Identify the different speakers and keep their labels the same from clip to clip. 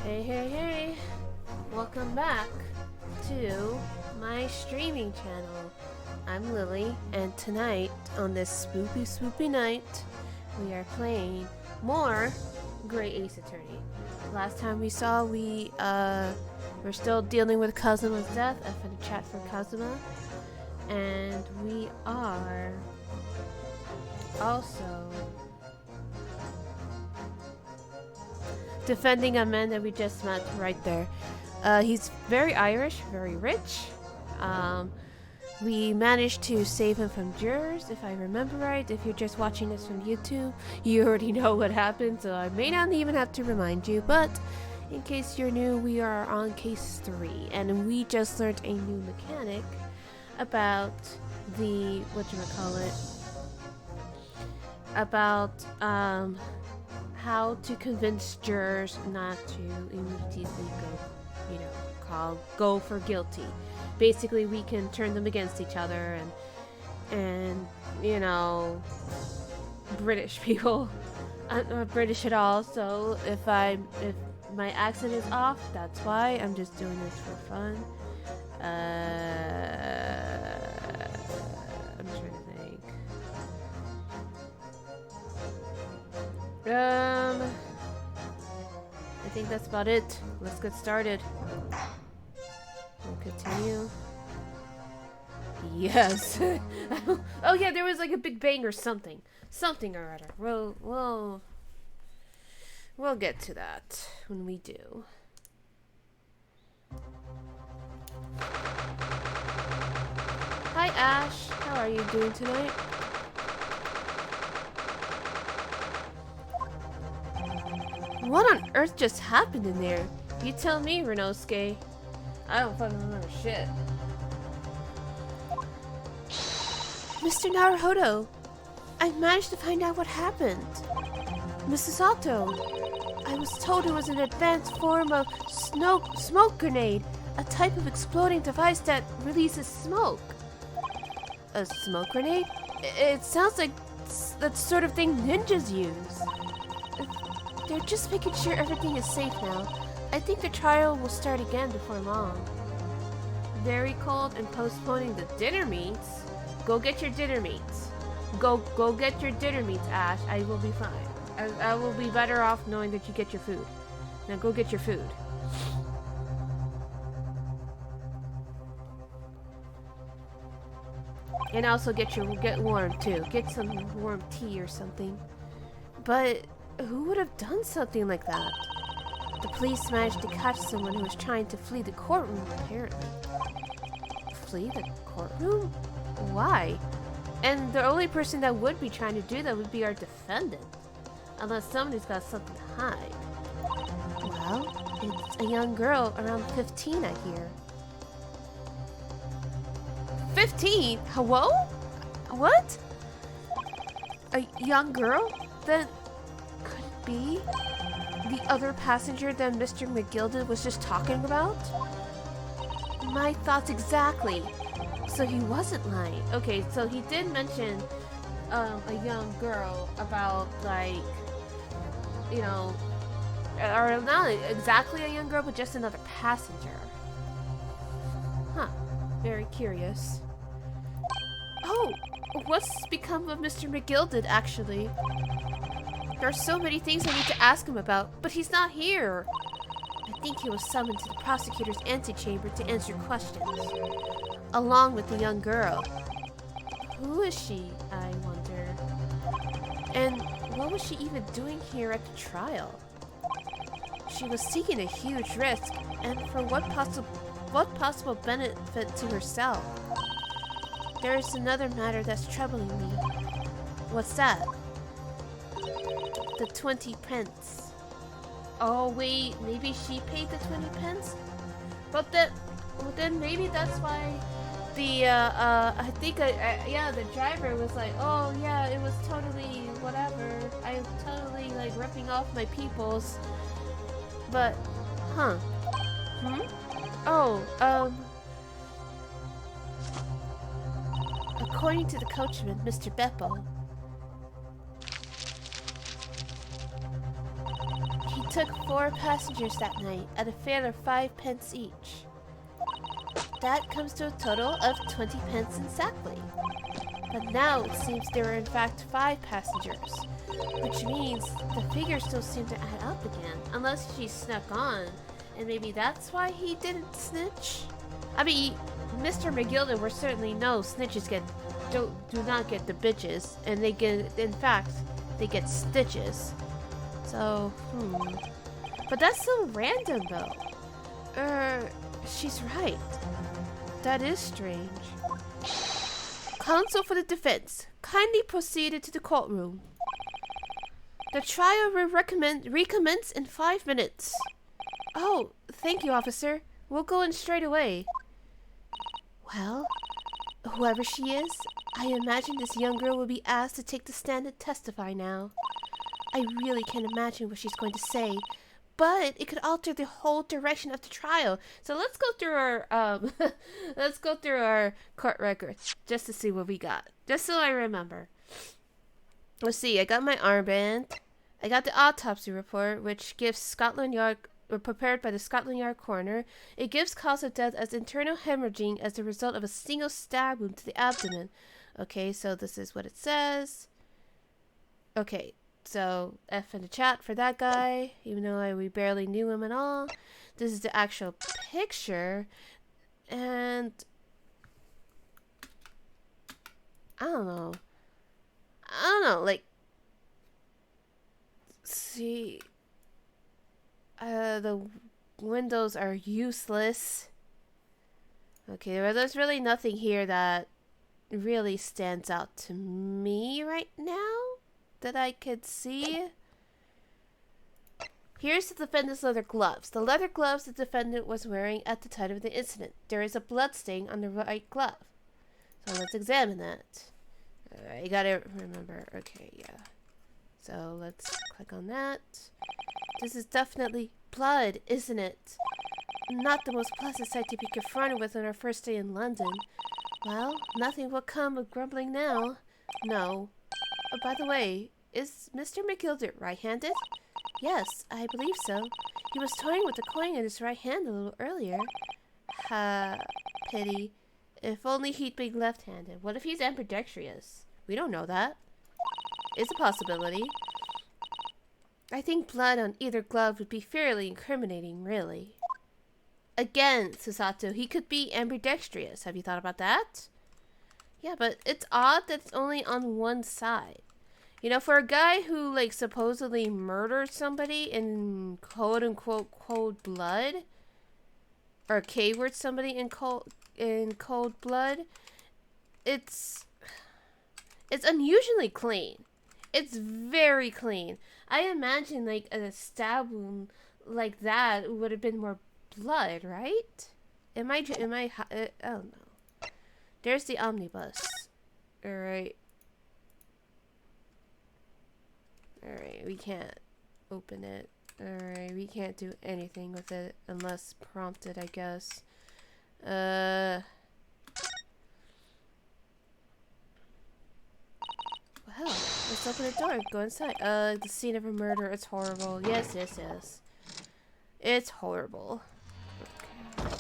Speaker 1: Hey, hey, hey! Welcome back to my streaming channel. I'm Lily, and tonight, on this spoopy night, we are playing more Great Ace Attorney. Last time we saw, we're still dealing with Kazuma's death. I found a chat for Kazuma. And we are also defending a man that we just met right there. He's very Irish, very rich. We managed to save him from jurors, if I remember right. If you're just watching this from YouTube, you already know what happened, so I may not even have to remind you. But in case you're new, we are on case 3, and we just learned a new mechanic about the how to convince jurors not to immediately go for guilty. Basically, we can turn them against each other, and you know, British people. I'm not British at all, so if my accent is off, that's why. I'm just doing this for fun. I'm trying to think. I think that's about it. Let's get started. We'll continue. Yes. Oh yeah, there was like a big bang or something. Something or other. We'll get to that when we do. Hi Ash, how are you doing tonight? What on earth just happened in there? You tell me, Renosuke. I don't fucking remember shit. Mr. Naruhodo, I managed to find out what happened. Mrs. Otto, I was told it was an advanced form of smoke grenade, a type of exploding device that releases smoke. A smoke grenade? It sounds like that sort of thing ninjas use. They're just making sure everything is safe now. I think the trial will start again before long. Very cold and postponing the dinner meats? Go get your dinner meats. Go get your dinner meats, Ash. I will be fine. I will be better off knowing that you get your food. Now go get your food. And also get warm too. Get some warm tea or something. But who would have done something like that? The police managed to catch someone who was trying to flee the courtroom, apparently. Flee the courtroom? Why? And the only person that would be trying to do that would be our defendant. Unless somebody's got something to hide. Well, it's a young girl around 15, I hear. 15? Hello? What? A young girl? Then could it be the other passenger that Mr. Mcgill was just talking about? My thoughts exactly. So he wasn't lying. Okay, so he did mention a young girl about, like, you know, or not exactly a young girl, but just another passenger. Huh. Very curious. Oh, what's become of Mr. Mcgill, actually? There are so many things I need to ask him about, but he's not here. I think he was summoned to the prosecutor's antechamber to answer questions, along with the young girl. Who is she, I wonder? And what was she even doing here at the trial? She was seeking a huge risk, and for what possible benefit to herself? There is another matter that's troubling me. What's that? The 20 pence. Oh wait, maybe she paid the 20 pence? But then maybe that's why the I think the driver was like, oh yeah, it was totally whatever. I'm totally like ripping off my peoples. But according to the coachman, Mr. Beppo, he took 4 passengers that night at a fare of 5 pence each. That comes to a total of 20 pence exactly. But now it seems there were in fact 5 passengers, which means the figures still seem to add up again, unless she snuck on, and maybe that's why he didn't snitch? I mean, Mr. McGill will certainly know snitches do not get the bitches, and they get, in fact, they get stitches. So, But that's so random though. She's right. That is strange. Counsel for the defense, kindly proceed into the courtroom. The trial will recommence in 5 minutes. Oh, thank you, officer. We'll go in straight away. Well, whoever she is, I imagine this young girl will be asked to take the stand and testify now. I really can't imagine what she's going to say, but it could alter the whole direction of the trial. So let's go through our court records just to see what we got, just so I remember. Let's see. I got my armband. I got the autopsy report, which gives Scotland Yard, prepared by the Scotland Yard coroner. It gives cause of death as internal hemorrhaging as a result of a single stab wound to the abdomen. Okay, so this is what it says. Okay. So, F in the chat for that guy, even though we barely knew him at all. This is the actual picture, and I don't know, like, see, the windows are useless. Okay, well, there's really nothing here that really stands out to me right now that I could see. Here's the defendant's leather gloves. The leather gloves the defendant was wearing at the time of the incident. There is a blood stain on the right glove. So let's examine that. Alright, you gotta remember. Okay, yeah. So let's click on that. This is definitely blood, isn't it? Not the most pleasant sight to be confronted with on our first day in London. Well, nothing will come of grumbling now. No. Oh, by the way, is Mr. McGill right-handed? Yes, I believe so. He was toying with the coin in his right hand a little earlier. Ha, pity. If only he'd been left-handed. What if he's ambidextrous? We don't know that. It's a possibility. I think blood on either glove would be fairly incriminating, really. Again, Susato, he could be ambidextrous. Have you thought about that? Yeah, but it's odd that it's only on one side. You know, for a guy who, like, supposedly murdered somebody in quote-unquote cold blood, or K-word somebody in cold blood, it's unusually clean. It's very clean. I imagine, like, a stab wound like that would have been more blood, right? I don't know. There's the omnibus. Alright. Alright, we can't open it. Alright, we can't do anything with it unless prompted, I guess. Well, let's open the door. Go inside. The scene of a murder. It's horrible. Yes, yes, yes. It's horrible. Okay.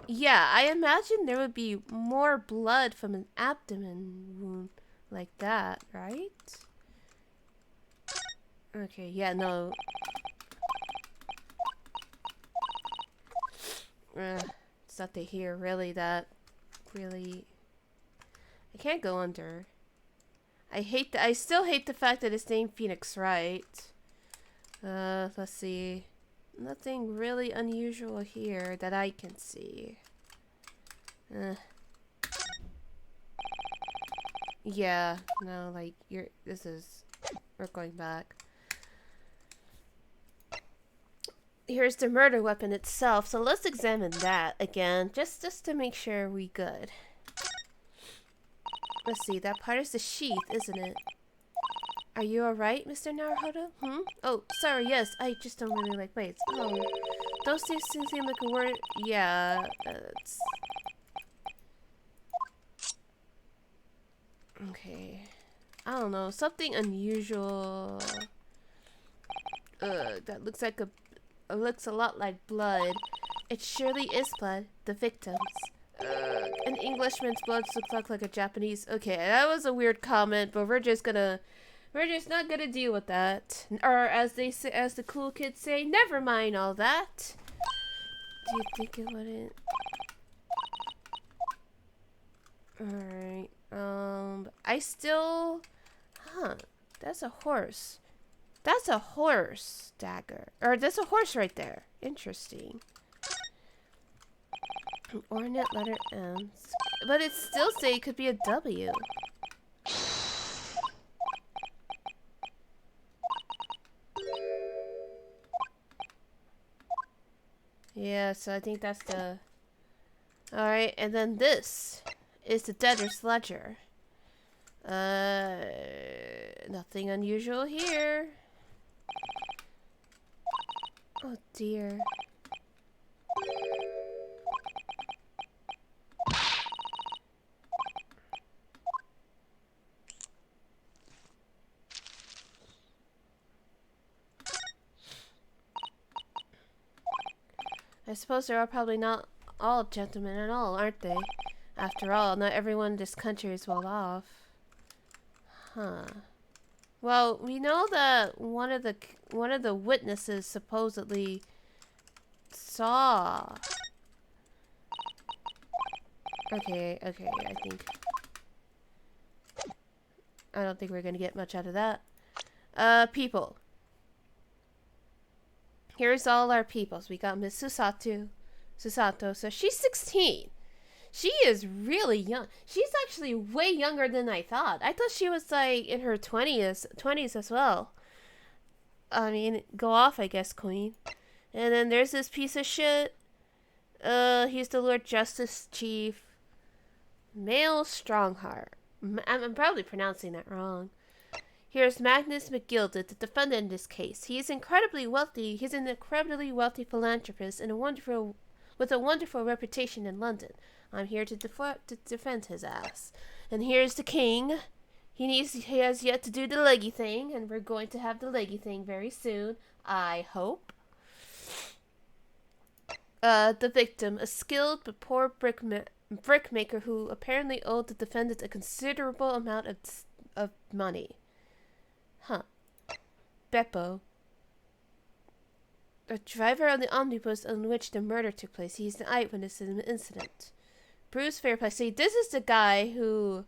Speaker 1: Yeah, I imagine there would be more blood from an abdomen wound like that, right? Okay, yeah, no. It's nothing here, really, that really... I can't go under. I still hate the fact that it's named Phoenix Wright. Let's see. Nothing really unusual here that I can see. Yeah, no, like, we're going back. Here's the murder weapon itself, so let's examine that again, just to make sure we good. Let's see, that part is the sheath, isn't it? Are you alright, Mr. Naruhodo? Oh, sorry, yes, I just don't really like weights. Oh, those things seem like a word. Yeah, it's... Okay. I don't know, something unusual. That looks like a looks a lot like blood. It surely is blood. The victims. An Englishman's blood looks like a Japanese. Okay, that was a weird comment, but we're just not gonna deal with that. Or as the cool kids say, never mind all that. Do you think it wouldn't? Alright, I still... Huh, that's a horse. That's a horse dagger. Or that's a horse right there. Interesting. Ornate letter M. But it still say it could be a W. Yeah, so I think that's the... Alright, and then this is the debtor's ledger. Nothing unusual here. Oh dear. I suppose there are probably not all gentlemen at all, aren't they? After all, not everyone in this country is well off. Huh. Well, we know that one of the witnesses supposedly saw. Okay, I don't think we're gonna get much out of that. People. Here's all our peoples. We got Miss Susato. So she's 16. She is really young. She's actually way younger than I thought. I thought she was like in her 20s as well. I mean, go off, I guess, Queen. And then there's this piece of shit. He's the Lord Justice Chief. Male Strongheart. I'm probably pronouncing that wrong. Here's Magnus Mcgill, the defendant in this case. He is incredibly wealthy. He's an incredibly wealthy philanthropist and with a wonderful reputation in London. I'm here to defend his ass. And here's the king. He has yet to do the leggy thing, and we're going to have the leggy thing very soon, I hope. The victim, a skilled but poor brickmaker who apparently owed the defendant a considerable amount of money. Huh. Beppo. A driver on the omnibus on which the murder took place. He's an eyewitness in the incident. Bruce Fairplay. See, this is the guy who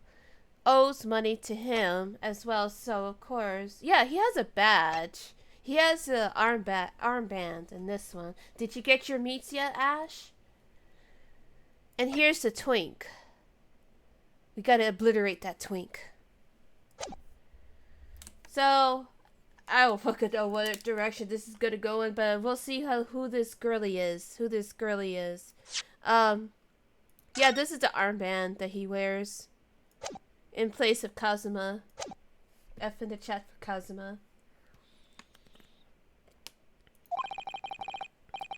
Speaker 1: owes money to him as well, so of course... Yeah, he has a badge. He has an armband in this one. Did you get your meats yet, Ash? And here's the twink. We gotta obliterate that twink. So, I don't fucking know what direction this is gonna go in, but we'll see who this girly is. Yeah, this is the armband that he wears in place of Kazuma. F in the chat for Kazuma.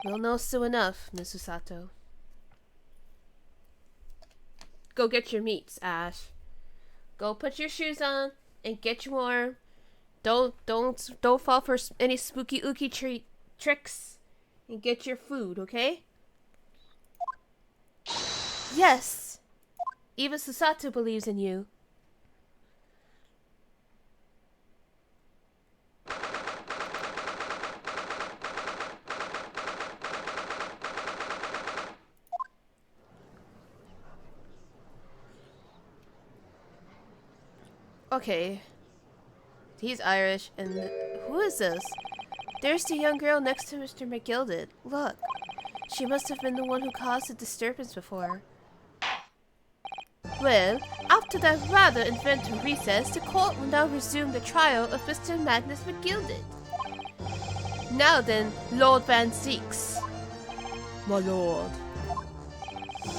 Speaker 1: We'll know soon enough, Miss Usato. Go get your meats, Ash. Go put your shoes on and get you warm. Don't fall for any spooky ooky tricks, and get your food, okay? Yes! Even Susato believes in you. Okay. He's Irish, and who is this? There's the young girl next to Mr. McGill. Look. She must have been the one who caused the disturbance before. Well, after that rather eventful recess, the court will now resume the trial of Mr. Magnus Mcgill. Now then, Lord Van Zeeks. My lord.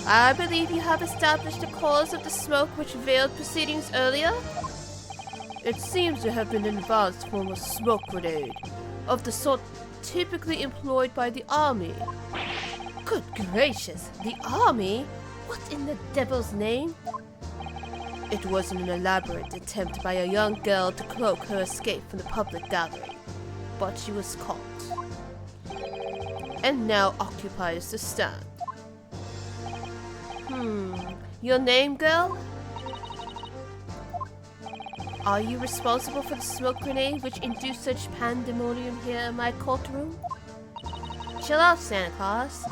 Speaker 1: I believe you have established the cause of the smoke which veiled proceedings earlier? It seems to have been an advanced form of smoke grenade, of the sort typically employed by the army. Good gracious, the army? What in the devil's name? It was an elaborate attempt by a young girl to cloak her escape from the public gathering, but she was caught. and now occupies the stand. Your name, girl? Are you responsible for the smoke grenade which induced such pandemonium here in my courtroom? Chill out, Santa Claus.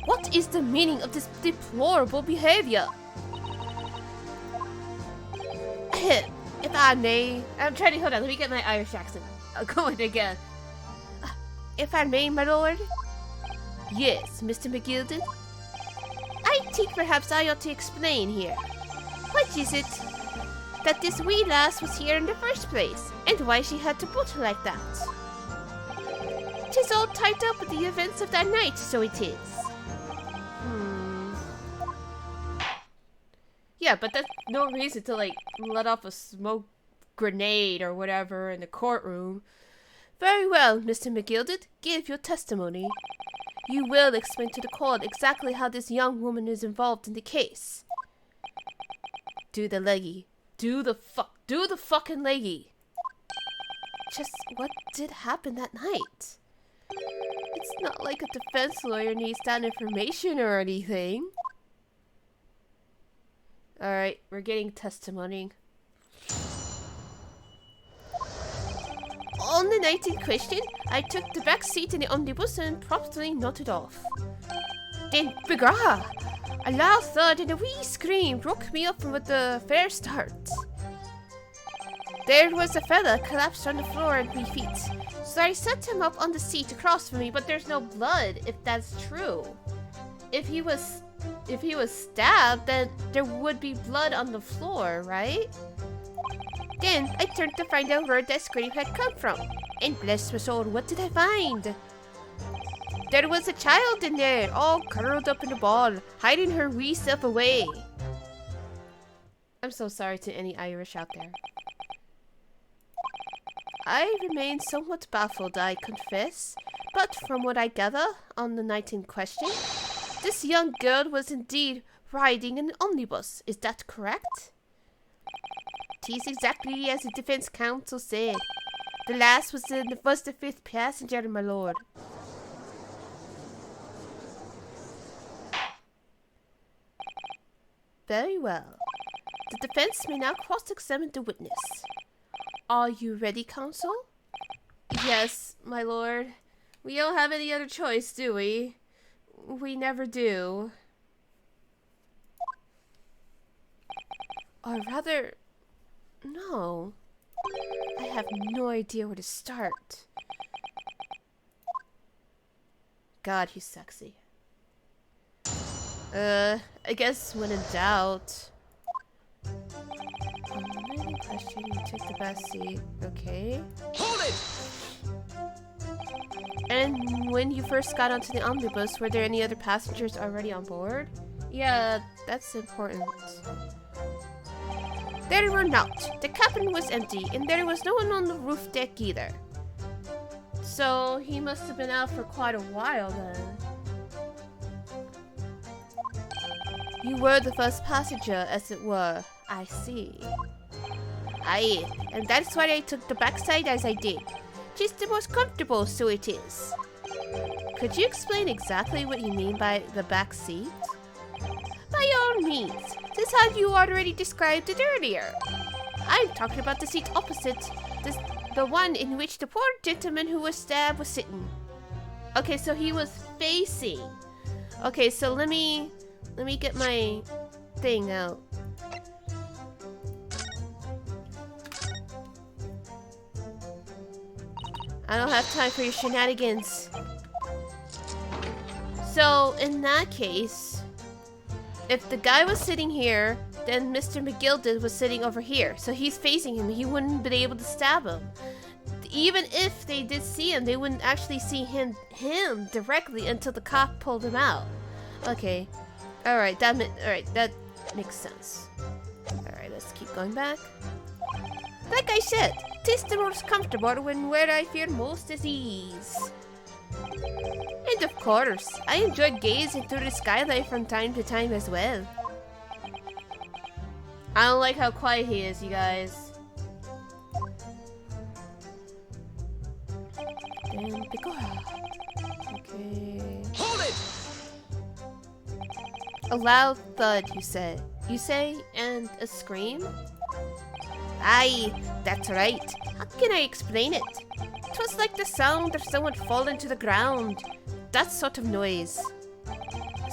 Speaker 1: What is the meaning of this deplorable behavior? If I may... I'm trying to... Hold on, let me get my Irish accent. I'll go in again. If I may, my lord? Yes, Mr. Mcgill. I think perhaps I ought to explain here. What is it that this wee lass was here in the first place, and why she had to put like that? 'Tis all tied up with the events of that night, so it is. Yeah, but that's no reason to, like, let off a smoke grenade or whatever in the courtroom. Very well, Mr. Mcgill, give your testimony. You will explain to the court exactly how this young woman is involved in the case. Do the leggy. Do the fucking leggy. Just what did happen that night? It's not like a defense lawyer needs that information or anything. Alright, we're getting testimony. On the night in question, I took the back seat in the omnibus and promptly nodded off. Then, begraha! A loud thud and a wee scream woke me up with a fair start. There was a fella collapsed on the floor at my feet, so I set him up on the seat across from me, but there's no blood, if that's true. If he was stabbed, then there would be blood on the floor, right? Then I turned to find out where that scream had come from. And bless my soul, what did I find? There was a child in there, all curled up in a ball, hiding her wee self away. I'm so sorry to any Irish out there. I remain somewhat baffled, I confess, but from what I gather on the night in question, this young girl was indeed riding an omnibus. Is that correct? 'Tis exactly as the defense counsel said. The lass was the fifth passenger, my lord. Very well. The defense may now cross-examine the witness. Are you ready, counsel? Yes, my lord. We don't have any other choice, do we? We never do. Or rather, no. I have no idea where to start. God, he's sexy. I guess when in doubt. Question, you took the back seat. Okay. Hold it! And when you first got onto the omnibus, were there any other passengers already on board? Yeah, that's important. There were not. The cabin was empty, and there was no one on the roof deck either. So, he must have been out for quite a while then. You were the first passenger, as it were. I see. Aye, and that's why I took the backside as I did. Just the most comfortable, so it is. Could you explain exactly what you mean by the back seat? By all means, since how you already described it earlier. I'm talking about the seat opposite, the one in which the poor gentleman who was stabbed was sitting. Okay, so he was facing. Okay, so let me get my thing out. I don't have time for your shenanigans. So, in that case, if the guy was sitting here, then Mr. Mcgill was sitting over here. So he's facing him. He wouldn't be able to stab him. Even if they did see him, they wouldn't actually see him directly until the cop pulled him out. Okay. Alright, that makes sense. Alright, let's keep going back. Like I said, 'tis the most comfortable when where I feel most at ease. And of course, I enjoy gazing through the skylight from time to time as well. I don't like how quiet he is, you guys. And Picora. Okay. Okay.
Speaker 2: Hold it!
Speaker 1: A loud thud, you say. You say, and a scream? Aye, that's right. How can I explain it? 'Twas like the sound of someone falling to the ground. That sort of noise.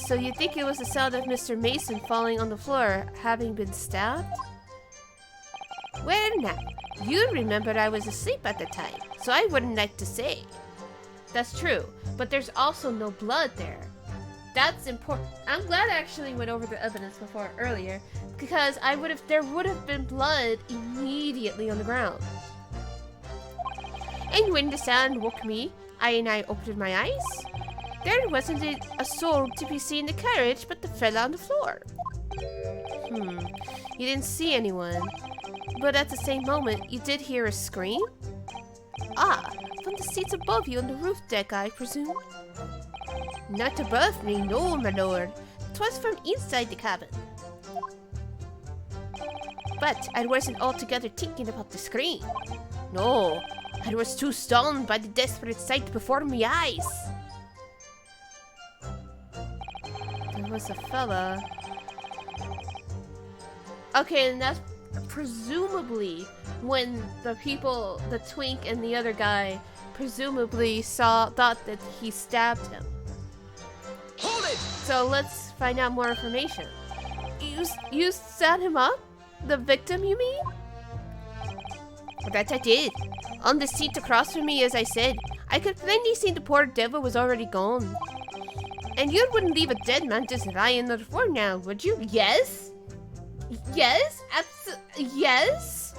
Speaker 1: So you think it was the sound of Mr. Mason falling on the floor, having been stabbed? Well now, you remember I was asleep at the time, so I wouldn't like to say. That's true, but there's also no blood there. That's important. I'm glad I actually went over the evidence before earlier, because there would have been blood immediately on the ground. And when the sound woke me, I opened my eyes. There wasn't a soul to be seen in the carriage, but the fella on the floor. You didn't see anyone, but at the same moment, you did hear a scream? Ah, from the seats above you on the roof deck, I presume? Not above me, no, my lord. 'Twas from inside the cabin. But I wasn't altogether thinking about the scream. No, I was too stunned by the desperate sight before my eyes. There was a fella. Okay, and that's presumably when the people, the twink and the other guy, presumably thought that he stabbed him.
Speaker 2: Hold it!
Speaker 1: So let's find out more information. You set him up? The victim, you mean? That I did. On the seat across from me, as I said. I could plainly see the poor devil was already gone. And you wouldn't leave a dead man just lying on the floor now, would you? Yes? Yes? Yes?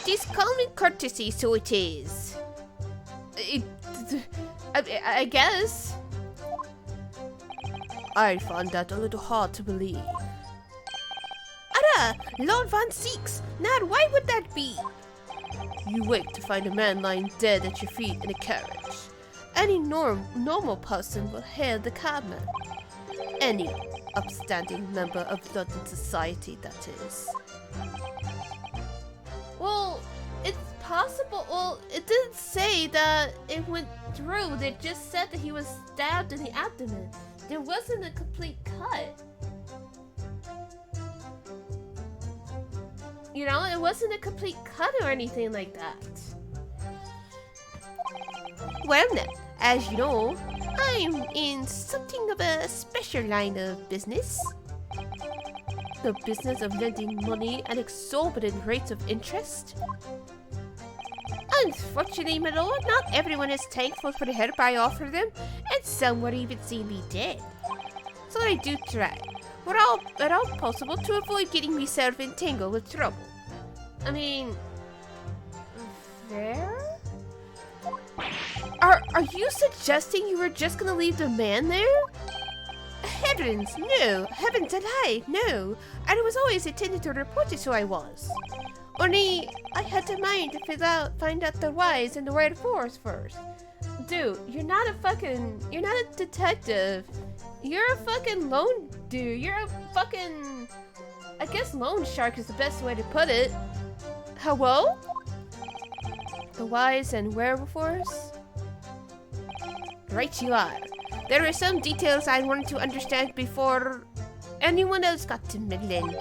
Speaker 1: 'Tis common courtesy, so it is. I guess. I find that a little hard to believe. Ara! Lord Van Seeks! Now, why would that be? You wait to find a man lying dead at your feet in a carriage. Any normal person will hail the cabman. Any upstanding member of London society, that is. Well, it's possible. Well, it didn't say that it went through. They just said that he was stabbed in the abdomen. There wasn't a complete cut. You know, it wasn't a complete cut or anything like that. Well then, as you know, I'm in something of a special line of business. The business of lending money at exorbitant rates of interest. Unfortunately, my lord, not everyone is thankful for the help I offer them, and some would even see me dead. So I do try, at all possible, to avoid getting myself entangled with trouble. I mean, fair? Are you suggesting you were just gonna leave the man there? Heavens, no! Heavens alive, no! I was always intending to report it, so I was. Only, I had to mind to find out the whys and the wherefores first. Dude, you're not a detective. You're a fucking loan dude. You're a fucking, I guess loan shark is the best way to put it. Hello? The whys and wherefores? Right you are. There are some details I wanted to understand before anyone else got to meddling.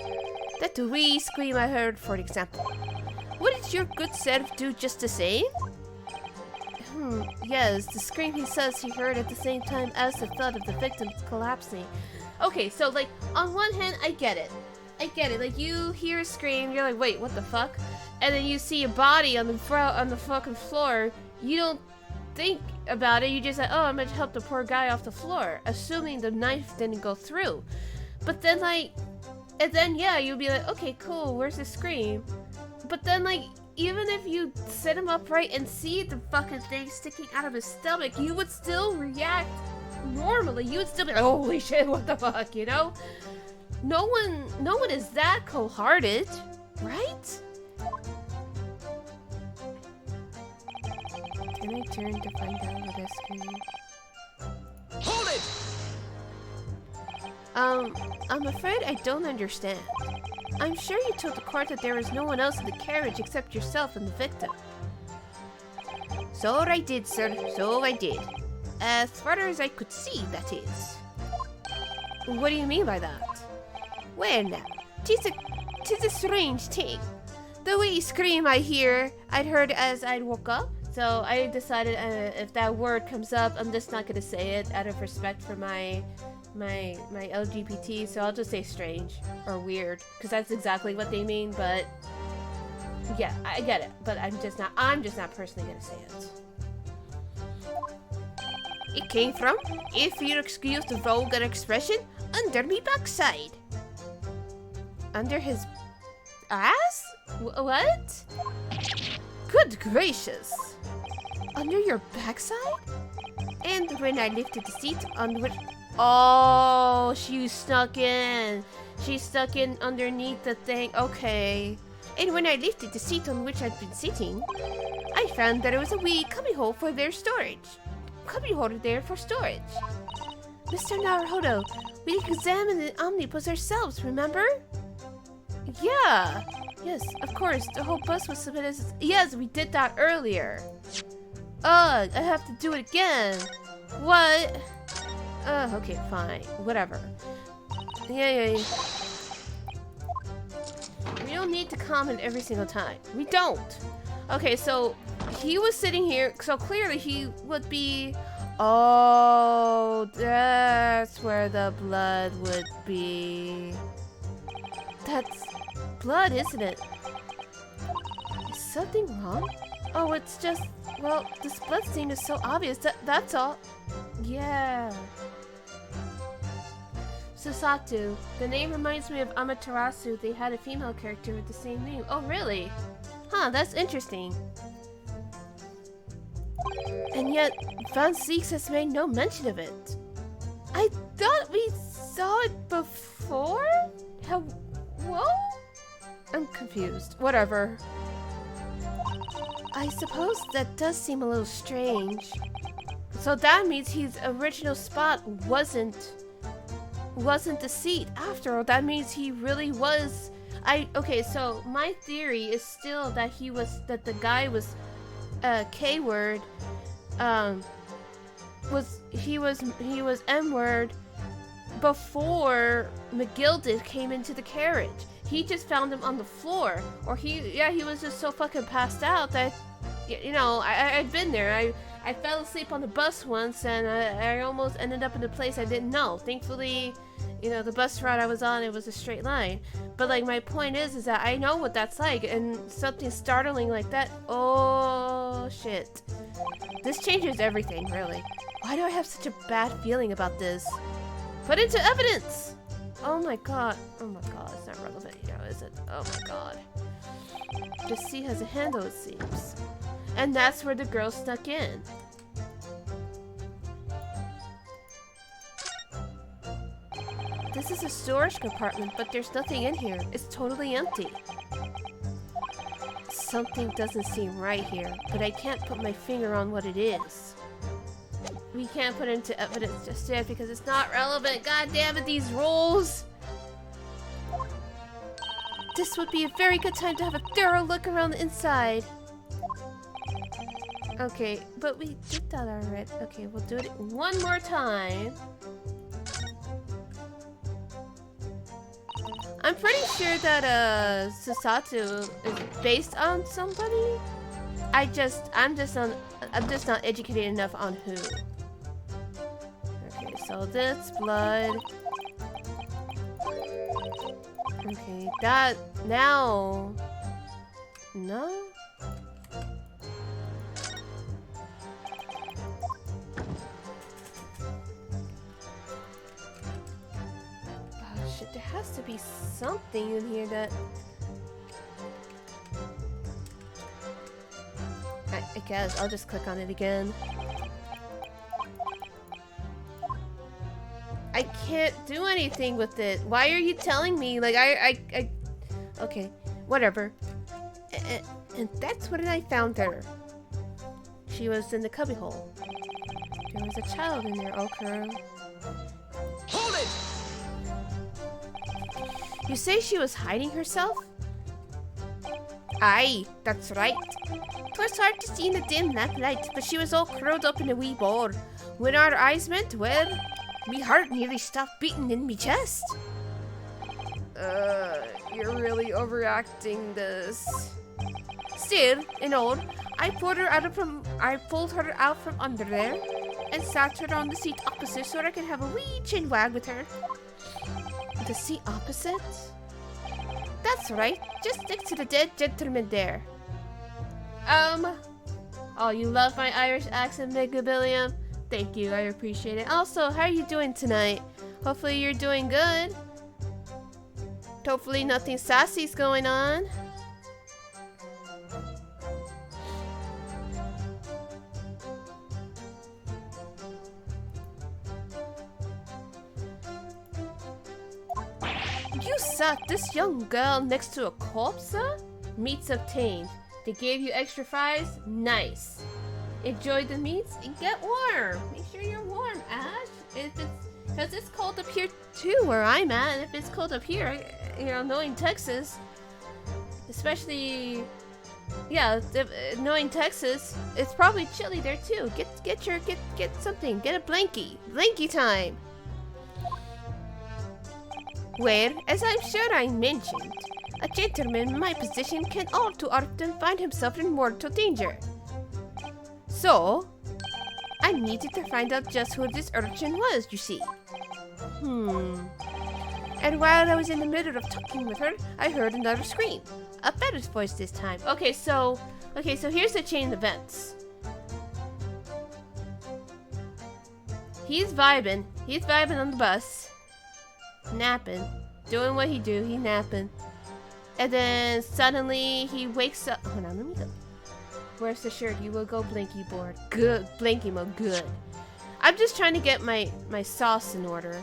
Speaker 1: That wee scream I heard, for example. Wouldn't your good self do just the same? Yes, the scream he says he heard at the same time as the thud of the victim collapsing. Okay, so like, on one hand, I get it. Like, you hear a scream, you're like, wait, what the fuck? And then you see a body on the fucking floor. You don't think about it. You just like, oh, I'm gonna help the poor guy off the floor, assuming the knife didn't go through. But then like, and then yeah, you'll be like, okay, cool, where's the scream? But then like, even if you set him upright and see the fucking thing sticking out of his stomach, you would still react normally. You would still be like, holy shit, what the fuck, you know? No one is that cold-hearted, right? Can I turn to find out what that scream?
Speaker 2: Hold it!
Speaker 1: I'm afraid I don't understand. I'm sure you told the court that there was no one else in the carriage except yourself and the victim. So I did, sir. So I did. As far as I could see, that is. What do you mean by that? Well now, 'tis a strange thing. The wee scream I'd heard as I woke up. So I decided if that word comes up, I'm just not gonna say it out of respect for my LGBT. So I'll just say strange or weird, because that's exactly what they mean. But yeah, I get it. But I'm just not personally gonna say it. It came from, if you'll excuse the vulgar expression, under me backside. Under his ass? What? Good gracious. Under your backside? And when I lifted the seat on which... Oh, she snuck in. She stuck in underneath the thing. Okay. And when I lifted the seat on which I'd been sitting, I found that it was a wee cubbyhole for their storage. Cubbyhole there for storage. Mr. Naruhodo, we examined the omnibus ourselves, remember? Yeah. Yes, of course. The whole bus was submitted as... Yes, we did that earlier. Ugh, I have to do it again. What? Okay, fine. Whatever. Yeah. We don't need to comment every single time. We don't. Okay, so he was sitting here, so clearly he would be... Oh, that's where the blood would be. That's blood, isn't it? Is something wrong? Oh, it's just... Well, this blood stain is so obvious. That's all. Yeah. Susatu. The name reminds me of Amaterasu. They had a female character with the same name. Oh, really? Huh, that's interesting. And yet, Van Zieks has made no mention of it. I thought we saw it before? Whoa? I'm confused. Whatever. I suppose that does seem a little strange. So that means his original spot wasn't the seat after all. That means he really was... Okay, so my theory is still that the guy was K-word, he was M-word before McGill came into the carriage. He just found him on the floor, or he was just so fucking passed out that, you know, I'd been there. I fell asleep on the bus once, and I almost ended up in a place I didn't know. Thankfully, you know, the bus route I was on, it was a straight line. But like, my point is that I know what that's like, and something startling like that. Oh shit! This changes everything, really. Why do I have such a bad feeling about this? Put into evidence. Oh my god. Oh my god. It's not relevant here, is it? Oh my god. The seat has a handle, it seems. And that's where the girl snuck in. This is a storage compartment, but there's nothing in here. It's totally empty. Something doesn't seem right here, but I can't put my finger on what it is. We can't put it into evidence just yet because it's not relevant. God damn it, these rules! This would be a very good time to have a thorough look around the inside. Okay, but we did that already. Okay, we'll do it one more time. I'm pretty sure that Susatu is based on somebody. I'm just not educated enough on who. Okay, so this blood. Okay, that now. No. Shit, there has to be something in here that... I guess I'll just click on it again. I can't do anything with it. Why are you telling me? Like, okay, whatever. And that's when I found her. She was in the cubbyhole. There was a child in there, Okura.
Speaker 2: Hold it!
Speaker 1: You say she was hiding herself? Aye, that's right. 'Twas hard to see in the dim lamplight, but she was all curled up in a wee ball. When our eyes met, well, me heart nearly stopped beating in me chest. You're really overacting this. Still, in all, I pulled her out from under there and sat her on the seat opposite so I could have a wee chin wag with her. The seat opposite? That's right, just next to the dead gentleman there. Oh, you love my Irish accent, Megabilium? Thank you, I appreciate it. Also, how are you doing tonight? Hopefully you're doing good. Hopefully nothing sassy's going on. You sat this young girl next to a corpse, sir? Meats obtained. They gave you extra fries? Nice. Enjoy the meats and get warm. Make sure you're warm, Ash. Because it's cold up here too, where I'm at. If it's cold up here, knowing Texas, especially, yeah, knowing Texas, it's probably chilly there too. Get something. Get a blankie. Blankie time. Where, as I'm sure I mentioned, a gentleman in my position can all too often find himself in mortal danger. So, I needed to find out just who this urchin was, you see. And while I was in the middle of talking with her, I heard another scream. A fetter's voice this time. Okay, so here's the chain of events. He's vibing on the bus. Napping, doing what he do, he napping. And then suddenly he wakes up. Hold on, let me go. Where's the shirt? You will go blinky board. Good, blinky mode, good. I'm just trying to get my sauce in order.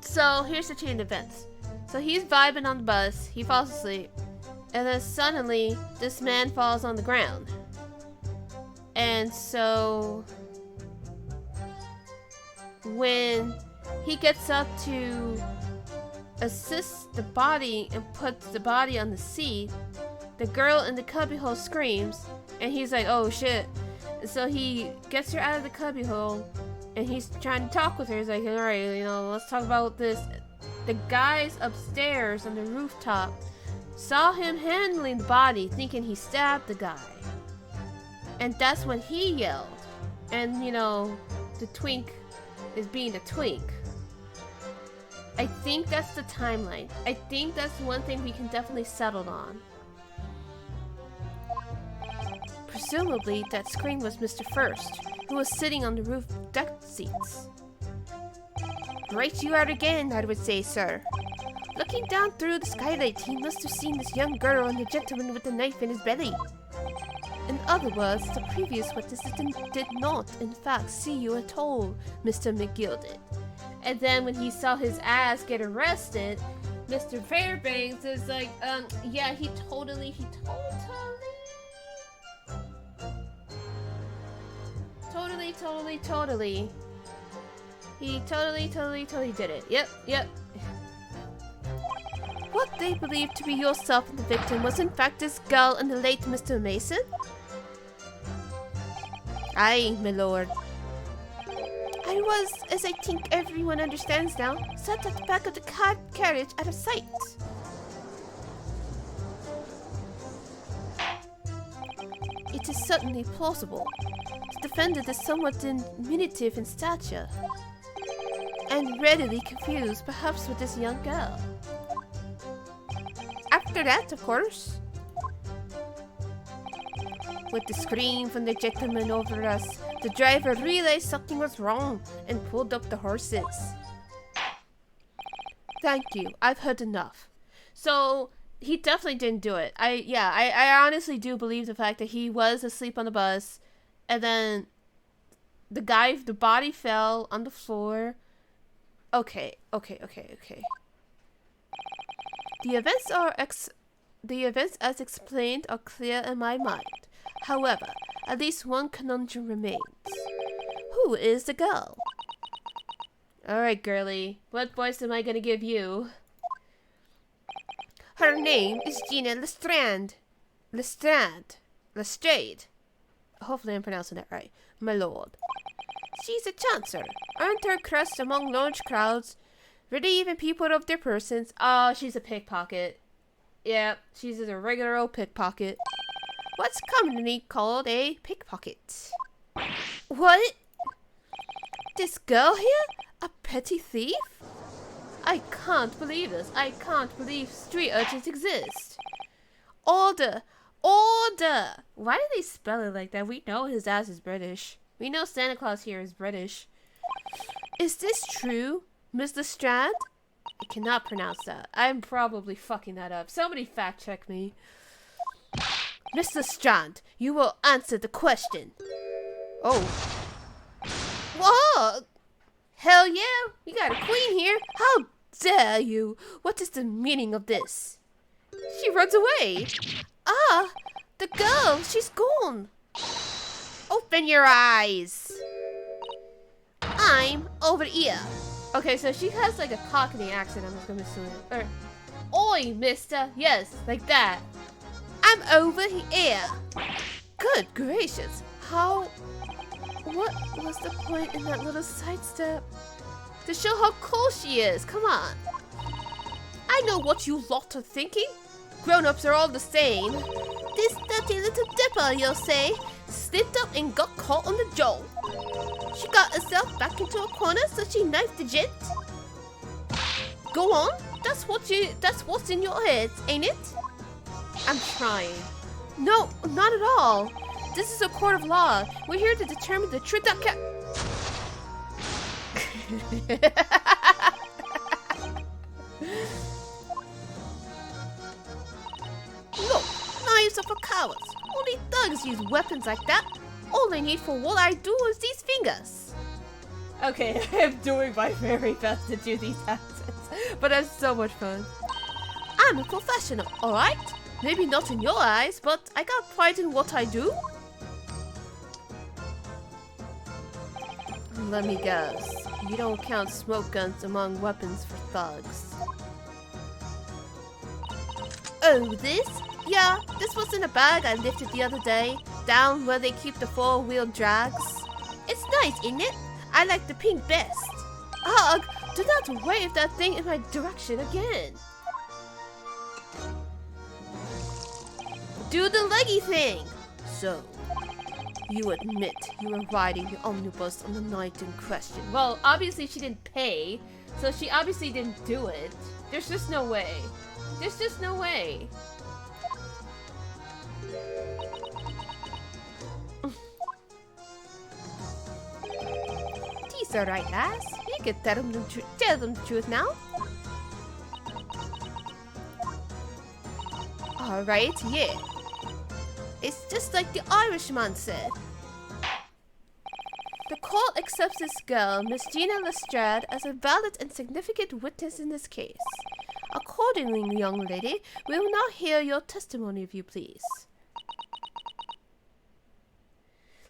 Speaker 1: So here's the chain of events. So he's vibing on the bus, he falls asleep. And then suddenly, this man falls on the ground. And so, when he gets up to assist the body and puts the body on the seat, the girl in the cubbyhole screams, and he's like, oh shit. And so he gets her out of the cubbyhole, and he's trying to talk with her. He's like, alright, let's talk about this. The guys upstairs on the rooftop saw him handling the body, thinking he stabbed the guy. And that's when he yelled. And, the twink is being a twink. I think that's the timeline. I think that's one thing we can definitely settle on. Presumably, that scream was Mr. First, who was sitting on the roof deck seats. Right you are again, I would say, sir. Looking down through the skylight, he must have seen this young girl and the gentleman with the knife in his belly. In other words, the previous witnesses did not, in fact, see you at all, Mr. Mcgill did. And then when he saw his ass get arrested, Mr. Fairbanks is like, yeah, he totally He totally did it. Yep. What they believed to be yourself and the victim was in fact this girl and the late Mr. Mason? Aye, my lord. I was, as I think everyone understands now, sat at the back of the carriage out of sight. It is certainly plausible. The defendant is somewhat diminutive in stature, and readily confused, perhaps, with this young girl. After that, of course, with the scream from the gentleman over us, the driver realized something was wrong and pulled up the horses. Thank you, I've heard enough. So, he definitely didn't do it. I honestly do believe the fact that he was asleep on the bus, and then the body fell on the floor. Okay. The events as explained are clear in my mind. However, at least one conundrum remains. Who is the girl? Alright, girly. What voice am I gonna give you? Her name is Gina Lestrade. Lestrade. Hopefully I'm pronouncing that right. My lord. She's a chancer. Earned her crest among large crowds. Really even people of their persons. Oh, she's a pickpocket. Yeah, she's a regular old pickpocket. What's commonly called a pickpocket. What? This girl here? A petty thief? I can't believe this. I can't believe street urchins exist. Order! Order! Why do they spell it like that? We know his ass is British. We know Santa Claus here is British. Is this true, Miss Lestrade? I cannot pronounce that. I'm probably fucking that up. Somebody fact check me. Miss Lestrade, you will answer the question. Oh. What? Hell yeah, we got a queen here. How dare you? What is the meaning of this? She runs away. Ah, the girl, she's gone. Open your eyes. I'm over here. Okay, so she has like a Cockney accent, I'm just gonna assume. Or, oi, mister. Yes, like that. I'm over here. Good gracious. How... What was the point in that little sidestep? To show how cool she is. Come on. I know what you lot are thinking. Grown-ups are all the same. This dirty little dipper, you'll say, slipped up and got caught on the jaw. She got herself back into a corner, so she knifed the gent. Go on. That's what's in your heads, ain't it? I'm trying. No, not at all. This is a court of law. We're here to determine the truth that can... Look, knives are for cowards. Only thugs use weapons like that. All I need for what I do is these fingers. Okay, I'm doing my very best to do these accents, but that's so much fun. I'm a professional, alright? Maybe not in your eyes, but I got pride in what I do. Let me guess. You don't count smoke guns among weapons for thugs. Oh, this? Yeah, this was in a bag I lifted the other day, down where they keep the four-wheel drags. It's nice, isn't it? I like the pink best. Ugh, do not wave that thing in my direction again. Do the leggy thing. So, you admit you were riding the omnibus on the night in question. Well, obviously she didn't pay, so she obviously didn't do it. There's just no way. There's just no way. These are right, lass. You can tell them the truth now. Alright, yeah. It's just like the Irishman said. The court accepts this girl, Miss Gina Lestrade, as a valid and significant witness in this case. Accordingly, young lady, we will now hear your testimony, if you please.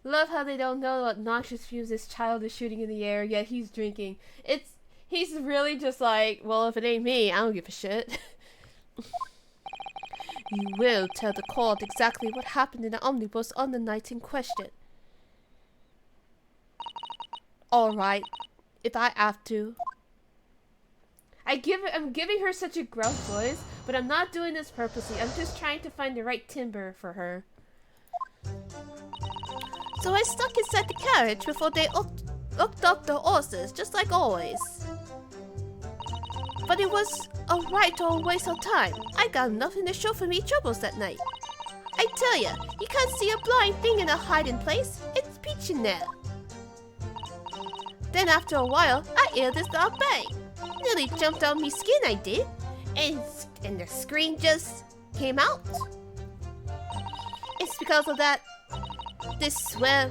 Speaker 1: Love how they don't know what noxious fumes this child is shooting in the air, yet he's drinking. He's really just like, well, if it ain't me, I don't give a shit. You will tell the court exactly what happened in the omnibus on the night in question. Alright, if I have to. I'm giving her such a gruff voice, but I'm not doing this purposely. I'm just trying to find the right timbre for her. So I stuck inside the carriage before they hooked up the horses, just like always. But it was a right old waste of time. I got nothing to show for me troubles that night. I tell ya, you can't see a blind thing in a hiding place. It's peach in there. Then after a while, I heard this loud bang. Nearly jumped out me skin, I did. And the screen just came out. It's because of that. This swell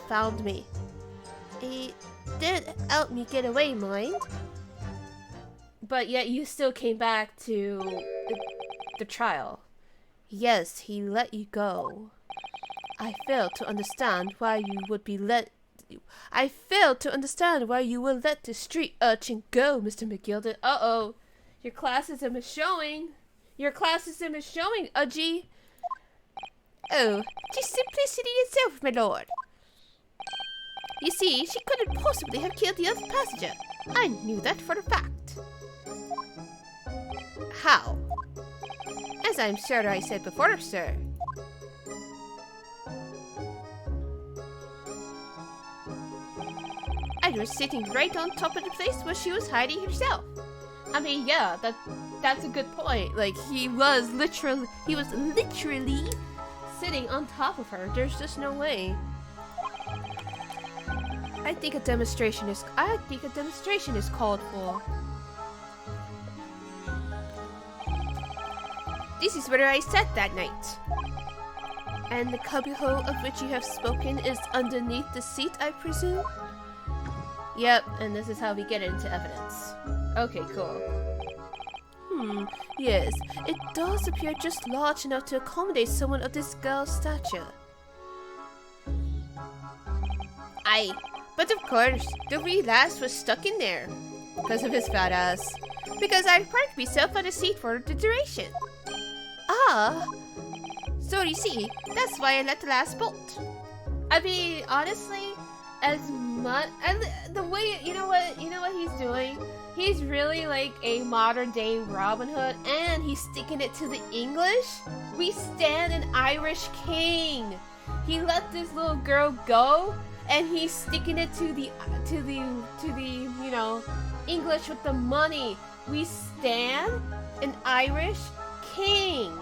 Speaker 1: found me. It did help me get away, mind. But yet you still came back to the trial. Yes, he let you go. I fail to understand why you would be let... I fail to understand why you will let the street urchin go, Mr. McGill. Uh-oh. Your classism is showing. Your classism is showing, Udgy. Oh, just simplicity itself, my lord. You see, she couldn't possibly have killed the other passenger. I knew that for a fact. How? As I'm sure I said before, sir. I was sitting right on top of the place where she was hiding herself. I mean, yeah, that's a good point. Like, he was literally sitting on top of her. There's just no way. I think a demonstration is called for. This is where I sat that night. And the cubbyhole of which you have spoken is underneath the seat, I presume? Yep, and this is how we get into evidence. Okay, cool. Yes, it does appear just large enough to accommodate someone of this girl's stature. But of course, the wee lass was stuck in there. Because of his fat ass. Because I parked myself on the seat for the duration. Ah! So you see, that's why I let the lass bolt. I mean, honestly, the way, you know what he's doing? He's really like a modern day Robin Hood, and he's sticking it to the English. We stand an Irish king. He let this little girl go, and he's sticking it to the you know, English with the money. We stand an Irish king.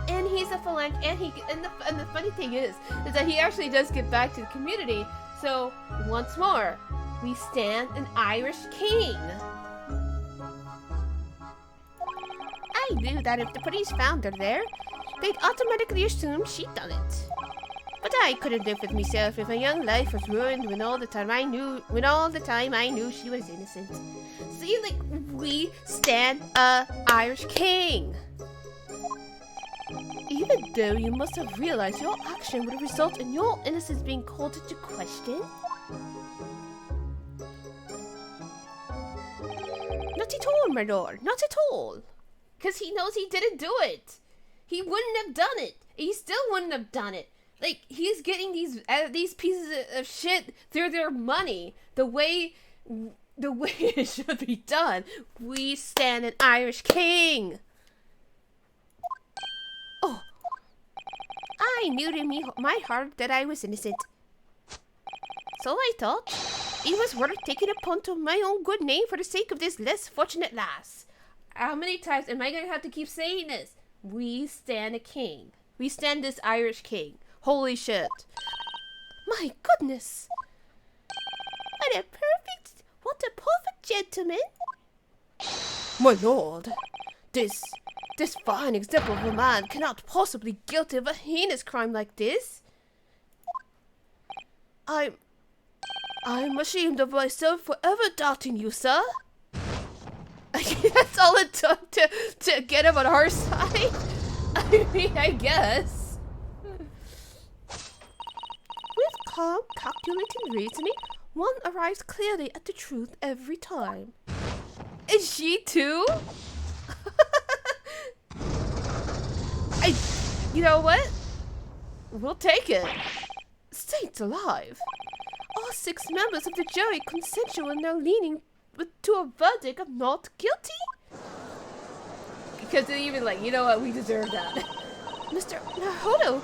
Speaker 1: And he's a philanthropist, and the funny thing is that he actually does give back to the community. So, once more, we stand an Irish king. I knew that if the police found her there, they'd automatically assume she'd done it. But I couldn't live with myself if a young life was ruined when all the time I knew she was innocent. See, like, we stand a Irish king. Even though you must have realized your action would result in your innocence being called into question? Not at all, my lord, not at all. Because he knows he didn't do it. He wouldn't have done it. He still wouldn't have done it. Like, he's getting these pieces of shit through their money. The way it should be done. We stand an Irish king. Oh, I knew in my heart that I was innocent. So I thought it was worth taking a punt on my own good name for the sake of this less fortunate lass. How many times am I going to have to keep saying this? We stand a king. We stand this Irish king. Holy shit. My goodness. What a perfect gentleman. My lord, this fine example of a man cannot possibly be guilty of a heinous crime like this. I'm ashamed of myself for ever doubting you, sir. That's all it took to get him on our side. I mean, I guess. With calm, calculating reasoning, one arrives clearly at the truth every time. Is she too? You know what? We'll take it. Saints alive. All 6 members of the jury consensual and now leaning to a verdict of not guilty? Because they're even like, you know what, we deserve that. Mr. Naruto,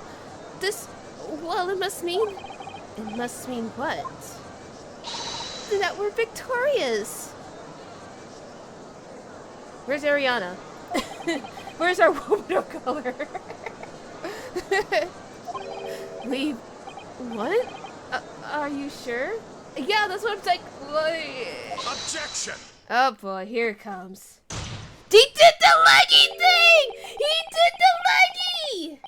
Speaker 1: it must mean what? That we're victorious. Where's Ariana? Where's our woman of color? Leave. What? Are you sure? Yeah, that's what I'm like.
Speaker 2: Objection!
Speaker 1: Oh boy, here it comes. He did the leggy thing! He did the leggy!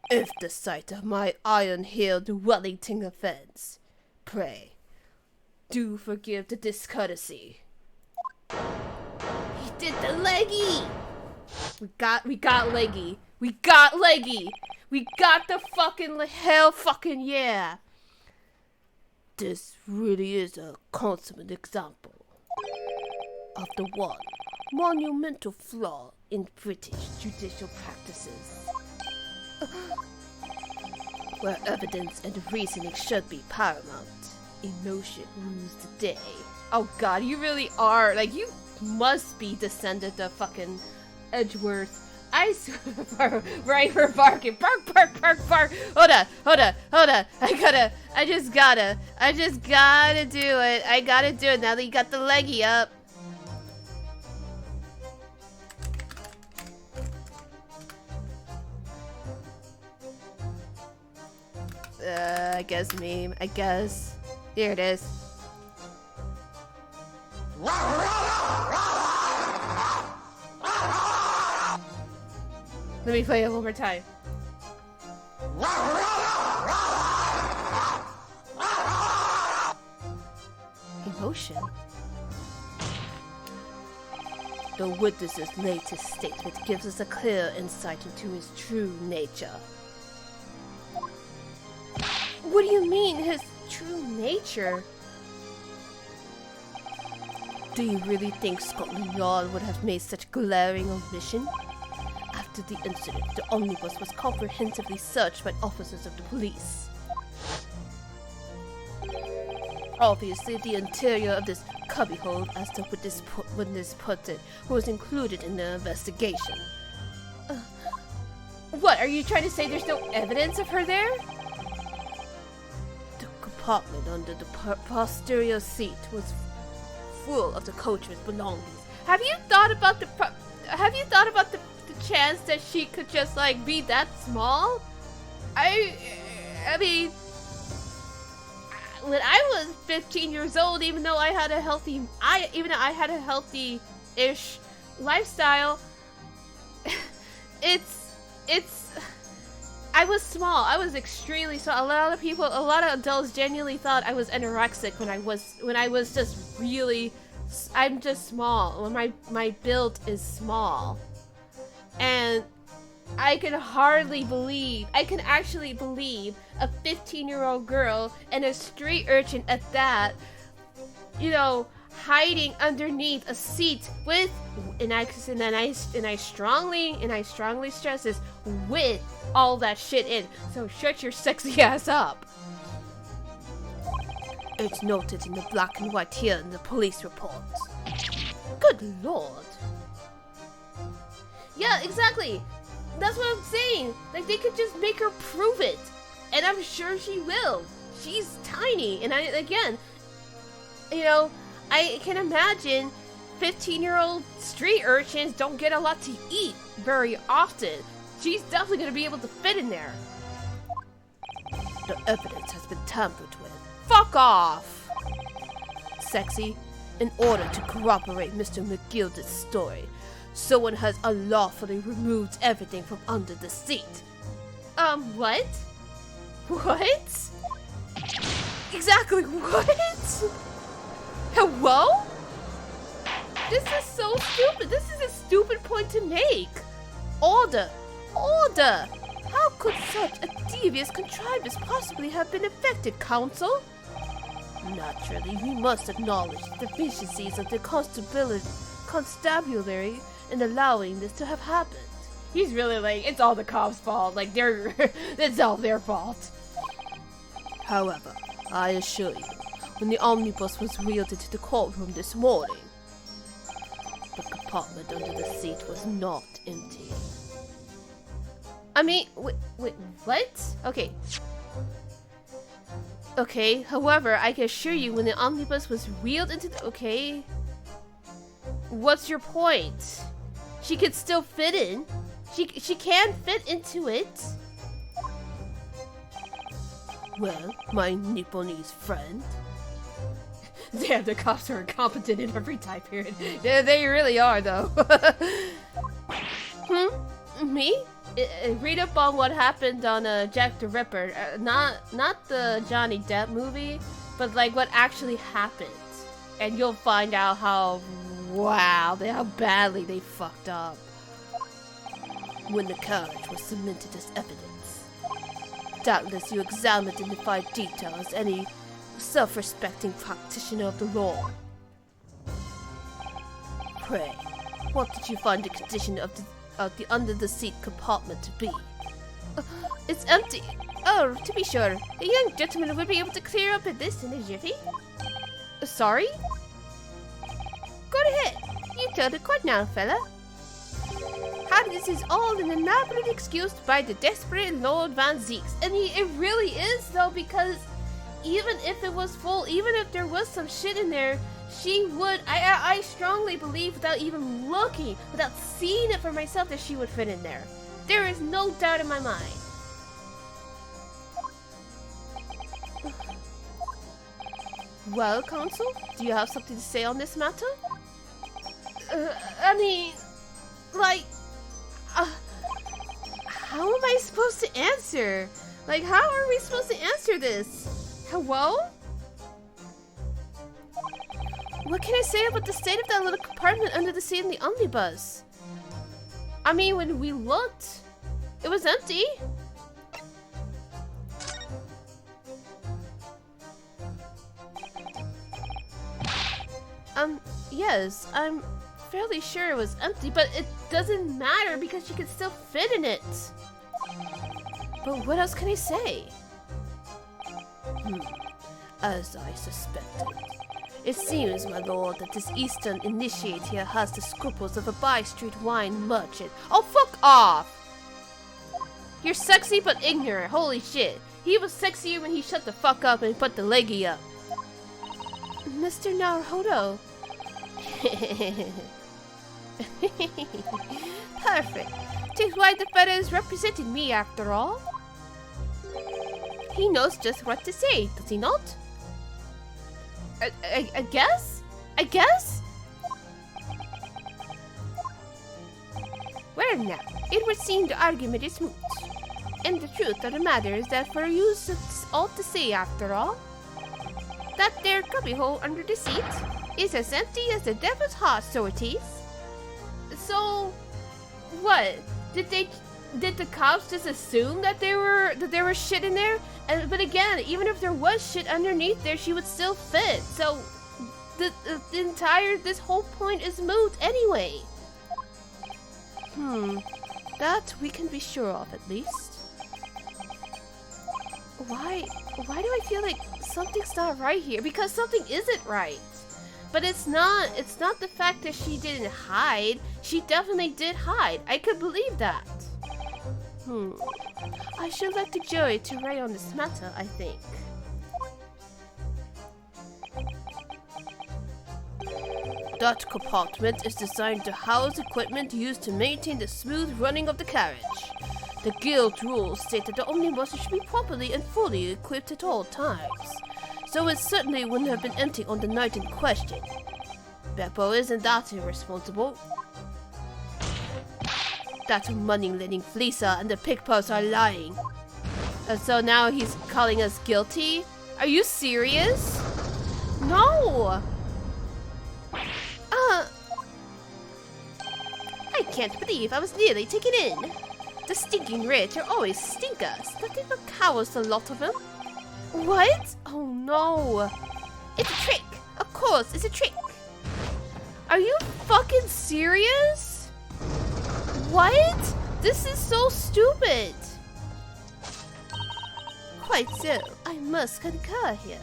Speaker 1: If the sight of my iron-heeled Wellington offends, pray, do forgive the discourtesy. He did the leggy! We got leggy. We got leggy! We got the fucking hell fucking yeah. This really is a consummate example of the one monumental flaw in British judicial practices, where evidence and reasoning should be paramount. Emotion rules the day. Oh god, you really are, like, you must be descended of fucking Edgeworth. I swear, right for barking. Bark, bark, bark, bark. Hold on. I just gotta do it. I gotta do it now that you got the leggy up. I guess meme. I guess. Here it is. Let me play it one more time. Emotion. The witness's latest statement gives us a clear insight into his true nature. What do you mean, his true nature? Do you really think Scotland Yard would have made such glaring omission? After the incident, the omnibus was comprehensively searched by officers of the police. Obviously, the interior of this cubbyhole, as the witness put it, was included in the investigation. What, are you trying to say there's no evidence of her there? The compartment under the posterior seat was full of the coachman's belongings. Have you thought about the chance that she could just like be that small? I mean, when I was 15 years old, even though I had a healthy-ish lifestyle, I was small. I was extremely small. A lot of adults genuinely thought I was anorexic when I was just really. I'm just small. When my build is small, and I can actually believe a 15-year-old girl and a street urchin at that, you know, hiding underneath a seat with, and I strongly stress this, with all that shit in. So shut your sexy ass up. It's noted in the black and white here in the police report. Good lord. Yeah, exactly. That's what I'm saying. Like, they could just make her prove it. And I'm sure she will. She's tiny. And I can imagine 15-year-old street urchins don't get a lot to eat very often. She's definitely going to be able to fit in there. The evidence has been tampered with. Fuck off! Sexy, in order to corroborate Mr. McGill's story, someone has unlawfully removed everything from under the seat. What? What? Exactly what? Hello? This is so stupid. This is a stupid point to make. Order! Order! How could such a devious contrivance possibly have been effected, counsel? Naturally, we must acknowledge the deficiencies of the constabulary in allowing this to have happened. He's really like, it's all the cops' fault. Like, it's all their fault. However, I assure you, when the omnibus was wheeled into the courtroom this morning, the compartment under the seat was not empty. I mean, wait, what? Okay, however, I can assure you when the omnibus was wheeled into the... Okay. What's your point? She could still fit in. She can fit into it. Well, my Nipponese friend. Damn, the cops are incompetent in every time period. Yeah, they really are, though. Me? Read up on what happened on Jack the Ripper. Not the Johnny Depp movie, but like what actually happened. And you'll find out how badly they fucked up. When the carriage was cemented as evidence, Doubtless you examined in fine detail as any self-respecting practitioner of the law. Pray, what did you find the condition of the under-the-seat compartment to be? It's empty. Oh, to be sure. The young gentleman would be able to clear up this in a jiffy. Sorry? Go ahead. You tell the court now, fella. How this is all an elaborate excuse by the desperate Lord Van Zeeks. And it really is, though, because even if it was full, even if there was some shit in there, she would, I strongly believe, without even looking, without seeing it for myself, that she would fit in there. There is no doubt in my mind. Well, Counsel, do you have something to say on this matter? I mean, like, how am I supposed to answer? Like, how are we supposed to answer this? Hello? What can I say about the state of that little compartment under the seat in the omnibus? I mean, when we looked, it was empty. Yes, I'm fairly sure it was empty, but it doesn't matter because she could still fit in it. But what else can I say? As I suspected. It seems, my lord, that this Eastern initiate here has the scruples of a by-street wine merchant. Oh, fuck off! You're sexy but ignorant. Holy shit. He was sexier when he shut the fuck up and put the leggy up. Mr. Naruhodo. Perfect. Tis why the fella is representing me after all. He knows just what to say, does he not? I guess? I guess? Well now, it would seem the argument is moot. And the truth of the matter is that for you all to say after all, that there cubbyhole under the seat is as empty as the devil's heart, so it is. So, what? Did the cops just assume that there was shit in there? But again, even if there was shit underneath there, she would still fit. So, this whole point is moot anyway. That we can be sure of at least. Why do I feel like something's not right here? Because something isn't right. But it's not the fact that she didn't hide. She definitely did hide. I could believe that. I should let the jury to weigh on this matter, I think. That compartment is designed to house equipment used to maintain the smooth running of the carriage. The guild rules state that the omnibus should be properly and fully equipped at all times, so it certainly wouldn't have been empty on the night in question. Beppo isn't that irresponsible. That money-lending fleecer and the pickpockets are lying. And so now he's calling us guilty? Are you serious? No! I can't believe I was nearly taken in. The stinking rich are always stinkers. Nothing but cowards, the lot of them. What? Oh no. It's a trick. Of course, it's a trick. Are you fucking serious? What? This is so stupid. Quite so. I must concur here.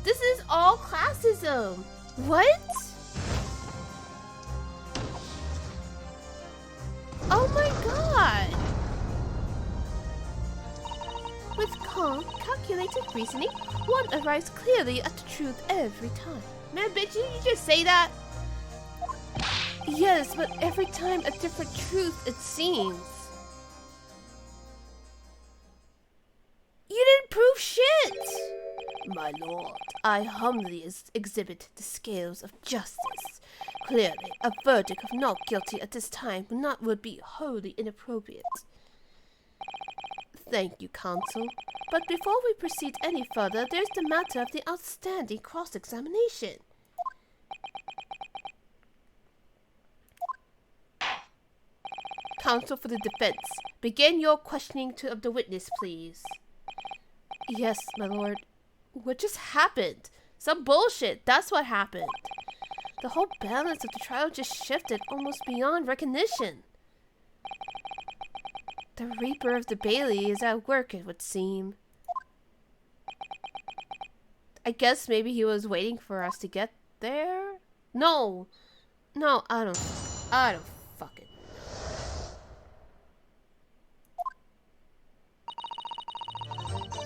Speaker 1: This is all classism. What? Oh my god. With calm, calculated reasoning, one arrives clearly at the truth every time. Man, bitch, did you just say that? Yes, but every time a different truth, it seems. You didn't prove shit! My lord, I humbly exhibit the scales of justice. Clearly, a verdict of not guilty at this time would be wholly inappropriate. Thank you, counsel. But before we proceed any further, there's the matter of the outstanding cross-examination. Counsel for the defense, begin your questioning of the witness, please. Yes, my lord. What just happened? Some bullshit. That's what happened. The whole balance of the trial just shifted almost beyond recognition. The Reaper of the Bailey is at work, it would seem. I guess maybe he was waiting for us to get there? No! No, I don't fucking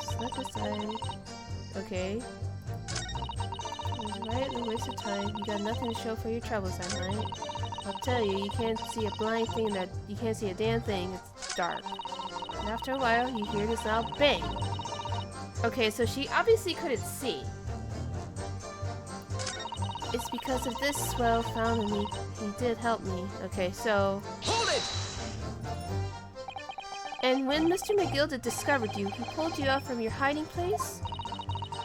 Speaker 1: step aside. Okay. It was right and a waste of time. You got nothing to show for your troubles that night. I'll tell you, you can't see a blind thing that you can't see a damn thing. It's dark. And after a while, you hear this loud bang. Okay, so she obviously couldn't see. It's because of this swell found in me. He did help me. Okay, so...
Speaker 2: Hold it!
Speaker 1: And when Mr. McGill discovered you, he pulled you out from your hiding place?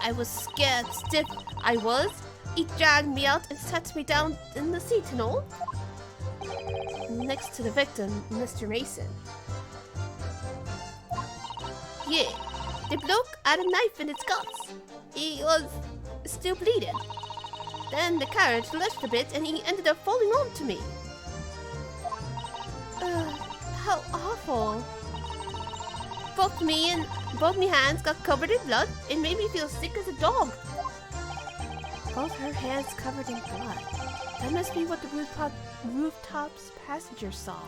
Speaker 1: I was scared stiff. I was. He dragged me out and sat me down in the seat, no? Next to the victim, Mr. Mason. Yeah, the bloke had a knife in his guts. He was still bleeding. Then the carriage left a bit and he ended up falling onto me. How awful. Both me hands got covered in blood. It made me feel sick as a dog. Both her hands covered in blood. That must be what the rooftops passenger saw.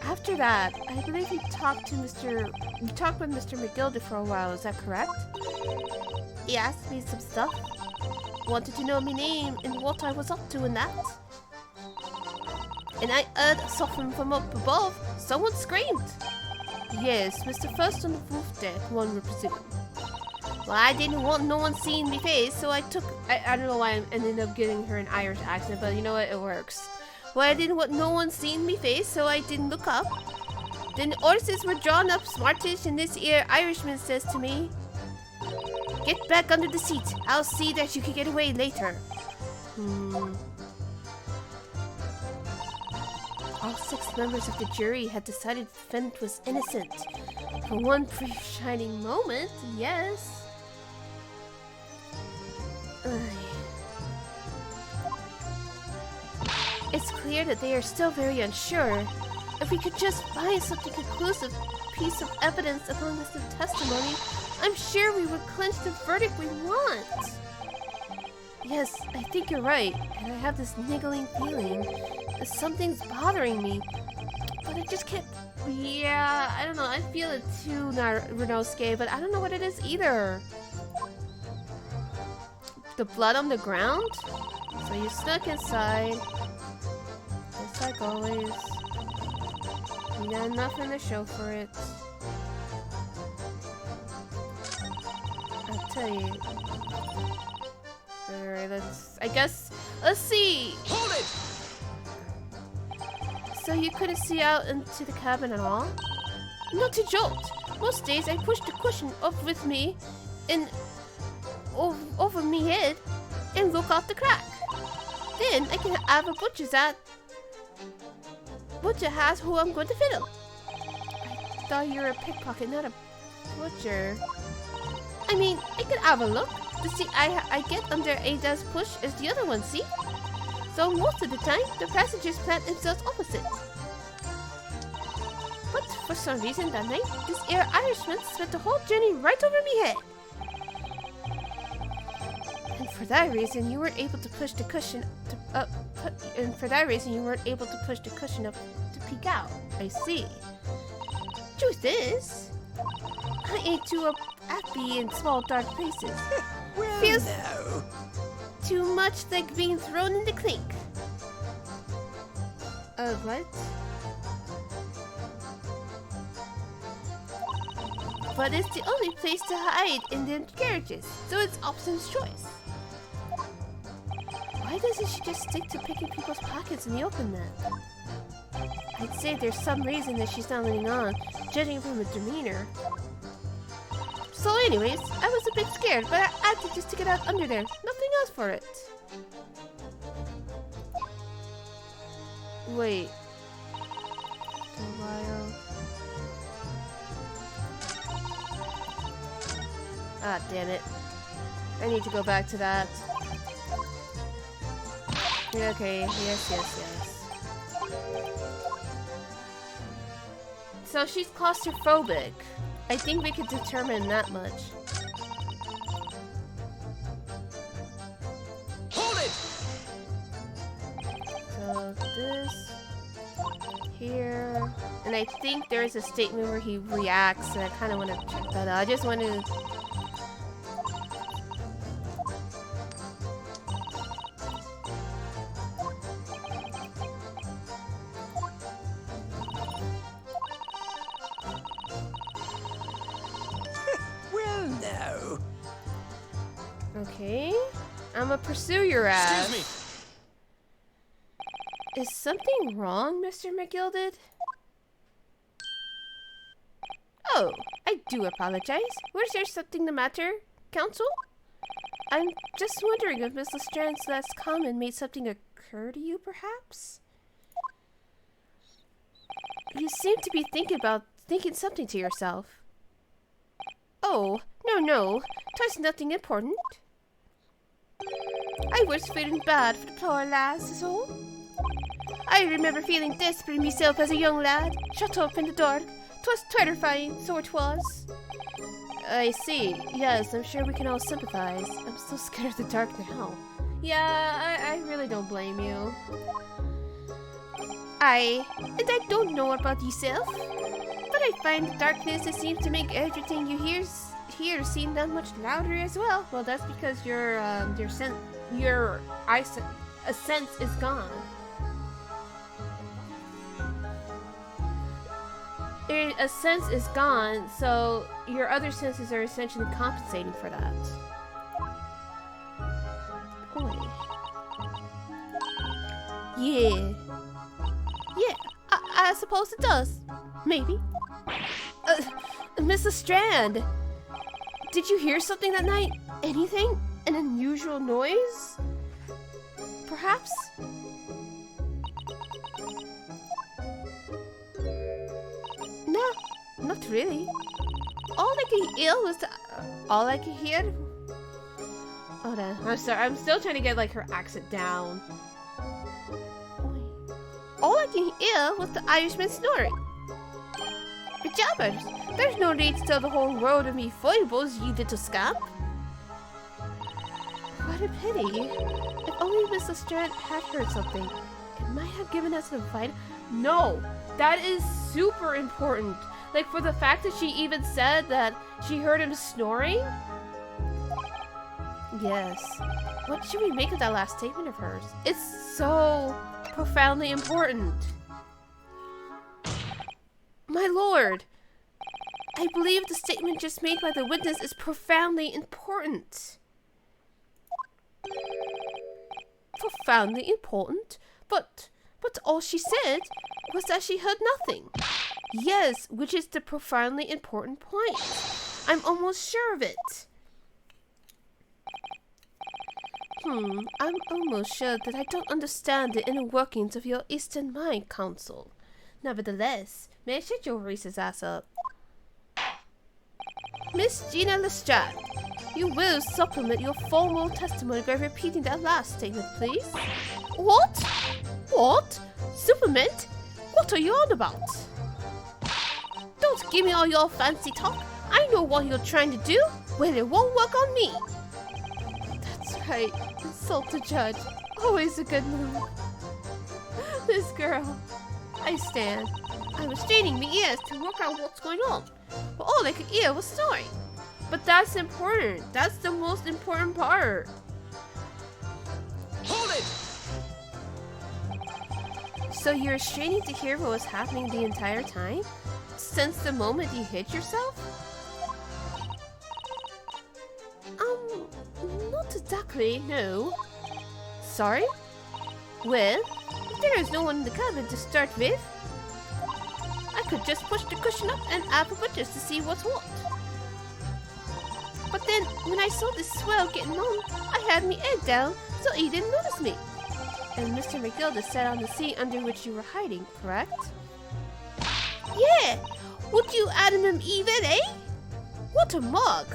Speaker 1: After that, I believe you talked with Mr. McGill for a while, is that correct? He asked me some stuff. Wanted to know my name and what I was up to in that. And I heard something from up above. Someone screamed. Yes, was the first on the roof deck, one would presume. Well, I didn't want no one seeing me face, so I don't know why I ended up getting her an Irish accent, but you know what, it works. Well, I didn't want no one seeing me face, so I didn't look up. Then the horses were drawn up smartish, and this here Irishman says to me, "Get back under the seat. I'll see that you can get away later." All 6 members of the jury had decided the defendant was innocent. For one brief shining moment, yes. It's clear that they are still very unsure. If we could just find something conclusive piece of evidence among this testimony, I'm sure we would clinch the verdict we want. Yes, I think you're right, and I have this niggling feeling that something's bothering me, but I just can't. Yeah, I don't know. I feel it too, Renosuke, but I don't know what it is either. The blood on the ground? So you snuck inside. Just like always. You got nothing to show for it. I'll tell you. Alright, let's see.
Speaker 2: Hold it!
Speaker 1: So you couldn't see out into the cabin at all? Not to jolt. Most days I push the cushion up with me and over me head and look out the crack. Then I can have a butcher has who I'm going to fiddle. I thought you were a pickpocket, not a butcher. I mean, I could have a look. To see I get under Ada's push as the other one, see? So most of the time, the passengers plant themselves opposite. But for some reason that night, this air Irishman spent the whole journey right over me head. And for that reason, you weren't able to push the cushion up to peek out. I see. Truth is, I ain't too happy in small dark places.
Speaker 2: Well,
Speaker 1: Feels
Speaker 2: no.
Speaker 1: too much like being thrown in the clink. What? But it's the only place to hide in them carriages, so it's Opson's choice. Why doesn't she just stick to picking people's pockets in the open then? I'd say there's some reason that she's not letting on, judging from her demeanor. So anyways, I was a bit scared, but I acted just to get out under there. Nothing else for it. Wait. A while. Ah, damn it. I need to go back to that. Okay, yes. So she's claustrophobic. I think we could determine that much.
Speaker 2: Hold it!
Speaker 1: So this here, and I think there is a statement where he reacts, and I kind of want to check that out. I just want to.
Speaker 2: Well, no.
Speaker 1: Okay, I'm gonna pursue your ass.
Speaker 2: Excuse me.
Speaker 1: Is something wrong, Mr. McGill? Oh, I do apologize. Was there something the matter, Counsel? I'm just wondering if Miss Lestrand's last comment made something occur to you, perhaps? You seem to be thinking something to yourself. Oh, no. 'Twas nothing important. I was feeling bad for the poor lass, is all. I remember feeling desperate myself as a young lad, shut up in the dark. 'Twas terrifying, so it was. I see. Yes, I'm sure we can all sympathize. I'm so scared of the dark now. Yeah, I really don't blame you. And I don't know about yourself, but I find the darkness that seems to make everything you hear seem that much louder as well. Well, that's because your sense is gone. A sense is gone, so your other senses are essentially compensating for that. Boy. Yeah, I suppose it does. Maybe. Miss Lestrand, did you hear something that night? Anything? An unusual noise? Perhaps? No, not really. All I could hear. Hold on, I'm sorry. I'm still trying to get like her accent down. All I can hear was the Irishman snoring. Jabbers, there's no need to tell the whole world of me foibles, you little scamp. What a pity. If only Miss Lestrand had heard something, it might have given us an invite. No, that is super important. Like, for the fact that she even said that she heard him snoring? Yes. What should we make of that last statement of hers? It's so profoundly important. My lord, I believe the statement just made by the witness is profoundly important. Profoundly important? But all she said was that she heard nothing. Yes, which is the profoundly important point. I'm almost sure of it. I'm almost sure that I don't understand the inner workings of your Eastern mind, Counsel. Nevertheless, may I shut your racist ass up? Miss Gina Lestrand, you will supplement your formal testimony by repeating that last statement, please. What? What? Supplement? What are you on about? Don't give me all your fancy talk. I know what you're trying to do. Well, it won't work on me. That's right. Insult the judge. Always a good move. This girl. I stand. I was straining my ears to work out what's going on, but all I could hear was snoring. But that's important. That's the most important part.
Speaker 2: Hold it!
Speaker 1: So you're straining to hear what was happening the entire time? Since the moment you hit yourself? Not exactly, no. Sorry? Well, if there is no one in the cabin to start with, I could just push the cushion up and add the butchers to see what's what. But then, when I saw this swell getting on, I had me head down, so he didn't notice me. And Mr. McGill sat on the seat under which you were hiding, correct? Yeah! Would you Adam and Eve it, eh? What a mug!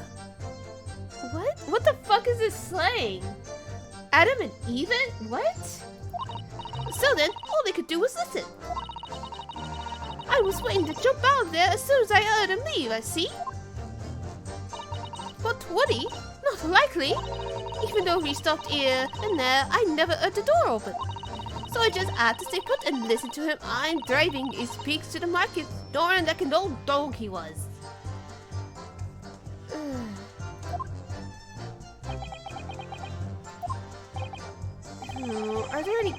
Speaker 1: What? What the fuck is this slang? Adam and Eve? What? So then, all they could do was listen. I was waiting to jump out of there as soon as I heard him leave, I see. But would he? Not likely. Even though we stopped here and there, I never heard the door open. So I just had to stay put and listen to him. I'm driving his peaks to the market door, and like an old dog he was. Are there any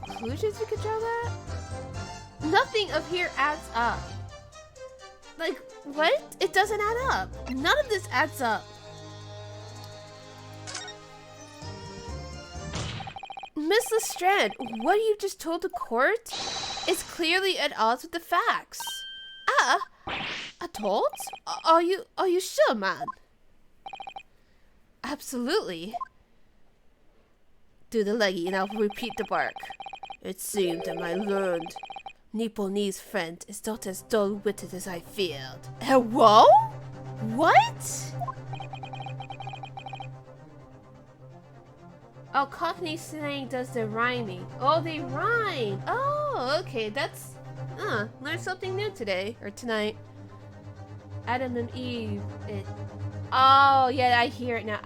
Speaker 1: conclusions we could draw that? Nothing of here adds up. Like, what? It doesn't add up. None of this adds up. Miss Lestrade, what you just told the court is clearly at odds with the facts. At odds? Are you sure, man? Absolutely. Do the leggy and I'll repeat the bark. It seemed that my learned Nipponese friend is not as dull-witted as I feared. Whoa? What? Oh, Cockney slang does the rhyming. Oh, they rhyme. Oh, okay, that's... learned something new today, or tonight. Adam and Eve, it... Oh, yeah, I hear it now.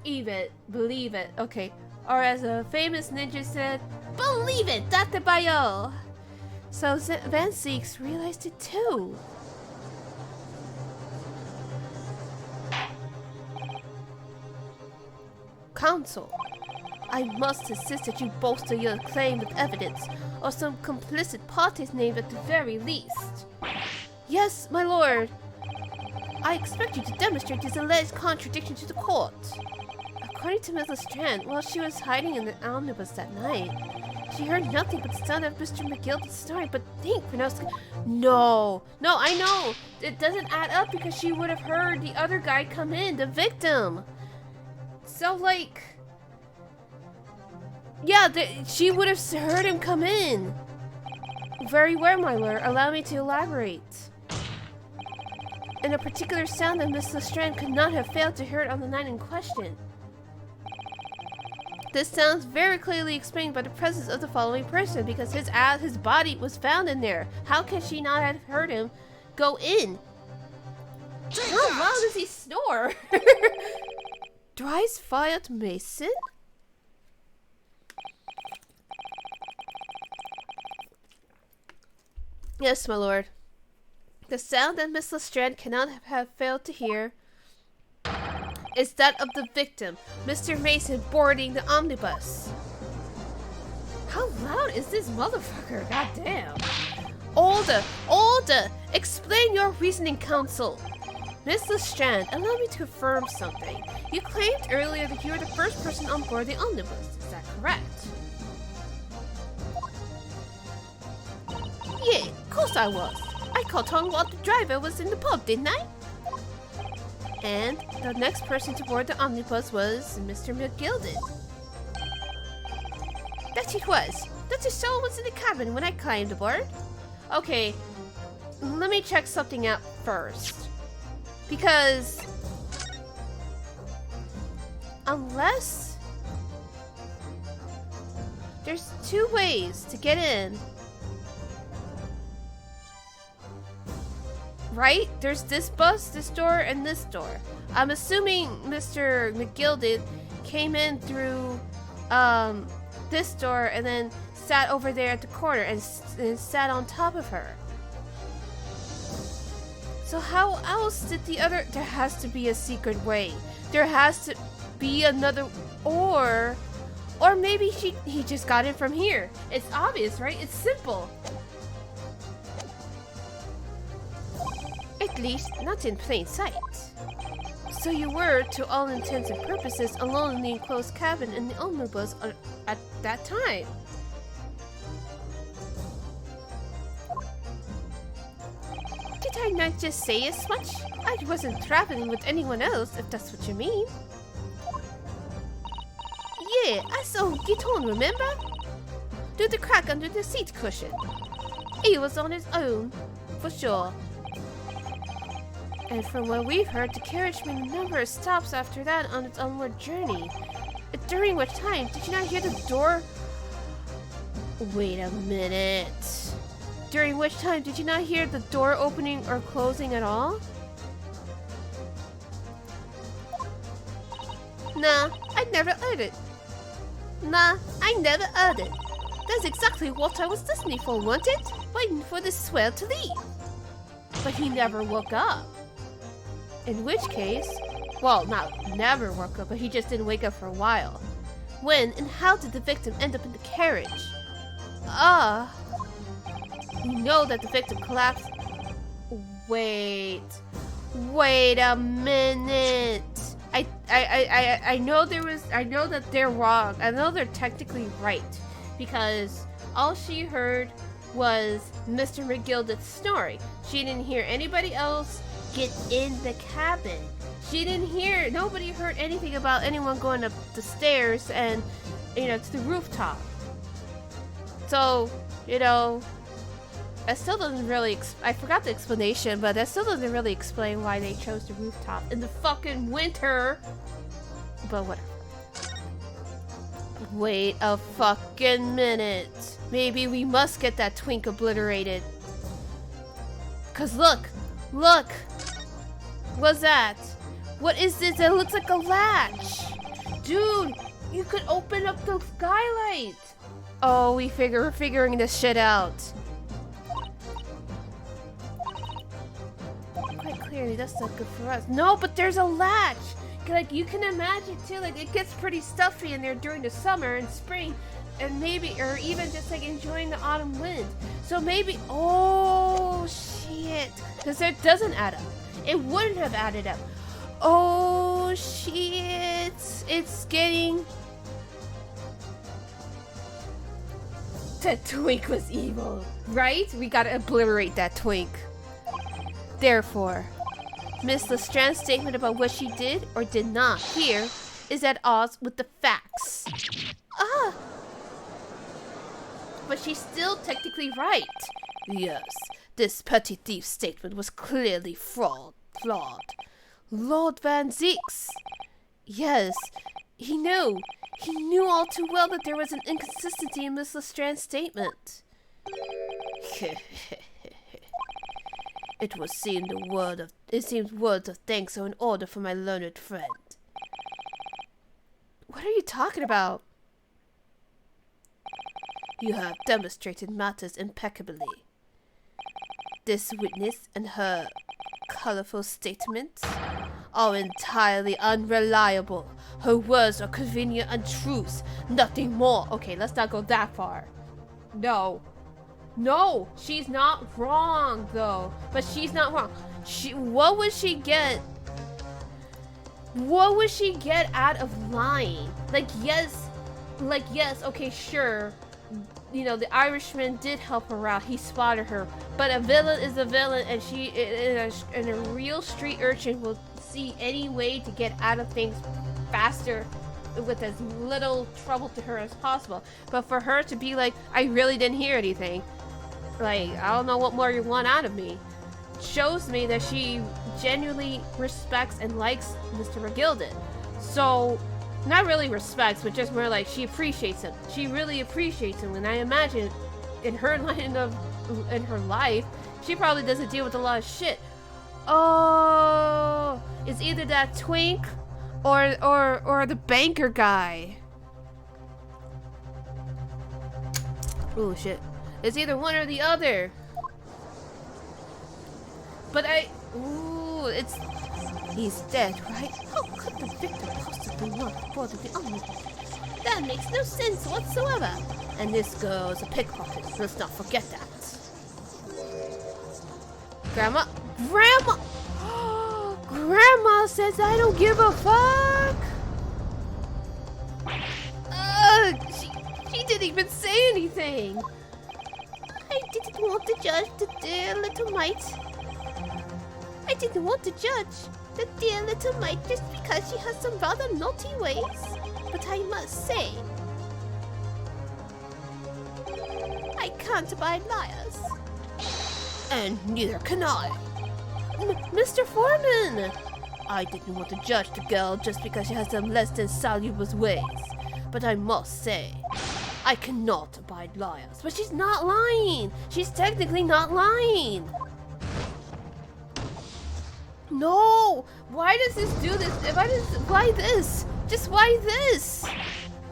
Speaker 1: Eve it, believe it. Okay. Or as a famous ninja said, believe it, Dr. Bayo. So Van Seeks realized it too. Counsel, I must insist that you bolster your claim with evidence, or some complicit parties named at the very least. Yes, my lord. I expect you to demonstrate this alleged contradiction to the court. According to Miss Lestrade, while she was hiding in the omnibus that night, she heard nothing but the sound of Mr. Mcgill's snoring, but think pronounced... No, I know. It doesn't add up because she would have heard the other guy come in, the victim. So, like... Yeah, she would have heard him come in. Very well, my lord. Allow me to elaborate. And a particular sound that Miss Lestrade could not have failed to hear it on the night in question. This sounds very clearly explained by the presence of the following person, because his body was found in there. How can she not have heard him go in? How loud does he snore? Dries fired Mason? Yes, my lord. The sound that Miss Lestrade cannot have failed to hear is that of the victim, Mr. Mason, boarding the omnibus. How loud is this motherfucker? Goddamn. Older! Explain your reasoning, counsel. Miss Lestrade, allow me to affirm something. You claimed earlier that you were the first person on board the omnibus. Is that correct? Yeah, of course I was. I caught on while the driver was in the pub, didn't I? And the next person to board the omnibus was Mr. Mcgill. That it was. Dr. Soul was in the cabin when I climbed aboard. Okay, let me check something out first. Because... unless... there's two ways to get in. Right? There's this bus, this door, and this door. I'm assuming Mr. Mcgill came in through this door and then sat over there at the corner and sat on top of her. So how else did the other... There has to be a secret way. There has to be another... Or maybe he just got in from here. It's obvious, right? It's simple. At least, not in plain sight. So you were, to all intents and purposes, alone in the enclosed cabin in the omnibus at that time. Did I not just say as much? I wasn't traveling with anyone else, if that's what you mean. Yeah, I saw him get on, remember? Through the crack under the seat cushion. He was on his own, for sure. And from what we've heard, the carriage made a number of stops after that on its onward journey. During which time, did you not hear the door? Wait a minute. During which time, did you not hear the door opening or closing at all? Nah, I never heard it. Nah, I never heard it. That's exactly what I was listening for, wasn't it? Waiting for this swell to leave. But he never woke up. In which case, well, not never woke up, but he just didn't wake up for a while. When and how did the victim end up in the carriage? You know that the victim collapsed. Wait a minute. I know that they're wrong. I know they're technically right because all she heard was Mr. McGill snoring. She didn't hear anybody else get in the cabin. Nobody heard anything about anyone going up the stairs and, to the rooftop. So, that still doesn't really, I forgot the explanation, but that still doesn't really explain why they chose the rooftop in the fucking winter. But whatever. Wait a fucking minute. Maybe we must get that twink obliterated. Cause look! What's that? What is this? It looks like a latch. Dude, you could open up the skylight. Oh, we're figuring this shit out. Quite clearly, that's not good for us. No, but there's a latch. Like, you can imagine too, like, it gets pretty stuffy in there during the summer and spring, and maybe, or even just like enjoying the autumn wind. So maybe, oh shit, because it doesn't add up. It wouldn't have added up. Oh shit, it's getting. That twink was evil, right? We gotta obliterate that twink. Therefore, Miss Lestrand's statement about what she did or did not hear is at odds with the facts. But she's still technically right. Yes, this petty thief's statement was clearly flawed. Lord Van Zeeks. Yes, he knew. He knew all too well that there was an inconsistency in Miss Lestrand's statement. It seems words of thanks are in order for my learned friend. What are you talking about? You have demonstrated matters impeccably. This witness and her colorful statements are entirely unreliable. Her words are convenient untruths, nothing more. Okay, let's not go that far. No, she's not wrong though. But she's not wrong. What would she get? What would she get out of lying? Like yes, okay, sure. The Irishman did help her out. He spotted her. But a villain is a villain, and she, and a real street urchin will see any way to get out of things faster with as little trouble to her as possible. But for her to be like, I really didn't hear anything. Like, I don't know what more you want out of me. Shows me that she genuinely respects and likes Mr. McGill. So, not really respects, but just more like she appreciates him. She really appreciates him, and I imagine in her life, she probably doesn't deal with a lot of shit. Oh, it's either that twink or the banker guy. Oh shit. It's either one or the other. But he's dead, right? How could the victim possibly not have boarded the omnibus? That makes no sense whatsoever. And this girl's a pickpocket. Let's not forget that. Grandma! Grandma says I don't give a fuck! She didn't even say anything. I didn't want to judge the dear little mite. I didn't want to judge the dear little mite just because she has some rather naughty ways. But I must say, I can't abide liars. And neither can I. Mr. Foreman! I didn't want to judge the girl just because she has some less than salubrious ways. But I must say, I cannot abide liars. But she's not lying! She's technically not lying! No! Why does this do this? Why this? Just why this?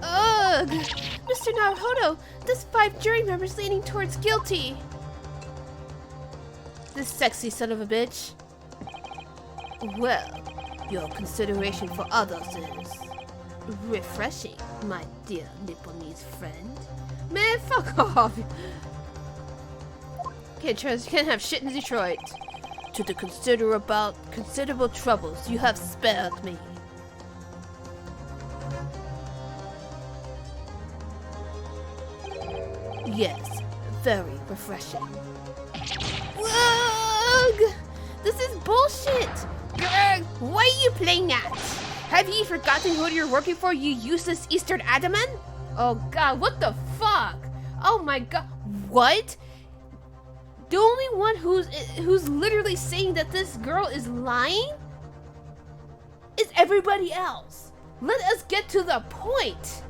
Speaker 1: Ugh! Mr. Naruhodo, there's 5 jury members leaning towards guilty. This sexy son of a bitch. Well, your consideration for others is refreshing, my dear Nipponese friend. Man, fuck off! Can't have shit in Detroit. To the considerable troubles you have spared me. Yes, very refreshing. Ugh! This is bullshit! Grr, why are you playing that? Have you forgotten who you're working for, you useless Eastern Adaman? Oh god, what the fuck? Oh my god, what? The only one who's literally saying that this girl is lying is everybody else. Let us get to the point.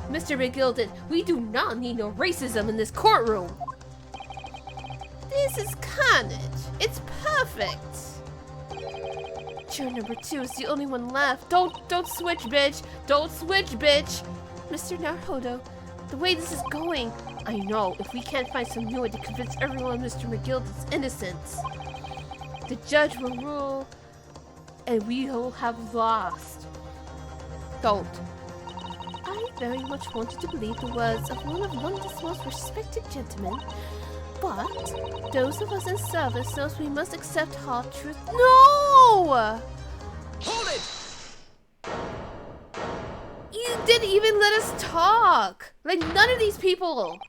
Speaker 1: Mr. McGill, we do not need no racism in this courtroom. This is carnage. It's perfect. Juror number 2 is the only one left. Don't switch, bitch. Don't switch, bitch. Mr. Naruhodo, the way this is going, I know if we can't find some new way to convince everyone Mr. McGill's innocence, the judge will rule and we will have lost. Don't. I very much wanted to believe the words of one of London's most respected gentlemen, but those of us in service knows we must accept hard truth. No!
Speaker 2: Hold it!
Speaker 1: You didn't even let us talk! Like, none of these people!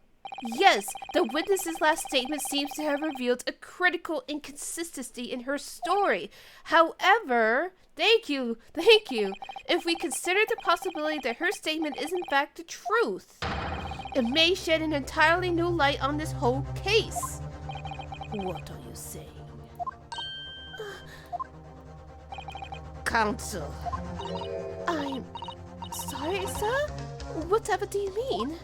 Speaker 1: Yes, the witness's last statement seems to have revealed a critical inconsistency in her story. However, thank you. If we consider the possibility that her statement is in fact the truth, it may shed an entirely new light on this whole case. What are you saying? Counsel. I'm sorry, sir? Whatever do you mean?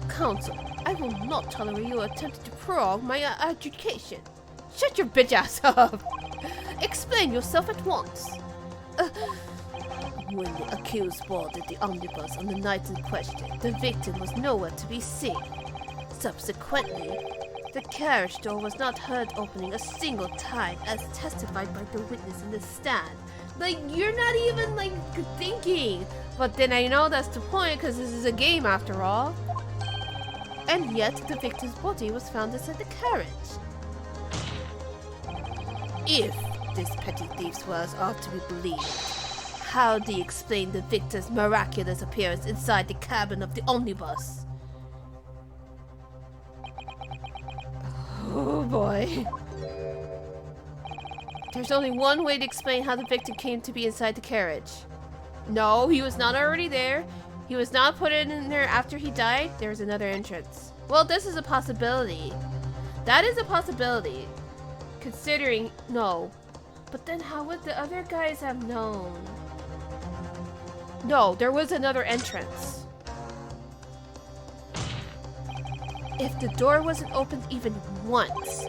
Speaker 1: Counsel, I will not tolerate you attempting to prolong my adjudication. Shut your bitch ass up! Explain yourself at once. When the accused boarded the omnibus on the night in question, the victim was nowhere to be seen. Subsequently, the carriage door was not heard opening a single time, as testified by the witness in the stand. Like, you're not even, like, thinking. But then I know that's the point, because this is a game after all. And yet, the victim's body was found inside the carriage. If this petty thief's words are to be believed, how do you explain the victim's miraculous appearance inside the cabin of the omnibus? Oh boy. There's only one way to explain how the victim came to be inside the carriage. No, he was not already there. He was not put in there after he died. There was another entrance. Well, this is a possibility. That is a possibility. Considering, no. But then how would the other guys have known? No, there was another entrance. If the door wasn't opened even once,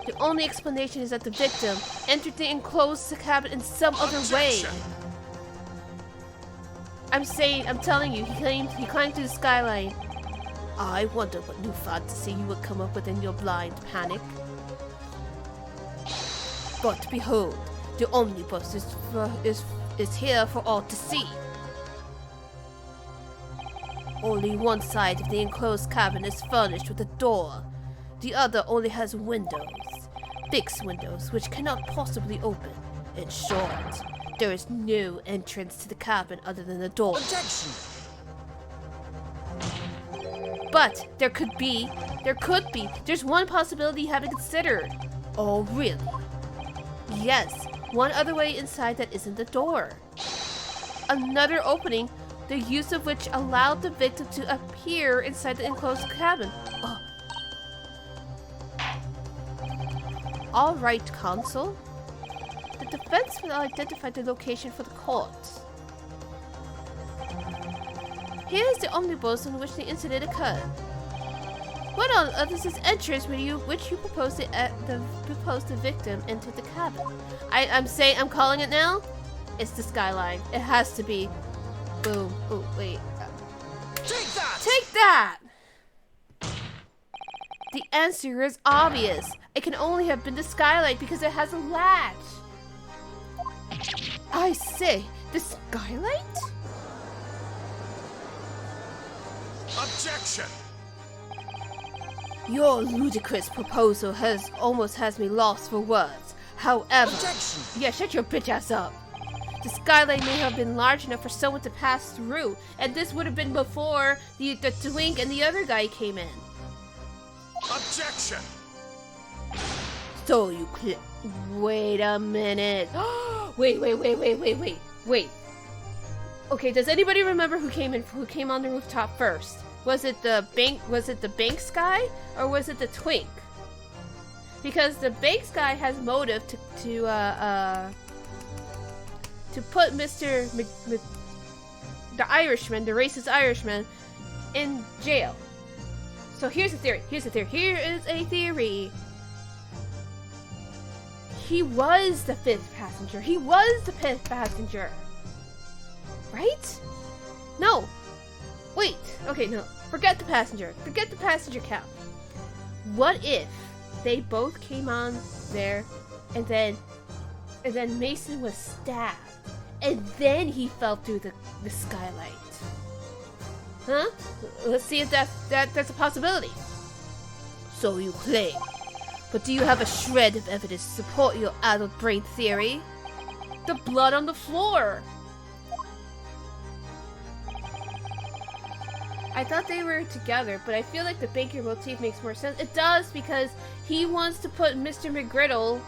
Speaker 1: the only explanation is that the victim entered the enclosed cabin in some other way. I'm telling you, he climbed to the skyline. I wonder what new fantasy you would come up with in your blind panic. But behold, the omnibus is here for all to see. Only one side of the enclosed cabin is furnished with a door. The other only has windows. Fixed windows which cannot possibly open. In short, there is no entrance to the cabin other than the door.
Speaker 2: Objection!
Speaker 1: But there could be. There's one possibility you haven't considered. Oh, really? Yes, one other way inside that isn't the door. Another opening, the use of which allowed the victim to appear inside the enclosed cabin. Oh. All right, counsel. The defense will identify the location for the court. Here is the omnibus on which the incident occurred. What on earth is this entrance which you proposed the victim entered the cabin? I'm calling it now. It's the skyline. It has to be. Boom. Oh wait.
Speaker 2: Take that!
Speaker 1: Take that! The answer is obvious. It can only have been the skylight because it has a latch. I say, the skylight?
Speaker 2: Objection!
Speaker 1: Your ludicrous proposal almost has me lost for words. However,
Speaker 2: Objection!
Speaker 1: Yeah, shut your bitch ass up. The skylight may have been large enough for someone to pass through, and this would have been before the twink and the other guy came in.
Speaker 2: Objection!
Speaker 1: So you wait a minute. Wait. Okay, does anybody remember who came on the rooftop first? Was it the Banks guy or was it the twink? Because the Banks guy has motive to put Mr. the Irishman, the racist Irishman, in jail. So here's a theory. Here is a theory. He was the fifth passenger. Right? No. Wait. Okay, no. Forget the passenger count. What if they both came on there and then Mason was stabbed and then he fell through the skylight? Huh? Let's see if that's a possibility. So you claim. But do you have a shred of evidence to support your adult brain theory? The blood on the floor. I thought they were together, but I feel like the Baker motif makes more sense. It does, because he wants to put Mr. McGriddle,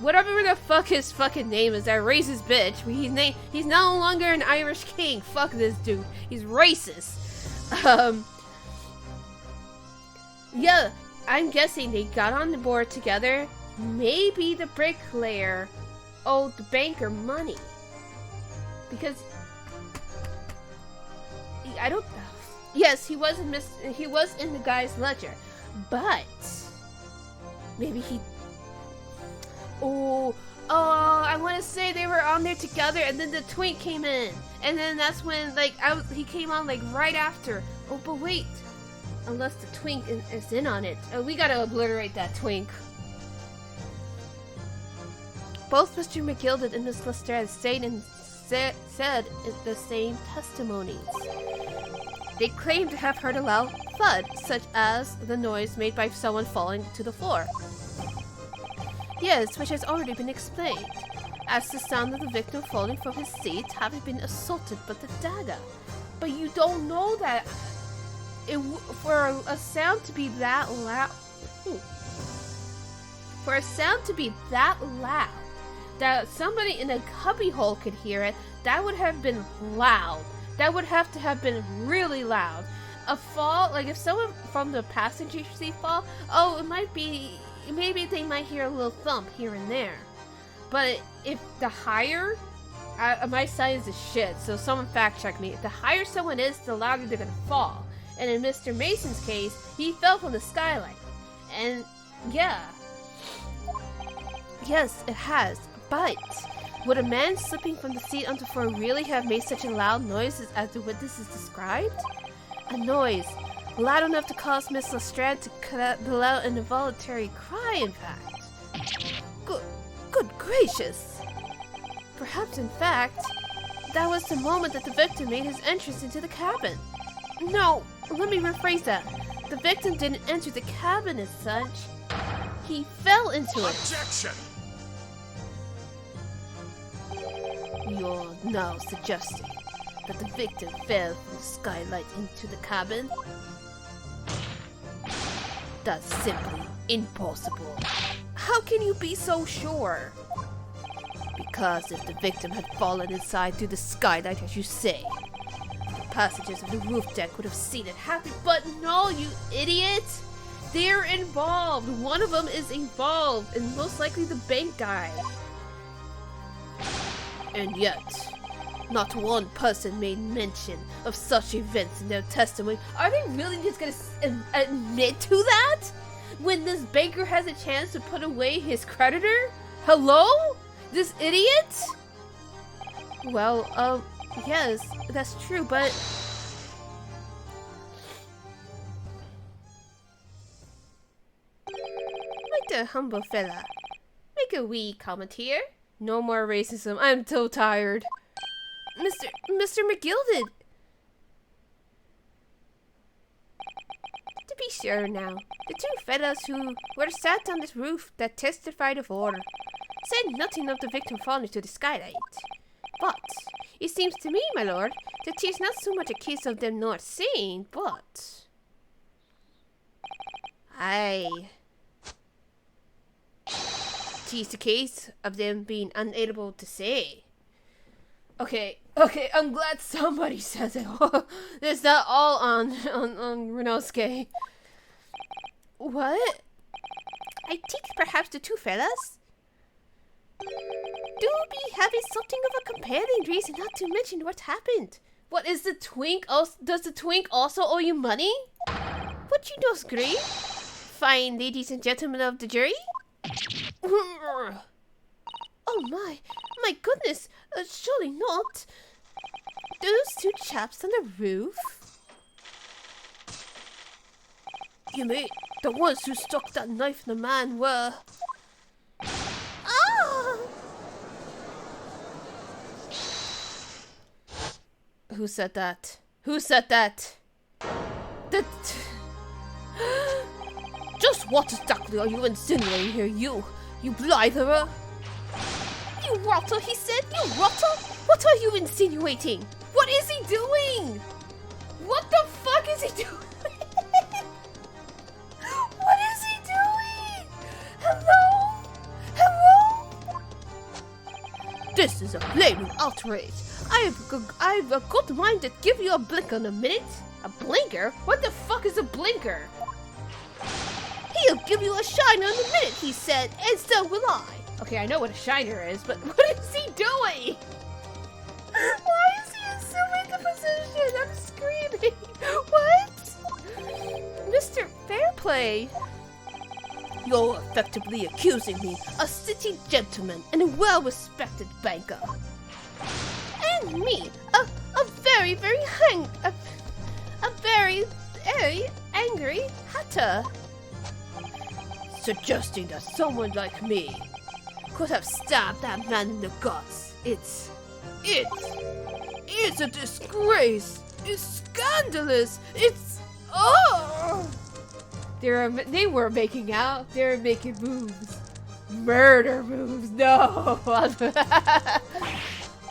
Speaker 1: whatever the fuck his fucking name is, that racist bitch. He's no longer an Irish king. Fuck this dude. He's racist. Yeah, I'm guessing they got on the board together. Maybe the bricklayer owed the banker money. Because I don't know. Yes, he was in the guy's ledger. But maybe he I want to say they were on there together and then the twink came in. And then that's when he came on right after. Oh, but wait. Unless the twink is in on it. We gotta obliterate that twink. Both Mr. McGill and Miss Lestrade said the same testimonies. They claim to have heard a loud thud, such as the noise made by someone falling to the floor. Yes, which has already been explained, as the sound of the victim falling from his seat having been assaulted by the dagger. But you don't know that. For a sound to be that loud, that somebody in a cubbyhole could hear it, that would have been loud. That would have to have been really loud. A fall, if someone from the passenger seat fall, it might be, maybe they might hear a little thump here and there. But if the higher, my science is shit, so someone fact check me. The higher someone is, the louder they're gonna fall. And in Mr. Mason's case, he fell from the skylight. And yeah. Yes, it has. But would a man slipping from the seat onto the floor really have made such a loud noise as the witnesses described? A noise loud enough to cause Miss Lestrade to let out an involuntary cry, in fact. Good gracious. Perhaps, in fact, that was the moment that the victim made his entrance into the cabin. No, let me rephrase that. The victim didn't enter the cabin as such. He fell into it.
Speaker 2: Objection!
Speaker 1: You're now suggesting that the victim fell from the skylight into the cabin? That's simply impossible. How can you be so sure? Because if the victim had fallen inside through the skylight, as you say, the passengers of the roof deck would have seen it happen. But no, you idiot! They're involved. One of them is involved, and most likely the bank guy. And yet, not one person made mention of such events in their testimony. Are they really just gonna admit to that? When this banker has a chance to put away his creditor? Hello? This idiot? Well, yes, that's true, but... Like the humble fella. Make a wee comment here. No more racism. I'm so tired. Mr. McGill did. To be sure now, the two fellows who were sat on this roof that testified of order said nothing of the victim falling to the skylight. But it seems to me, my lord, that 'tis not so much a case of them not seeing, but... Aye. 'Tis the case of them being unable to say. Okay, I'm glad somebody says it. It's not all on Renosuke. What? I think perhaps the two fellas do be having something of a compelling reason not to mention what happened. What is the twink also? Does the twink also owe you money? Would you not agree? Fine ladies and gentlemen of the jury? Oh my goodness, surely not. Those two chaps on the roof? You mean the ones who stuck that knife in the man were... Ah! Who said that? Who said that? Just what exactly are you insinuating here, you blitherer? You rotter, he said. You rotter? What are you insinuating? What is he doing? What the fuck is he doing? What is he doing? Hello? Hello? This is a flaming outrage. I have a good mind to give you a blinker in a minute. A blinker? What the fuck is a blinker? He'll give you a shiner in a minute, he said, and so will I. Okay, I know what a shiner is, but what is he doing? Why is he assuming the position? I'm screaming. What? Mr. Fairplay. You're effectively accusing me, a city gentleman and a well-respected banker. And me, a very, very angry hatter. Suggesting that someone like me could have stabbed that man in the guts. It's a disgrace. It's scandalous. It's They were making out. They were making moves. Murder moves. No.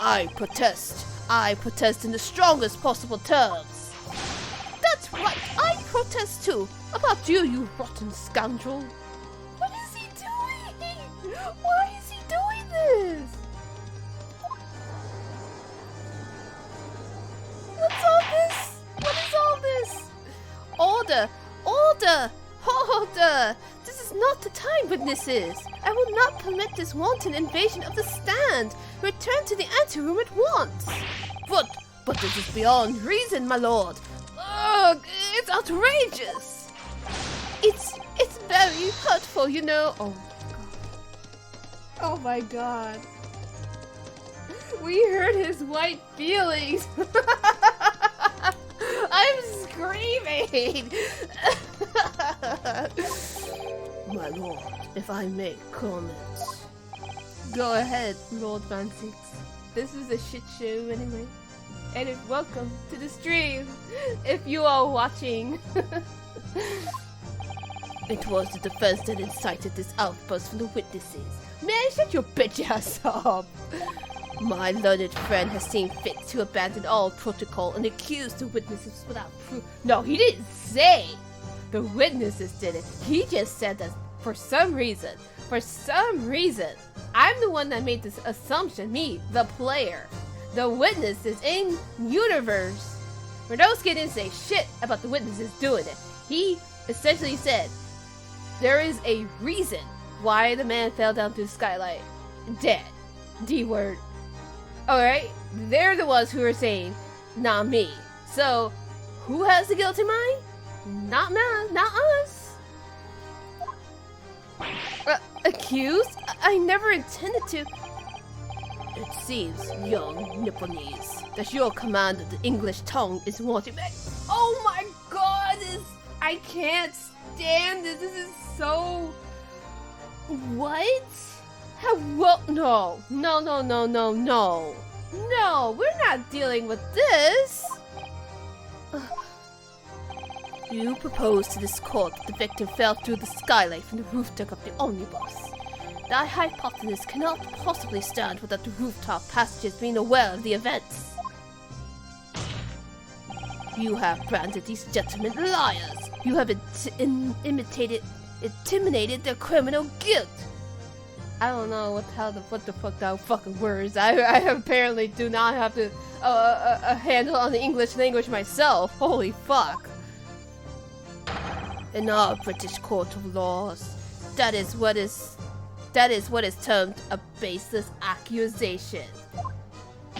Speaker 1: I protest. I protest in the strongest possible terms. That's right. I protest too. About you rotten scoundrel. What is he doing? Why is he doing this? What's all this? What is all this? Order! Order! Order! This is not the time, witnesses. I will not permit this wanton invasion of the stand. Return to the anteroom at once. But this is beyond reason, my lord. Ugh, it's outrageous. It's very hurtful, you know. Oh my god. We hurt his white feelings. I'm screaming. My lord, if I may comment. Go ahead, Lord Van Six. This is a shit show anyway. And welcome to the stream, if you are watching. It was the defense that incited this outburst from the witnesses. Man, shut your bitch ass up. My learned friend has seen fit to abandon all protocol and accuse the witnesses without proof. No, he didn't say the witnesses did it. He just said that for some reason, I'm the one that made this assumption, me, the player. The witnesses in universe. Renosuke didn't say shit about the witnesses doing it. He essentially said, There is a reason why the man fell down through the skylight. Dead. D-word. Alright? They're the ones who are saying, not me. So, who has the guilty mind? Not us. Accused? I never intended to. It seems, young Nipponese, that your command of the English tongue is wanting back. Oh my god, I can't stand this. This is so... What? How, well, no, we're not dealing with this. You propose to this court that the victim fell through the skylight from the roof deck of the omnibus. That hypothesis cannot possibly stand without the rooftop passengers being aware of the events. You have branded these gentlemen liars. You have intimidated their criminal guilt. I don't know what the fuck that fucking words. I apparently do not have a handle on the English language myself. Holy fuck. In our British court of laws, that is what is termed a baseless accusation.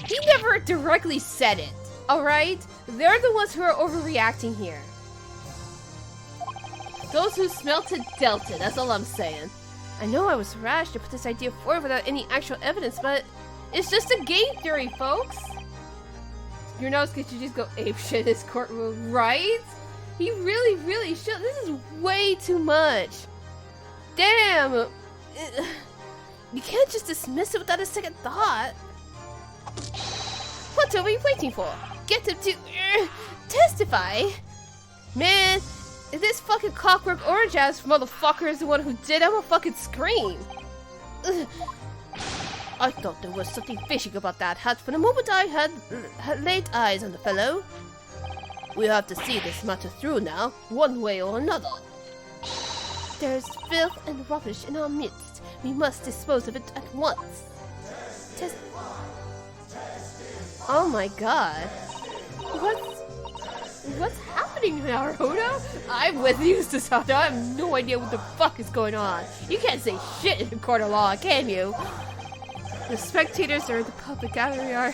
Speaker 1: He never directly said it, alright? They're the ones who are overreacting here. Those who smelt it dealt it, that's all I'm saying. I know I was rash to put this idea forward without any actual evidence, but it's just a game theory, folks. Your nose could you just go apeshit in this courtroom, right? He really should. This is way too much. Damn. You can't just dismiss it without a second thought. What are we waiting for? Get him to testify. Man, if this fucking Clockwork Orange ass motherfucker is the one who did, I'm gonna fucking scream. I thought there was something fishy about that hat from the moment I had laid eyes on the fellow. We have to see this matter through now, one way or another. There's filth and rubbish in our midst. We must dispose of it at once. Oh my god. What's happening now, Naruto? I'm with you, Susato. I have no idea what the fuck is going on. You can't say shit in a court of law, can you? The spectators or the public gallery are...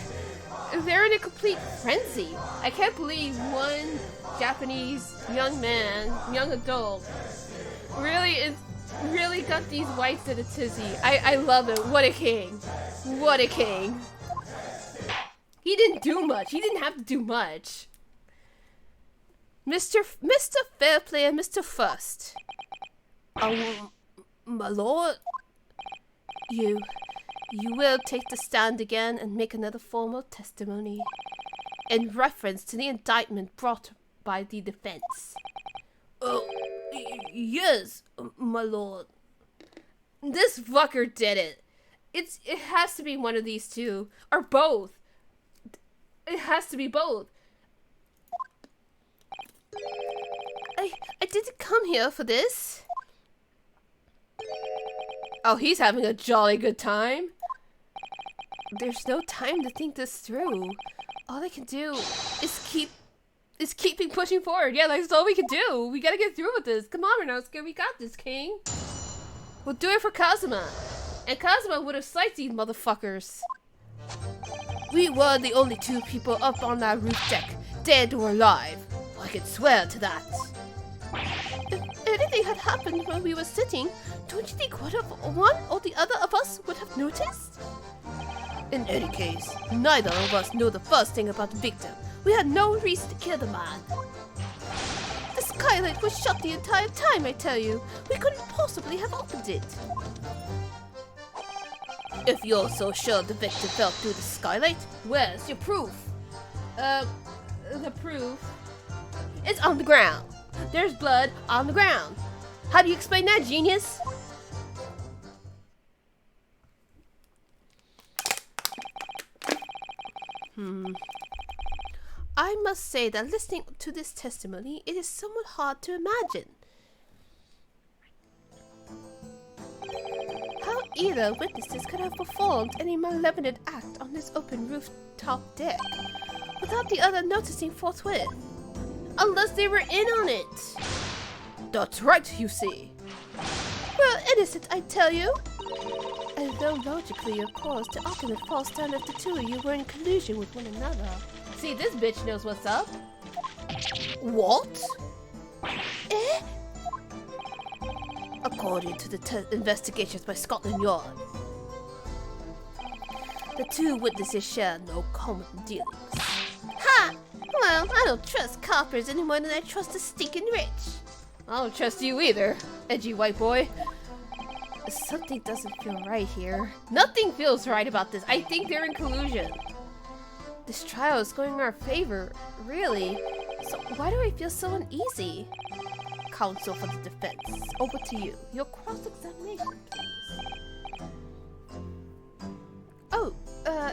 Speaker 1: They're in a complete frenzy. I can't believe one Japanese young man, young adult, really got these whites in a tizzy. I love it. What a king. What a king. He didn't do much. He didn't have to do much. Mr. Fairplay and Mr. First. My lord, you will take the stand again and make another formal testimony in reference to the indictment brought by the defense. Oh, yes, my lord. This fucker did it. It has to be one of these two, or both. It has to be both. I didn't come here for this. Oh, he's having a jolly good time. There's no time to think this through. All I can do is keeping pushing forward. Yeah, that's all we can do. We gotta get through with this. Come on, Renosuke, we got this, King. We'll do it for Kazuma. And Kazuma would have sliced these motherfuckers. We were the only two people up on that roof deck, dead or alive. I can swear to that. If anything had happened when we were sitting, don't you think one or the other of us would have noticed? In any case, neither of us knew the first thing about the victim. We had no reason to kill the man. The skylight was shut the entire time, I tell you. We couldn't possibly have opened it. If you're so sure the victim fell through the skylight, where's your proof? The proof? It's on the ground. There's blood on the ground. How do you explain that, genius? I must say that listening to this testimony, it is somewhat hard to imagine how either witnesses could have performed any malevolent act on this open rooftop deck without the other noticing forthwith, unless they were in on it. That's right, you see. innocent, I tell you! Although logically, of course, the argument falls down if the two of you were in collusion with one another. See, this bitch knows what's up. What? Eh? According to the investigations by Scotland Yard, the two witnesses share no common dealings. Ha! Well, I don't trust coppers any more than I trust the stinking rich. I don't trust you either, edgy white boy. Something doesn't feel right here. Nothing feels right about this. I think they're in collusion. This trial is going in our favor, really. So why do I feel so uneasy? Counsel for the defense, over to you. Your cross-examination, please. Oh,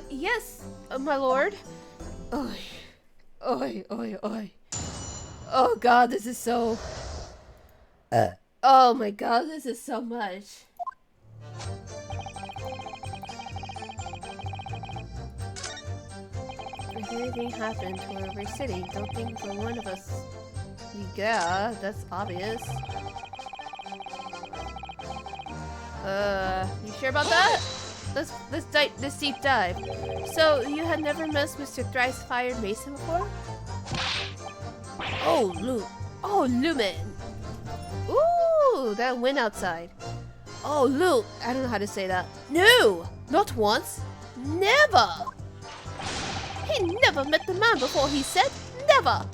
Speaker 1: yes, my lord. Oi, oi, oi, oi. Oh god, this is so... Oh my god, this is so much. If anything happened to where we're sitting, don't think for one of us. Yeah, that's obvious. You sure about that? Let's deep dive. So, you had never met Mr. Thrice-Fired Mason before? Oh, Lumen. Ooh, that wind outside. Oh, Luke. I don't know how to say that. No, not once. Never. He never met the man before, he said. Never.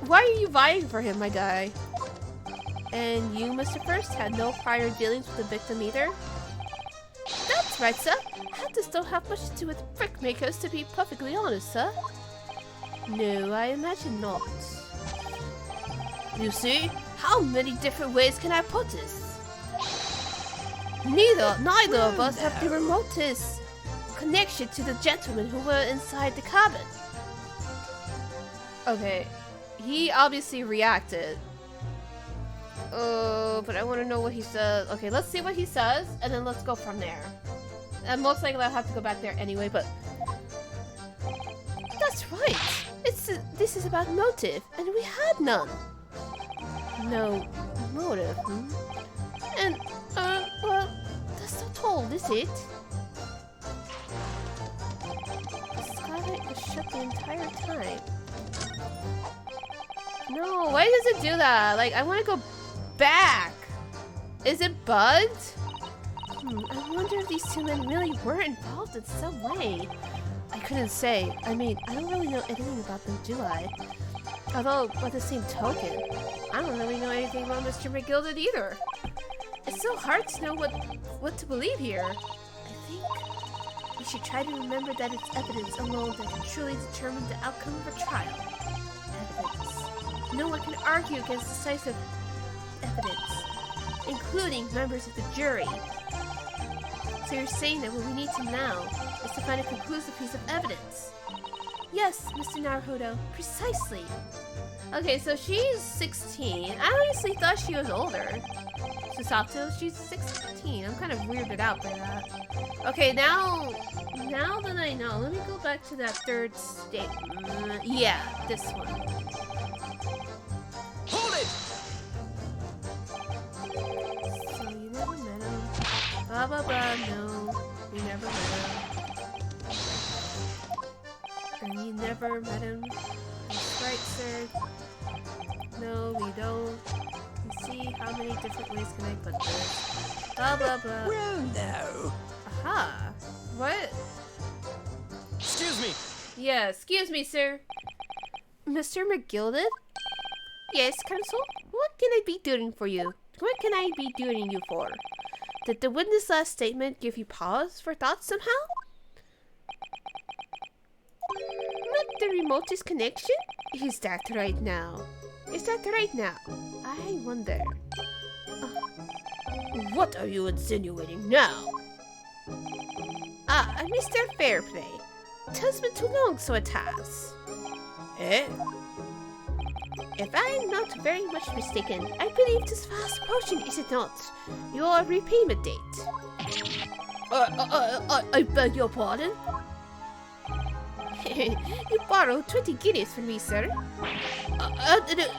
Speaker 1: Why are you vying for him, my guy? And you, Mr. First, had no prior dealings with the victim either? That's right, sir. Hunters don't have much to do with brick makers, to be perfectly honest, sir. No, I imagine not. You see? How many different ways can I put this? Neither of us have the remotest connection to the gentlemen who were inside the cabin. Okay, he obviously reacted. But I want to know what he says. Okay, let's see what he says, and then let's go from there. And most likely I'll have to go back there anyway, but... That's right! This is about motive, and we had none. No motive, And, well, that's not all, is it? The skylight was shut the entire time. No, why does it do that? Like, I want to go back. Is it bugged? I wonder if these two men really were involved in some way. I couldn't say. I mean, I don't really know anything about them, do I? Although, by the same token, I don't really know anything about Mr. Mcgill either. It's so hard to know what to believe here. I think we should try to remember that it's evidence alone that can truly determine the outcome of a trial. Evidence. No one can argue against decisive evidence, including members of the jury. So you're saying that what we need to now is to find a conclusive piece of evidence? Yes, Mr. Naruhodo, precisely. Okay, so she's 16. I honestly thought she was older. Susato, she's 16. I'm kind of weirded out by that. Okay, now that I know, let me go back to that third state. Yeah, this one.
Speaker 2: Hold it!
Speaker 1: So you never met him. Blah blah blah, no. We never met him. And you never met him. That's right, sir. No, we don't. Let's see, how many different ways can I put this? Blah blah blah.
Speaker 2: Well, no.
Speaker 1: Aha. What?
Speaker 2: Excuse me.
Speaker 1: Yeah, excuse me, sir. Mr. Mcgill? Yes, Counsel? What can I be doing for you? What can I be doing you for? Did the witness last statement give you pause for thought somehow? Not the remotest connection? Is that right now? Is that right now? I wonder. What are you insinuating now? Ah, Mr. Fairplay. 'Tis been too long, so it has. Eh? If I'm not very much mistaken, I believe this fast approaching, is it not? Your repayment date. I beg your pardon? You borrowed 20 guineas from me, sir. At a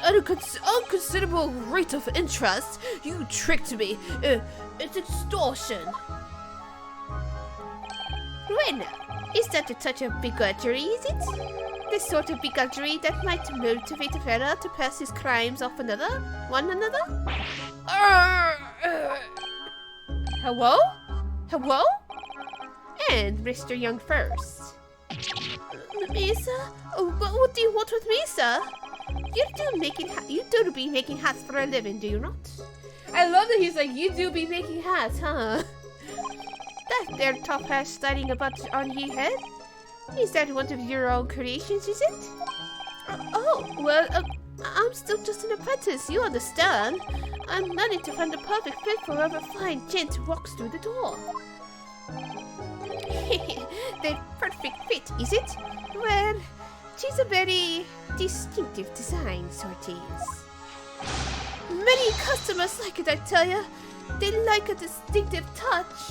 Speaker 1: unconsiderable rate of interest. You tricked me. It's extortion. Well now, is that a touch of bigotry, is it? The sort of bigotry that might motivate a fella to pass his crimes off one another? Hello? Hello? And Mr. Young first. Misa? What do you want with me, sir? You do be making hats for a living, do you not? I love that he's like, you do be making hats, huh? That there top hat sliding about on your head? Is that one of your own creations, is it? I'm still just an apprentice, you understand. I'm learning to find the perfect fit for whoever fine gent walks through the door. The perfect fit, is it? Well, she's a very distinctive design, sort is. Many customers like it, I tell ya. They like a distinctive touch.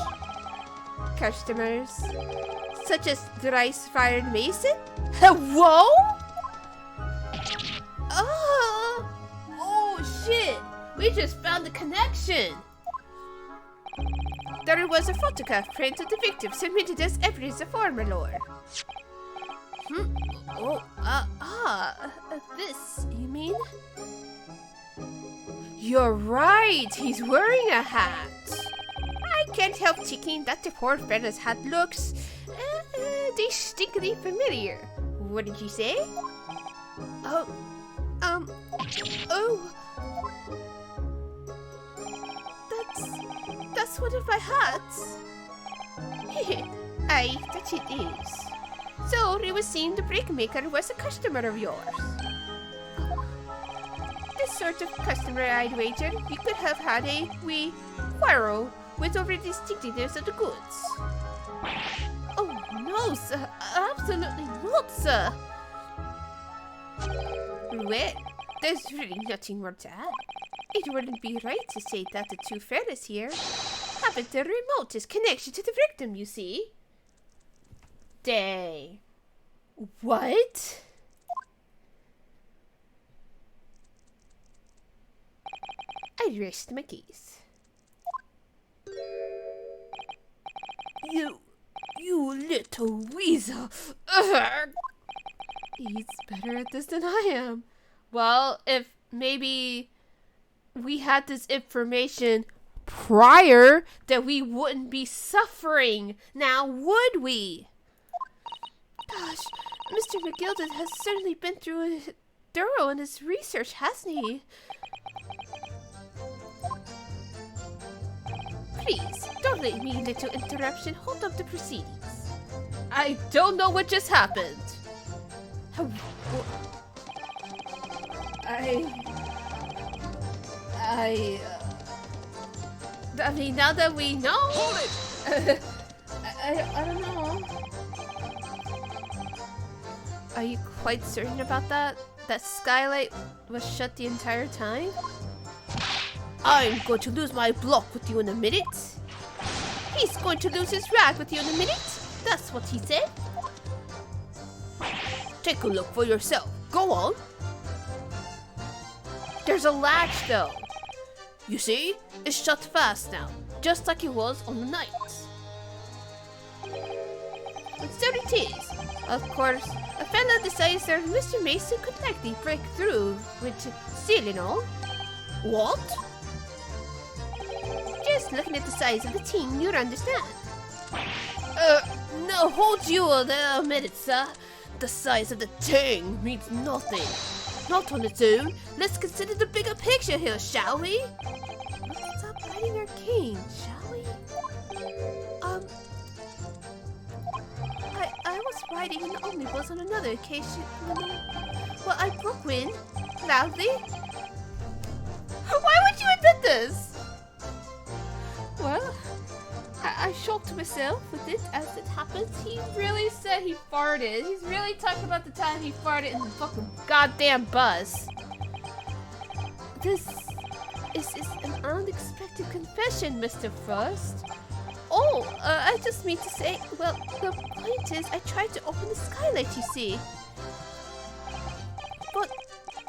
Speaker 1: Customers? Such as the rice-fired mason? Hello? Oh, shit. We just found the connection. There was a photograph print of the victim submitted as evidence of former lore. This, you mean? You're right, he's wearing a hat. I can't help thinking that the poor fella's hat looks distinctly familiar. What did you say? That's one of my hats. Aye, that it is. So, it was seen the brickmaker was a customer of yours. This sort of customer, I'd wager, you could have had a wee quarrel with over the distinctiveness of the goods. Oh, no, sir. Absolutely not, sir. Well, there's really nothing more to add. It wouldn't be right to say that the two fellas here haven't the remotest connection to the victim, you see. They... What? I rest my case. You little weasel. He's better at this than I am. Well, if maybe we had this information prior, that we wouldn't be suffering now, would we? Gosh, Mr. Mcgill has certainly been through a thorough in his research, hasn't he? Please, don't let me, little interruption, hold up the proceedings. I don't know what just happened. I mean, now that we know... Hold it! I don't know. Are you quite certain about that? That skylight was shut the entire time? I'm going to lose my block with you in a minute. He's going to lose his rag with you in a minute. That's what he said. Take a look for yourself. Go on. There's a latch though. You see? It's shut fast now, just like it was on the night. But so it is. Of course, a fella decides that Mr. Mason could likely break through with seal and all. What? Just looking at the size of the team, you'd understand. No, hold you there a minute, sir. The size of the thing means nothing. Not on its own. Let's consider the bigger picture here, shall we? Let's stop biting our cane, shall we? I was riding an omnibus on another occasion. Well, I broke wind loudly. Why would you admit this? Well, I shocked myself with it as it happens. He really said he farted. He's really talking about the time he farted in the fucking goddamn bus. This is an unexpected confession, Mr. Frost. Oh, I just mean to say, well, the point is I tried to open the skylight skylight, you see. But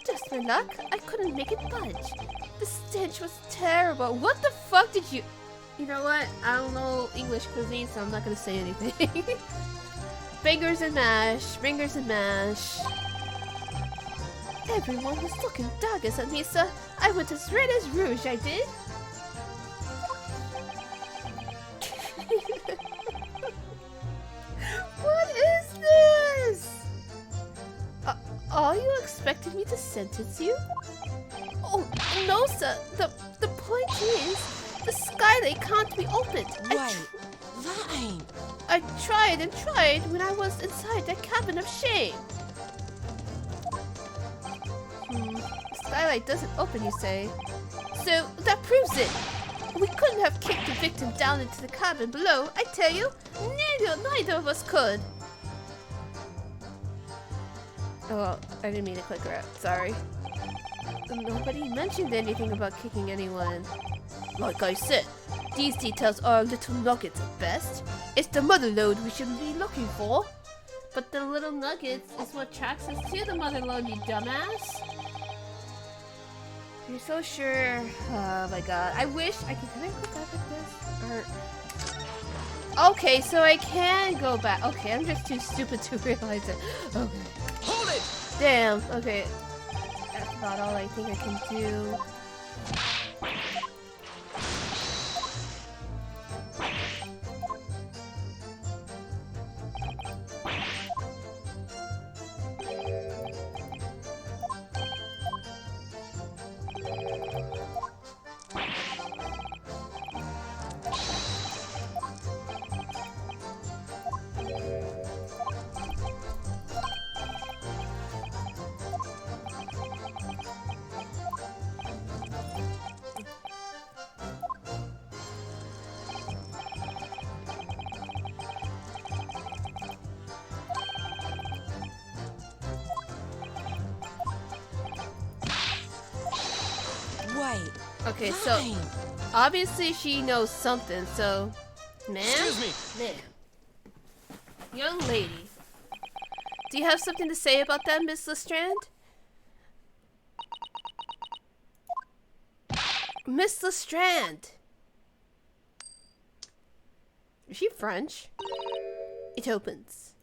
Speaker 1: just my luck, I couldn't make it budge. The stench was terrible. What the fuck did you... You know what? I don't know English cuisine, so I'm not gonna say anything. Fingers and mash, fingers and mash. Everyone was looking daggers at me, so I went as red as rouge, I did. What is this? Are you expecting me to sentence you? Oh, no, sir. The point is, the skylight can't be opened.
Speaker 2: Wait, that ain't...
Speaker 1: I tried and tried when I was inside that cabin of shame. The skylight doesn't open, you say? So, that proves it. We couldn't have kicked the victim down into the cabin below, I tell you. Neither of us could. Oh, I didn't mean to click her out. Sorry. Nobody mentioned anything about kicking anyone. Like I said, these details are little nuggets at best. It's the mother lode we should be looking for. But the little nuggets is what tracks us to the mother lode, you dumbass. You're so sure. Oh my god. I wish I could. Can I go back like this? Or... Okay, so I can go back. Okay, I'm just too stupid to realize it. Okay.
Speaker 2: Hold it!
Speaker 1: Damn. Okay. That's about all I think I can do.
Speaker 2: Wait.
Speaker 1: Okay, so obviously she knows something, so ma'am?
Speaker 2: Excuse me.
Speaker 1: Ma'am. Young lady. Do you have something to say about that, Miss Lestrand? Miss Lestrand! Is she French? It opens.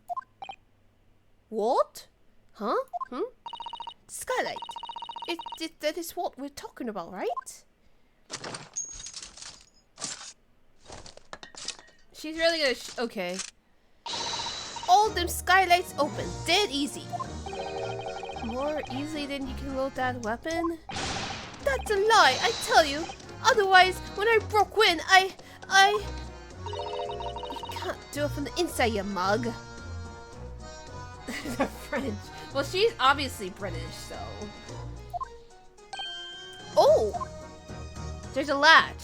Speaker 1: What? Huh? Skylight. That is what we're talking about, right? She's really gonna okay. All them skylights open. Dead easy. More easily than you can load that weapon? That's a lie, I tell you. Otherwise, when I broke in, You can't do it from the inside, you mug. The French. Well, she's obviously British, so... Oh! There's a latch.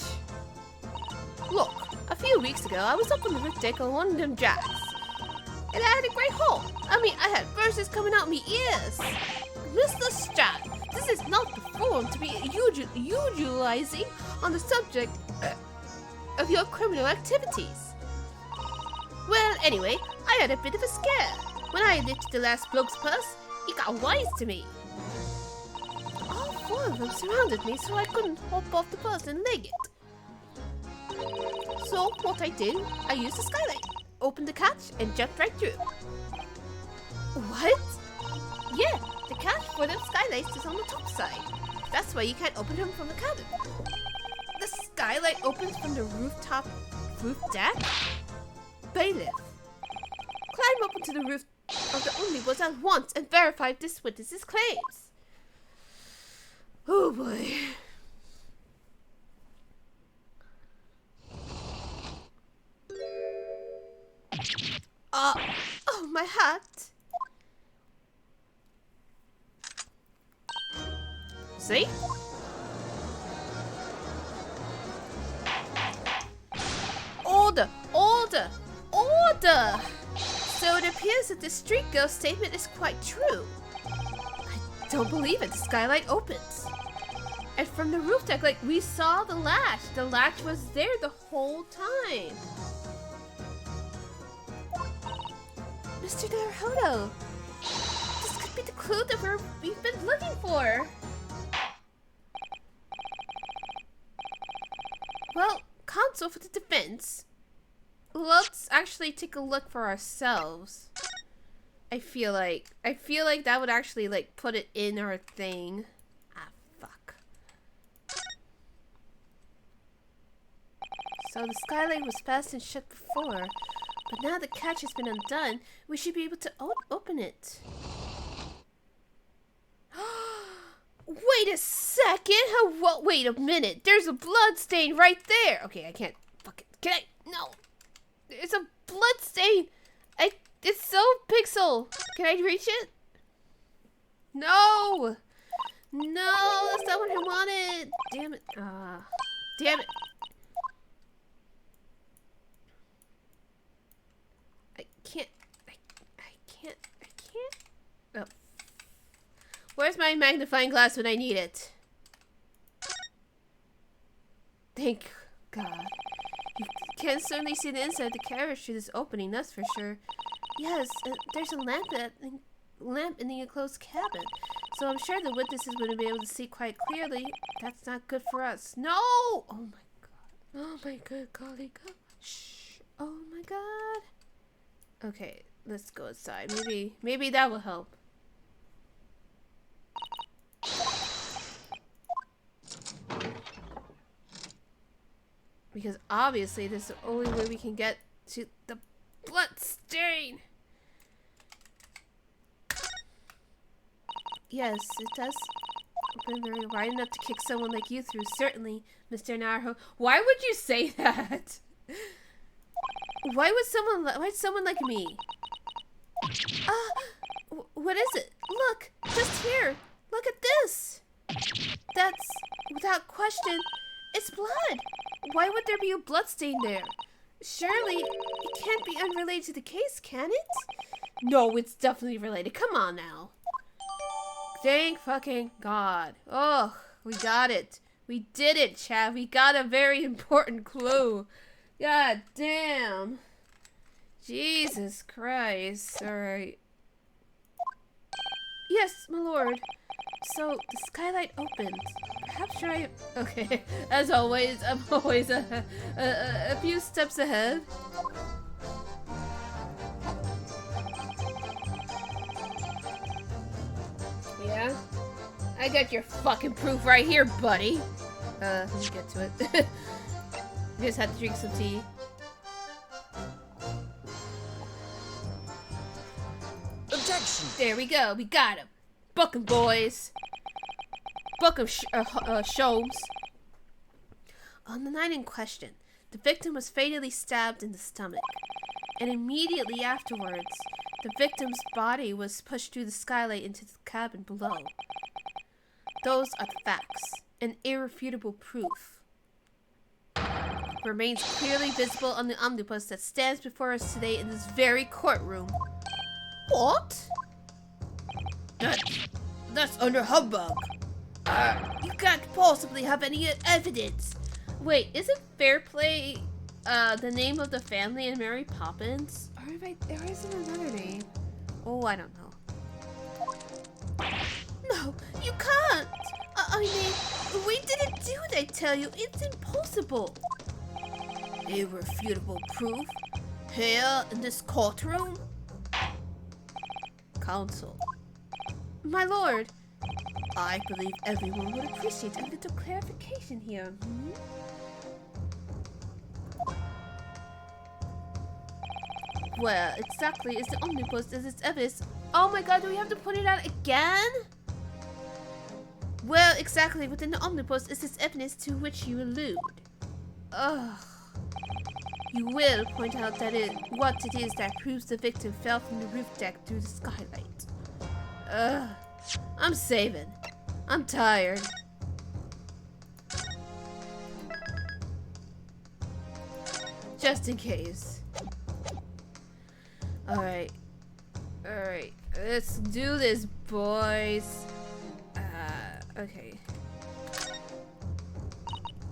Speaker 1: Look, a few weeks ago, I was up on the roof deck on one of them jacks. And I had a great haul. I mean, I had verses coming out me ears. Mr. Strat, this is not the forum to be utilizing on the subject of your criminal activities. Well, anyway, I had a bit of a scare. When I lifted the last bloke's purse, he got wise to me. All four of them surrounded me, so I couldn't hop off the purse and leg it. So, what I did, I used the skylight, opened the catch, and jumped right through. What? Yeah, the catch for them skylights is on the top side. That's why you can't open them from the cabin. The skylight opens from the roof deck? Bailiff. Climb up onto the roof of the Omnibus at once and verify this witness's claims. Oh boy. Oh, my hat. See? Order! Order! Order! So it appears that the street girl statement is quite true. I don't believe it. The skylight opens. And from the roof deck, like, we saw the latch. The latch was there the whole time. Mr. Naruhodo! This could be the clue that we've been looking for! Well, counsel for the defense. Let's actually take a look for ourselves. I feel like that would actually like put it in our thing. Ah, fuck. So the skylight was fast and shut before, but now the catch has been undone, we should be able to open it. Wait a second! Wait a minute! There's a blood stain right there! Okay, I can't fucking... Can I? No! There's a blood stain! It's so pixel! Can I reach it? No! No! That's not what I wanted! Damn it. Damn it. I can't. Oh. Where's my magnifying glass when I need it? Thank God. You can certainly see the inside of the carriage through this opening, that's for sure. Yes, there's a lamp in the enclosed cabin. So I'm sure the witnesses wouldn't be able to see quite clearly. That's not good for us. No! Oh my God. Oh my good golly gosh. Oh my God. Okay, let's go outside. Maybe that will help. Because obviously this is the only way we can get to the blood stain. Yes, it does open very wide enough to kick someone like you through, certainly, Mr. Naruhodo. Why would you say that? Why someone like me? What is it? Look, just here. Look at this. That's, without question, it's blood. Why would there be a blood stain there? Surely, it can't be unrelated to the case, can it? No, it's definitely related. Come on now. Thank fucking God. Oh, we got it. We did it, Chad. We got a very important clue. God damn. Jesus Christ. Alright. Yes, my lord. So, the skylight opened. Perhaps I... Okay, as always, I'm always a few steps ahead. Yeah? I got your fucking proof right here, buddy. Let me get to it. Just had to drink some tea.
Speaker 2: Objection!
Speaker 1: There we go, we got him. Book 'em, boys. Book 'em, Sholmes. On the night in question, the victim was fatally stabbed in the stomach, and immediately afterwards, the victim's body was pushed through the skylight into the cabin below. Those are the facts, and irrefutable proof. Remains clearly visible on the omnibus that stands before us today in this very courtroom. What? That's under humbug. You can't possibly have any evidence. Wait, isn't Fair Play the name of the family in Mary Poppins? Or is it another name? Oh, I don't know. No, you can't. I mean, we didn't do it, I tell you. It's impossible. Irrefutable proof? Here in this courtroom? Counsel. My lord, I believe everyone would appreciate a little clarification here. Where exactly is the omnibus as its evidence? Oh my god, do we have to put it out again? Where exactly within the omnibus is this evidence to which you allude? Ugh. You will point out that what it is that proves the victim fell from the roof deck through the skylight. Ugh. I'm saving. I'm tired. Just in case. Alright. Alright. Let's do this, boys. Okay.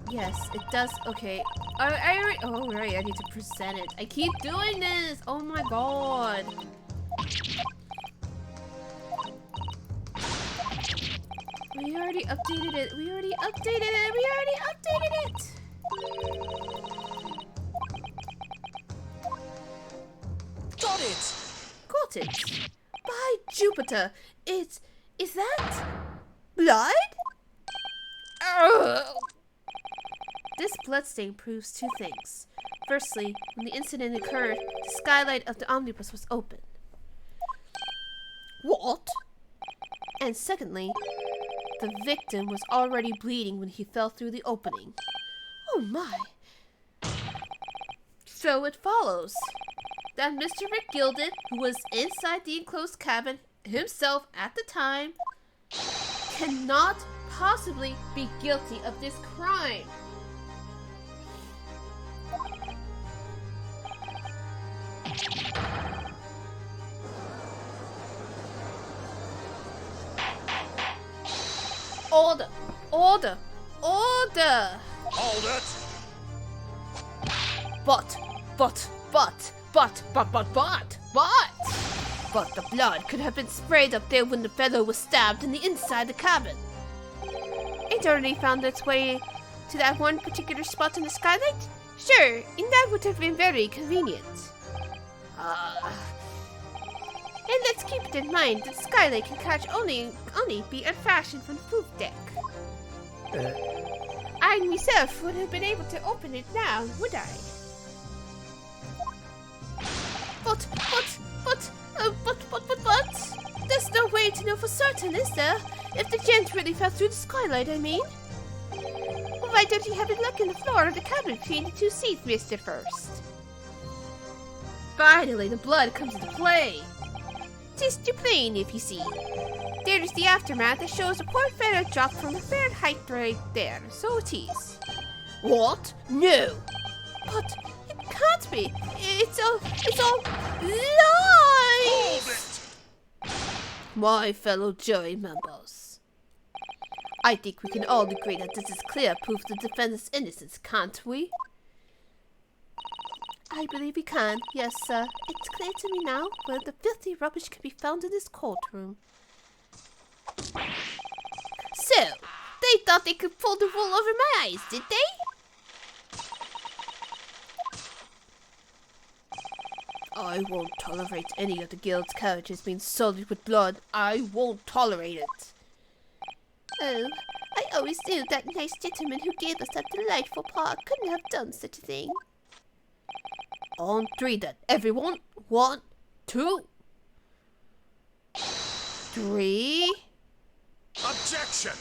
Speaker 1: Yes, it does. Okay. Oh, right. I need to present it. I keep doing this. Oh my god. We already updated it. We already updated it. We already updated it.
Speaker 2: Got it!
Speaker 1: Got it. By Jupiter. Is that blood? Ugh. This bloodstain proves two things. Firstly, when the incident occurred, the skylight of the omnibus was open. What? And secondly, the victim was already bleeding when he fell through the opening. Oh my. So it follows that Mr. Mcgill, who was inside the enclosed cabin himself at the time, cannot possibly be guilty of this crime. Order! Order! Order!
Speaker 2: Hold it!
Speaker 1: But the blood could have been sprayed up there when the fellow was stabbed in the inside the cabin. It already found its way to that one particular spot in the skylight? Sure, and that would have been very convenient. And let's keep it in mind that the skylight can catch only be unfastened from the roof deck. I myself would have been able to open it now, would I? But, there's no way to know for certain, is there? If the gent really fell through the skylight, I mean. Why don't you have it look in the floor of the cabin between the two seats, Mr. First? Finally, the blood comes into play. 'Tis too plain, if you see. There's the aftermath that shows a poor feather dropped from a fair height right there, so it is. What? No! But it can't be. It's all lies! My fellow jury members, I think we can all agree that this is clear proof of the defendant's innocence, can't we? I believe we can, yes, sir. It's clear to me now where the filthy rubbish can be found in this courtroom. So, they thought they could pull the wool over my eyes, did they? I won't tolerate any of the guild's carriages being soiled with blood. I won't tolerate it. Oh, I always knew that nice gentleman who gave us that delightful park couldn't have done such a thing. On three then, everyone. 1, 2, 3.
Speaker 2: Objection!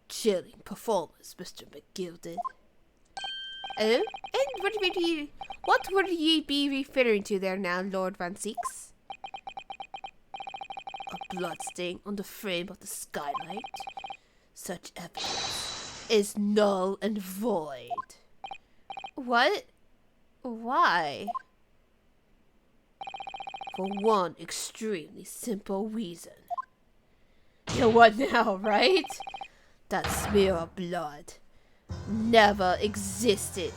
Speaker 1: Chilling performance, Mr. Mcgill did. Oh, and what would ye be referring to there now, Lord Van Seeks? A bloodstain on the frame of the skylight? Such evidence is null and void. What? Why? For one extremely simple reason. You know what now, right? That smear of blood never existed.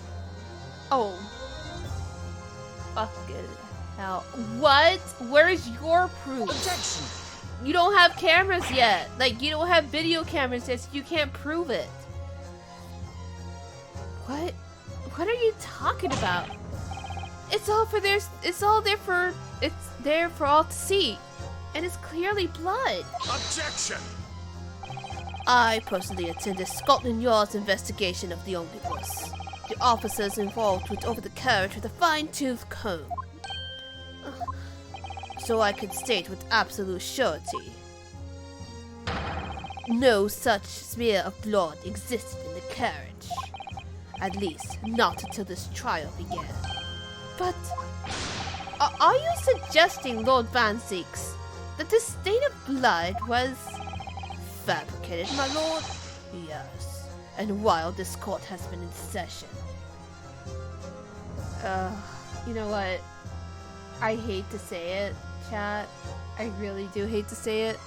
Speaker 1: Oh. Fucking hell. What? Where's your proof?
Speaker 2: Objection!
Speaker 1: You don't have cameras yet. Like, you don't have video cameras yet, so you can't prove it. What? What are you talking about? It's there for all to see. And it's clearly blood.
Speaker 2: Objection!
Speaker 1: I personally attended Scotland Yard's investigation of the omnibus. The officers involved went over the carriage with a fine-tooth comb. So I could state with absolute surety, no such smear of blood existed in the carriage. At least, not until this trial began. But, are you suggesting, Lord Van Seeks, that this stain of blood was fabricated, my lord? Yes, and while this court has been in session. You know what? I hate to say it, chat. I really do hate to say it.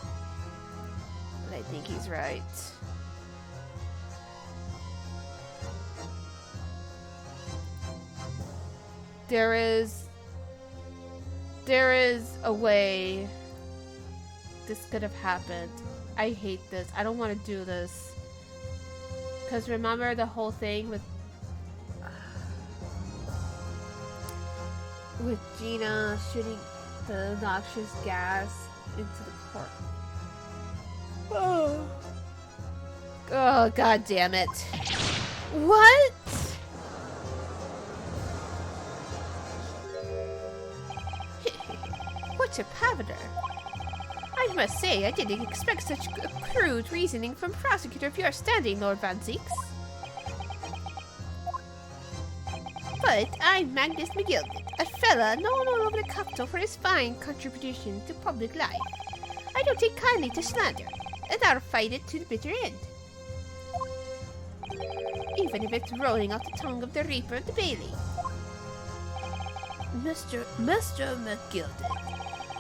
Speaker 1: But I think he's right. There is a way this could have happened. I hate this. I don't want to do this. Because remember the whole thing with Gina shooting the noxious gas into the court. Oh, god damn it. What? What a paviter. I must say, I didn't expect such crude reasoning from prosecutor of your standing, Lord Van Zieks. But I'm Magnus Mcgill, a fella known all over the capital for his fine contribution to public life. I don't take kindly to slander, and I'll fight it to the bitter end. Even if it's rolling off the tongue of the Reaper of the Bailey. Mr. McGill,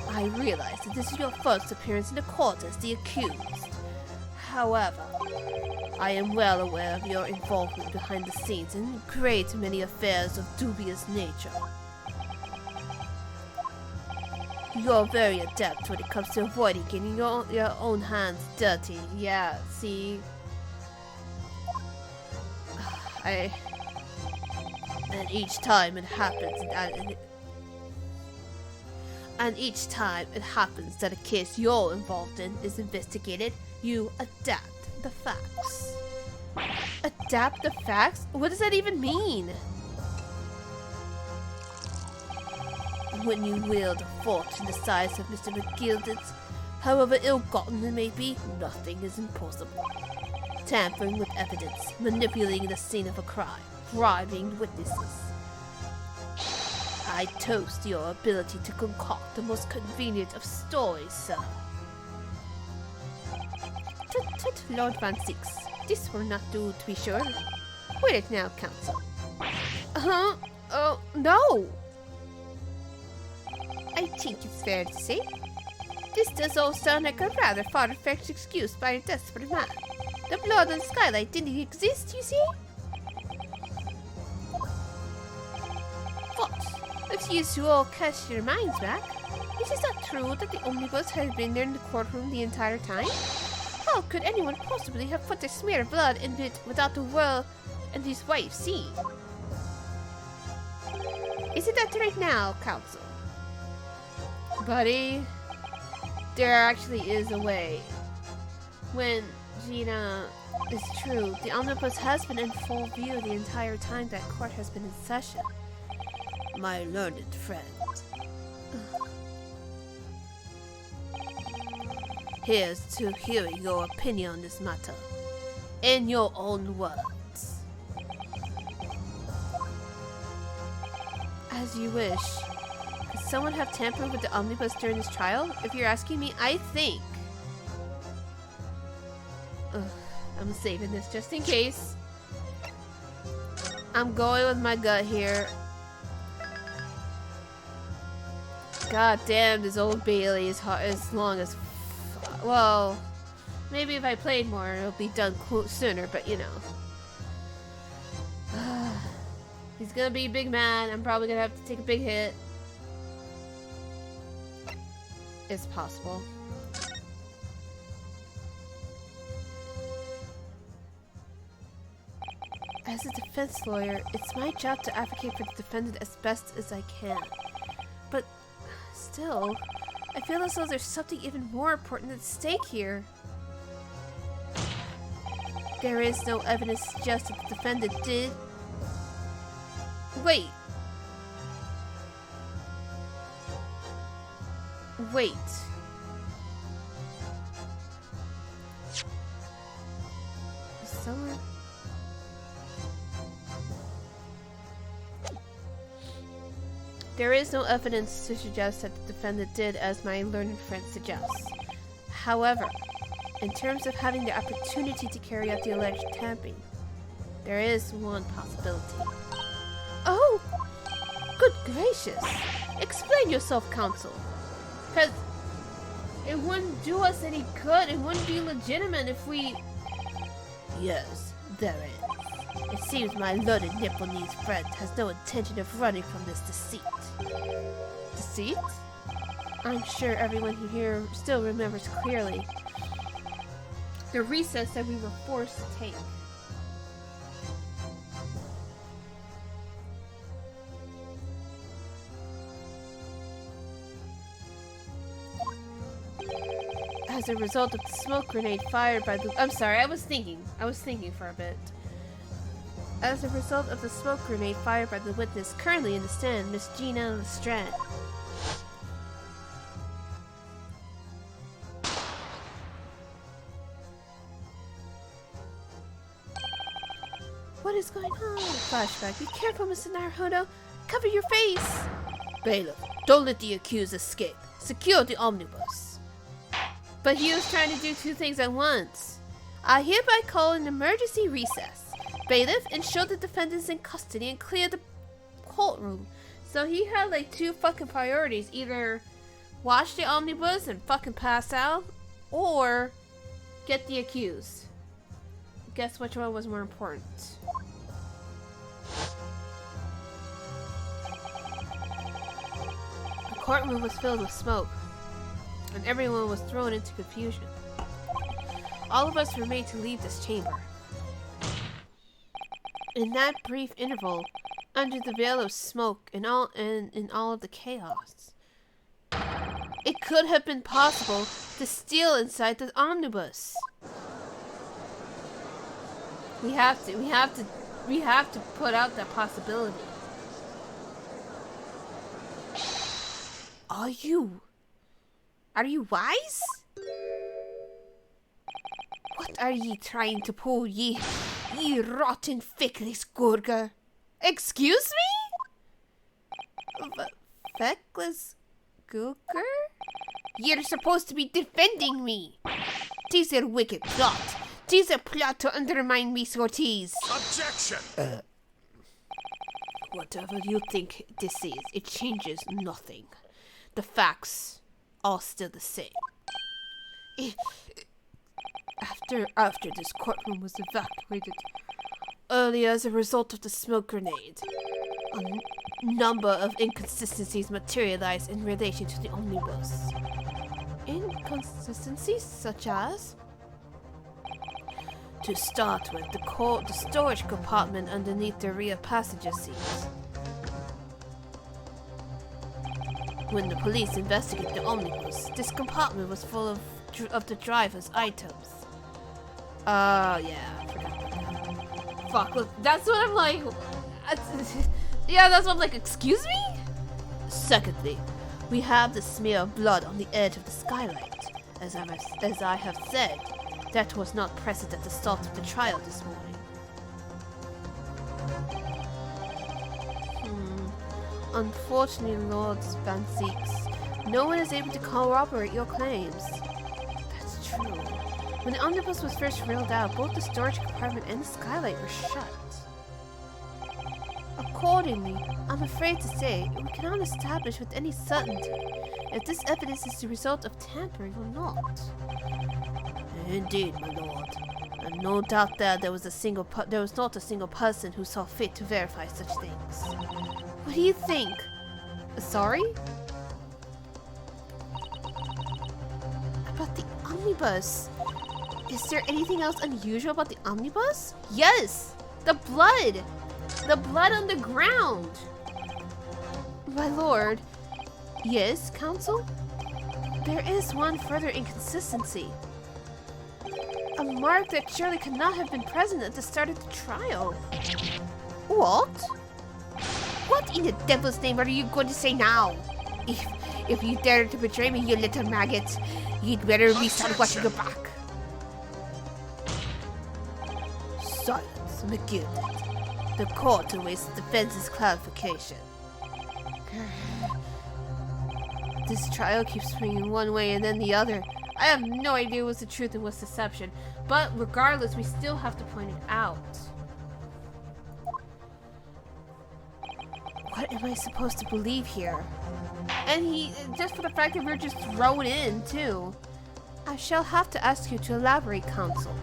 Speaker 1: I realize that this is your first appearance in the court as the accused. However, I am well aware of your involvement behind the scenes in a great many affairs of dubious nature. You're very adept when it comes to avoiding getting your own hands dirty. Yeah, see? And each time it happens, that a case you're involved in is investigated, you adapt the facts. Adapt the facts? What does that even mean? When you wield a fortune the size of Mr. McGilded's, however ill-gotten it may be, nothing is impossible. Tampering with evidence, manipulating the scene of a crime, bribing witnesses. I toast your ability to concoct the most convenient of stories, sir. Tut, Lord Van Zieks. This will not do, to be sure. Wait it now, counsel. Huh? Oh, no! I think it's fair to say. This does all sound like a rather far-fetched excuse by a desperate man. The blood on the skylight didn't exist, you see? But, if you all cast your minds back, is it not true that the omnibus has been there in the courtroom the entire time? How could anyone possibly have put a smear of blood in it without the world and his wife seeing? Isn't that right now, counsel? Buddy, there actually is a way. When Gina is true, the omnibus has been in full view the entire time that court has been in session. My learned friend. Here's to hearing your opinion on this matter. In your own words. As you wish. Could someone have tampered with the omnibus during this trial? If you're asking me, I think. I'm saving this just in case. I'm going with my gut here. God damn, this old Bailey is hard, as long as... Well, maybe if I played more, it'll be done sooner, but you know. He's gonna be a big man. I'm probably gonna have to take a big hit. It's possible. As a defense lawyer, it's my job to advocate for the defendant as best as I can. But still, I feel as though there's something even more important at stake here. There is no evidence to suggest that the defendant did. Wait. Wait. Someone... There is no evidence to suggest that the defendant did as my learned friend suggests. However, in terms of having the opportunity to carry out the alleged tampering, there is one possibility. Oh! Good gracious! Explain yourself, counsel. Because it wouldn't do us any good. It wouldn't be legitimate if we... Yes, there is. It seems my loaded Nipponese friend has no intention of running from this deceit. Deceit? I'm sure everyone here still remembers clearly the recess that we were forced to take. As a result of the smoke grenade fired by the... I'm sorry, I was thinking for a bit. As a result of the smoke grenade fired by the witness currently in the stand, Miss Gina Lestrade. What is going on? Flashback. Be careful, Mr. Naruhodo. Cover your face. Bailiff, don't let the accused escape. Secure the omnibus. But he was trying to do two things at once. I hereby call an emergency recess. Bailiff, ensure the defendant's in custody and clear the courtroom. So he had like two fucking priorities. Either watch the omnibus and fucking pass out, or get the accused. Guess which one was more important? The courtroom was filled with smoke, and everyone was thrown into confusion. All of us were made to leave this chamber. In that brief interval, under the veil of smoke and in all of the chaos, it could have been possible to steal inside the omnibus. We have to put out that possibility. Are you wise? What are ye trying to pull, ye rotten feckless Gurger? Excuse me? Feckless Gurger? You're supposed to be defending me. 'Tis a wicked plot. 'Tis a plot to undermine me, Ortiz.
Speaker 2: Objection!
Speaker 1: Whatever you think this is, it changes nothing. The facts are still the same. After this courtroom was evacuated earlier as a result of the smoke grenade, a number of inconsistencies materialized in relation to the omnibus. Inconsistencies such as? To start with, the storage compartment underneath the rear passenger seat. When the police investigated the omnibus, this compartment was full of the driver's items. Oh, yeah, I forgot about that. Fuck, look, that's what I'm like... yeah, that's what I'm like, excuse me? Secondly, we have the smear of blood on the edge of the skylight. As I have said, that was not present at the start of the trial this morning. Unfortunately, Lord Van Zeeks, no one is able to corroborate your claims. That's true. When the omnibus was first railed out, both the storage compartment and the skylight were shut. Accordingly, I'm afraid to say, we cannot establish with any certainty if this evidence is the result of tampering or not. Indeed, my lord. And no doubt there was not a single person who saw fit to verify such things. What do you think? Sorry? About the omnibus. Is there anything else unusual about the omnibus? Yes! The blood! The blood on the ground! My lord. Yes, counsel? There is one further inconsistency. A mark that surely could not have been present at the start of the trial. What? What in the devil's name are you going to say now? If you dare to betray me, you little maggot, you'd better restart watching your back. Silence, McGill. The court awaits the defense's clarification. This trial keeps swinging one way and then the other. I have no idea what's the truth and what's deception, but regardless, we still have to point it out. What am I supposed to believe here? And just for the fact that we're just thrown in, too. I shall have to ask you to elaborate, counsel.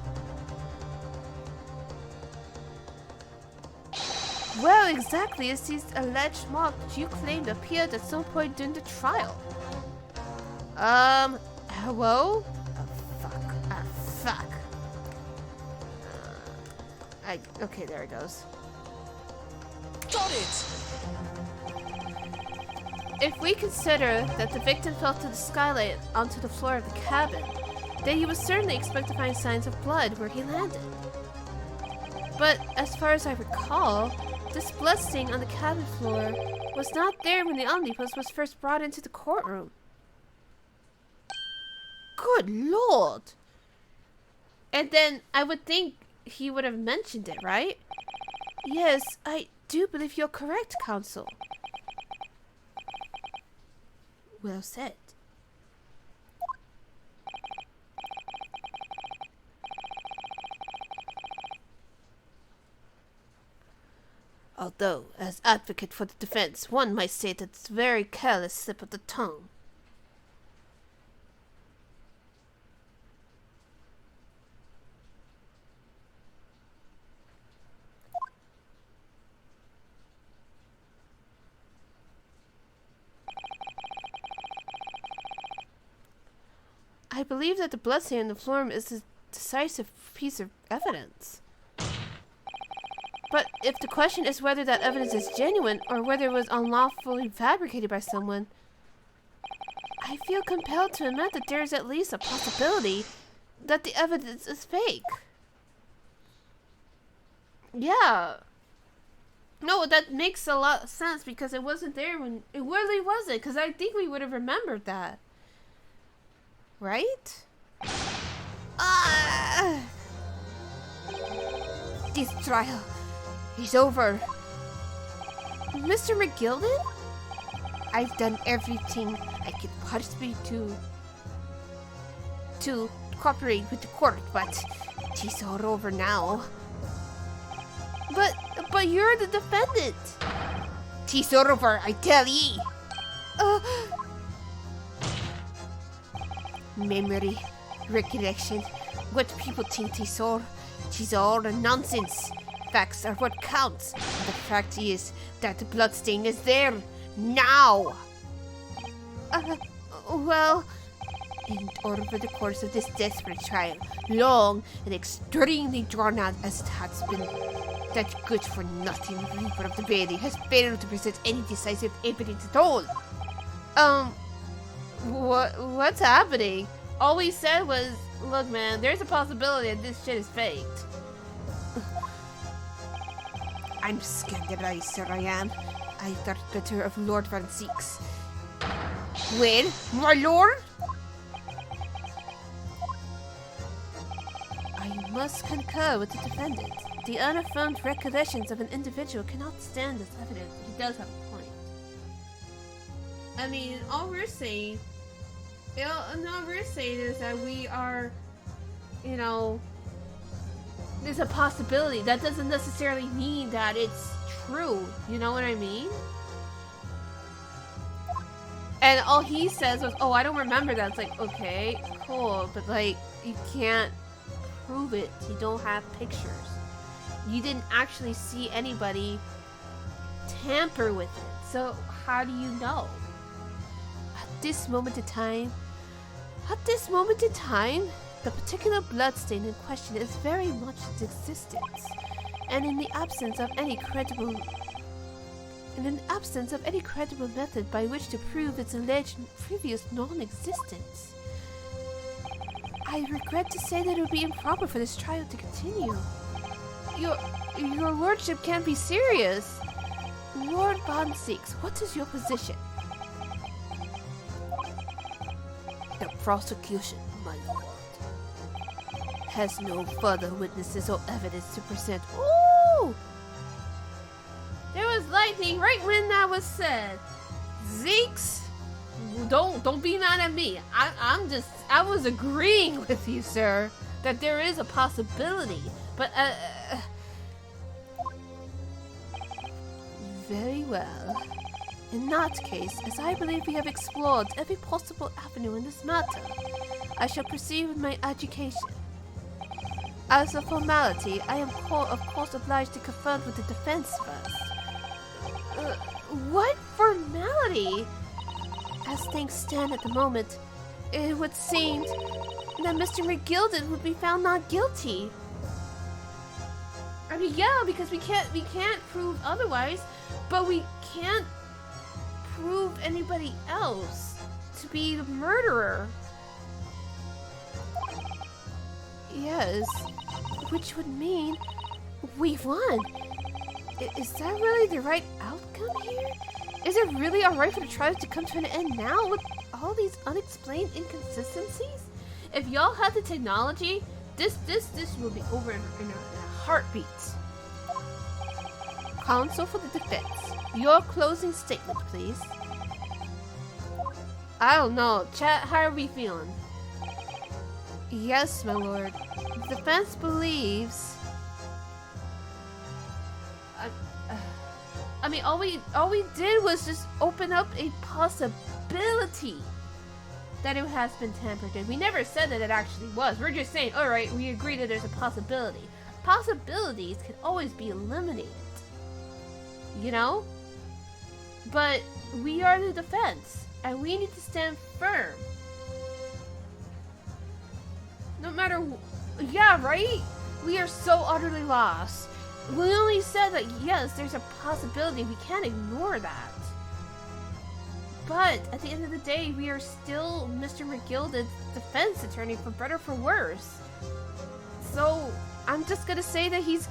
Speaker 1: Where exactly is these alleged marks you claimed appeared at some point during the trial? Hello? Fuck. Okay, there it goes.
Speaker 2: Got it!
Speaker 1: If we consider that the victim fell to the skylight onto the floor of the cabin, then you would certainly expect to find signs of blood where he landed. But as far as I recall, this bloodstain on the cabin floor was not there when the omnibus was first brought into the courtroom. Good lord! And then I would think he would have mentioned it, right? Yes, I do believe you're correct, counsel. Well said. Although, as advocate for the defense, one might say that it's a very careless slip of the tongue. I believe that the bloodstain on the floor is a decisive piece of evidence. But if the question is whether that evidence is genuine or whether it was unlawfully fabricated by someone, I feel compelled to admit that there is at least a possibility that the evidence is fake. Yeah. No, that makes a lot of sense because it wasn't there when... It really wasn't, because I think we would have remembered that. Right? This trial is over. Mr. Mcgill? I've done everything I could possibly to cooperate with the court, but it's all over now. But you're the defendant. It's over, I tell ye. Memory, recollection, what people think they saw, it's all nonsense. Facts are what counts. And the fact is that the bloodstain is there now. Well, and over the course of this desperate trial, long and extremely drawn out as it has been, that good-for-nothing Reaper of the Bailey has failed to present any decisive evidence at all. What's happening? All we said was, look man, there's a possibility that this shit is faked. I'm scandalized, sir, I am. I thought better of Lord Van Zeeks. Well, my lord? I must concur with the defendant. The unaffirmed recollections of an individual cannot stand as evidence. He does have a point. I mean, all we're saying is that we are, you know, there's a possibility. That doesn't necessarily mean that it's true. You know what I mean? And all he says was, oh, I don't remember that. It's like, okay, cool. But, like, you can't prove it. You don't have pictures. You didn't actually see anybody tamper with it. So, how do you know? At this moment in time, the particular bloodstain in question is very much in existence, and in the absence of any credible method by which to prove its alleged previous non-existence, I regret to say that it would be improper for this trial to continue. Your lordship can't be serious. Lord Van Zeeks, what is your position? The prosecution, my lord, has no further witnesses or evidence to present. Ooh! There was lightning right when that was said. Zeeks, don't be mad at me. I was agreeing with you, sir, that there is a possibility, but very well. In that case, as I believe we have explored every possible avenue in this matter, I shall proceed with my education. As a formality, I am of course obliged to confer with the defense first. guilty. As things stand at the moment, it would seem that Mr. McGill would be found not guilty. I mean, yeah, because we can't prove otherwise, but we can't prove anybody else to be the murderer. Yes, which would mean we've won. Is that really the right outcome here? Is it really alright for the trial to come to an end now with all these unexplained inconsistencies? If y'all had the technology, this will be over in a heartbeat. Counsel for the defense. Your closing statement, please. I don't know. Chat, how are we feeling? Yes, my lord. The defense believes... I mean, all we did was just open up a possibility that it has been tampered in. We never said that it actually was. We're just saying, alright, we agree that there's a possibility. Possibilities can always be eliminated. You know? But we are the defense, and we need to stand firm. No matter... Yeah, right? We are so utterly lost. We only said that, yes, there's a possibility. We can't ignore that. But at the end of the day, we are still Mr. McGill's defense attorney, for better or for worse. So I'm just gonna say that he's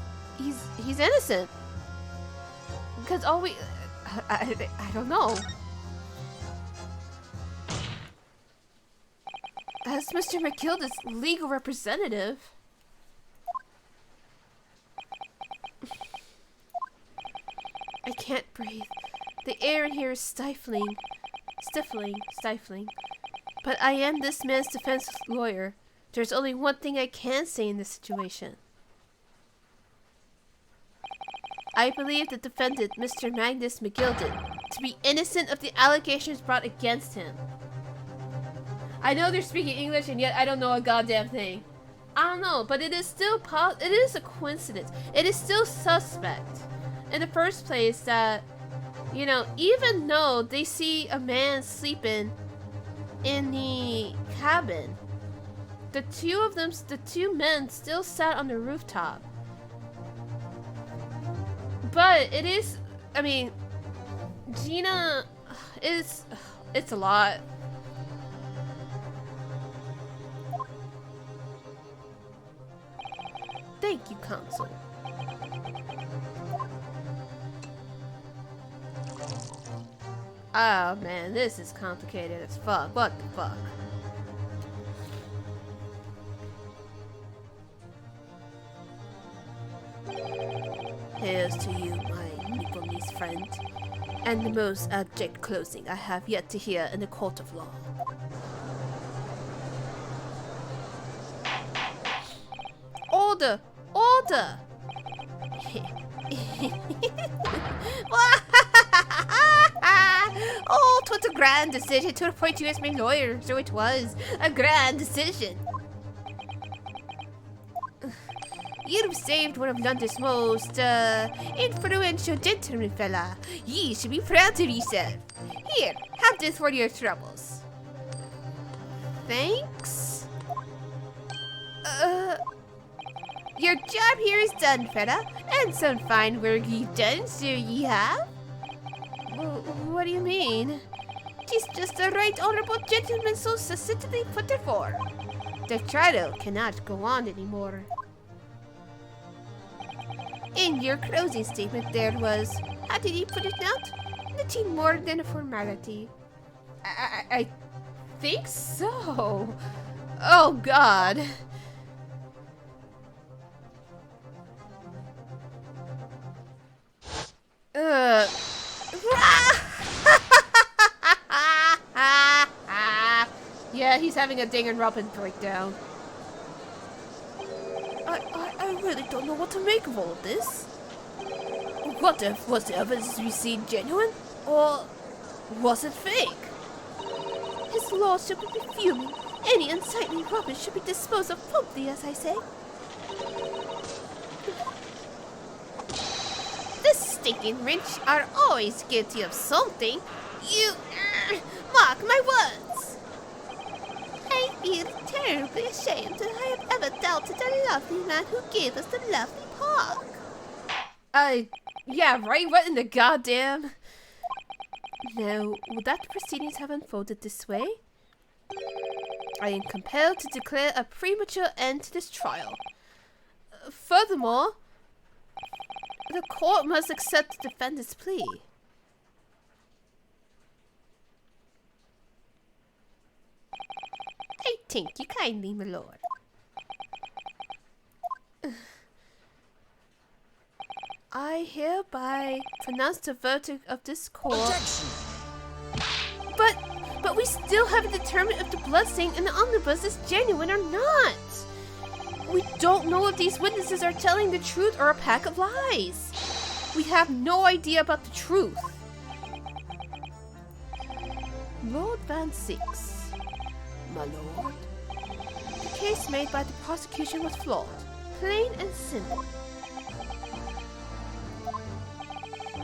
Speaker 1: innocent. Because all we... I don't know. As Mr. McGill's legal representative... I can't breathe. The air in here is stifling. But I am this man's defense lawyer. There's only one thing I can say in this situation. I believe the defendant, Mr. Magnus Mcgill, to be innocent of the allegations brought against him. I know they're speaking English and yet I don't know a goddamn thing. I don't know, but it is still it is a coincidence. It is still suspect. In the first place that, you know, even though they see a man sleeping in the cabin, the two men still sat on the rooftop. But it is, I mean, Gina is, it's a lot. Thank you, counsel. Oh man, this is complicated as fuck. What the fuck? Here's to you, my Nepalese friend, and the most abject closing I have yet to hear in the court of law. Order! Order! Oh, 'twas a grand decision to appoint you as my lawyer, so it was a grand decision. You've saved one of London's most, influential gentleman fella. Ye should be proud of yourself. Here, have this for your troubles. Thanks? Your job here is done, fella, and some fine work you've done, so ye have. What do you mean? 'Tis just the right honorable gentleman so succinctly put it for. The trial cannot go on anymore. In your closing statement there was, how did you put it out? Nothing more than a formality. I think so. Oh God. Yeah, he's having a Danganronpa breakdown. I really don't know what to make of all of this. What if was the evidence we see genuine? Or was it fake? His lordship would be fuming. Any unsightly rubbish should be disposed of promptly, as I say. The stinking wrench are always guilty of something. You mock my words. I feel terribly ashamed that I have ever doubted the lovely man who gave us the lovely park. Yeah, right? What in the goddamn? Now, would that the proceedings have unfolded this way? I am compelled to declare a premature end to this trial. Furthermore, the court must accept the defendant's plea. I thank you kindly, my lord. I hereby pronounce the verdict of this court.
Speaker 2: Objection!
Speaker 1: But we still haven't determined if the bloodstain in the omnibus is genuine or not. We don't know if these witnesses are telling the truth or a pack of lies. We have no idea about the truth. Lord Van Six. My lord. The case made by the prosecution was flawed, plain and simple.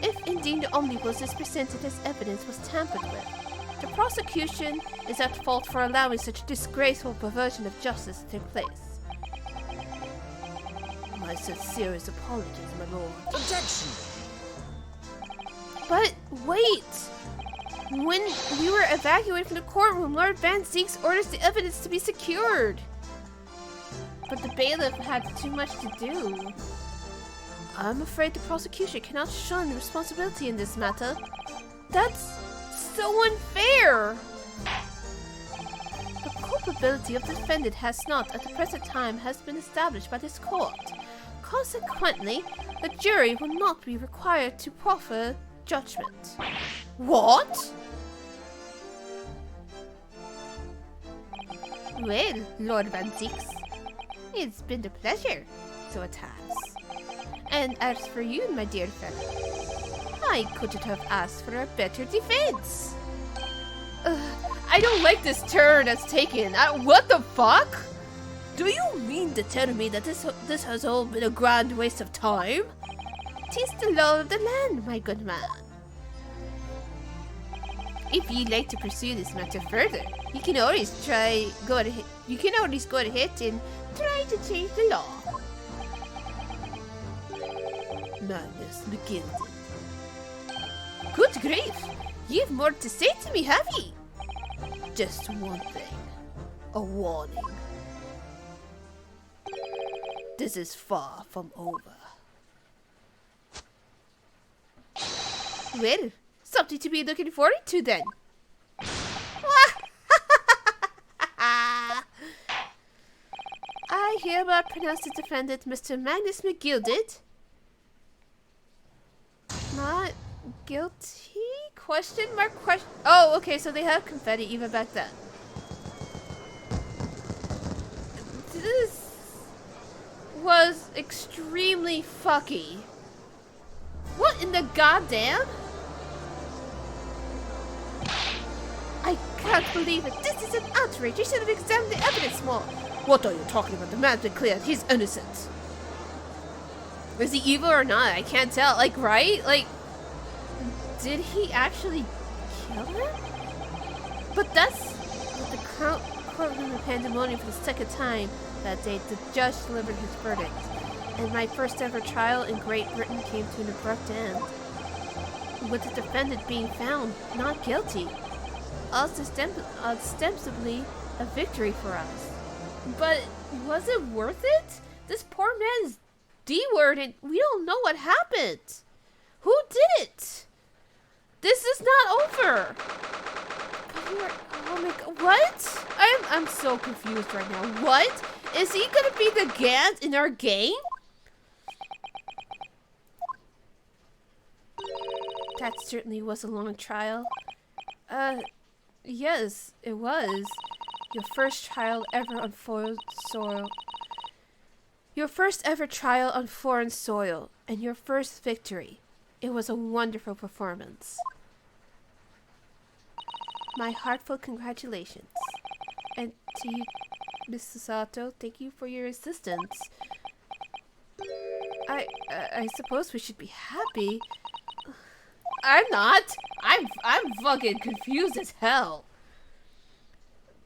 Speaker 1: If indeed the omnibus is presented as evidence was tampered with, the prosecution is at fault for allowing such disgraceful perversion of justice to take place. My sincerest apologies, my lord.
Speaker 2: Objection!
Speaker 1: But wait! When we were evacuated from the courtroom, Lord Van Zeeks orders the evidence to be secured. But the bailiff had too much to do. I'm afraid the prosecution cannot shun responsibility in this matter. That's so unfair! The culpability of the defendant has not, at the present time, has been established by this court. Consequently, the jury will not be required to proffer judgment. What? Well, Lord Van Zeeks, it's been a pleasure, so it has. And as for you, my dear fellow, I couldn't have asked for a better defense. I don't like this turn that's taken. What the fuck? Do you mean to tell me that this has all been a grand waste of time? 'Tis the law of the land, my good man. If you'd like to pursue this matter further, you can always go ahead and try to change the law. Magnus Mcgill. Good grief! You've more to say to me, have ye? Just one thing. A warning. This is far from over. Well, something to be looking forward to then. I hereby pronounce the defendant, Mr. Magnus Mcgill, not guilty? Question mark question. Oh, okay, so they have confetti even back then. This was extremely fucky. What in the goddamn? I can't believe it. This is an outrage. You should have examined the evidence more. What are you talking about? The man's been cleared. He's innocent. Is he evil or not? I can't tell. Like, right? Like, did he actually kill him? But that's what the courtroom in pandemonium for the second time that day. The judge delivered his verdict, and my first ever trial in Great Britain came to an abrupt end, with the defendant being found not guilty. Ostensibly a victory for us. But was it worth it? This poor man is D-word and we don't know what happened. Who did it? This is not over. Oh my god, what? I'm so confused right now. What? Is he gonna be the Gant in our game? That certainly was a long trial. Yes, it was. Your first trial ever on foreign soil. Your first ever trial on foreign soil, and your first victory. It was a wonderful performance. My heartfelt congratulations. And to you, Mrs. Sato, thank you for your assistance. I suppose we should be happy. I'm not. I'm fucking confused as hell.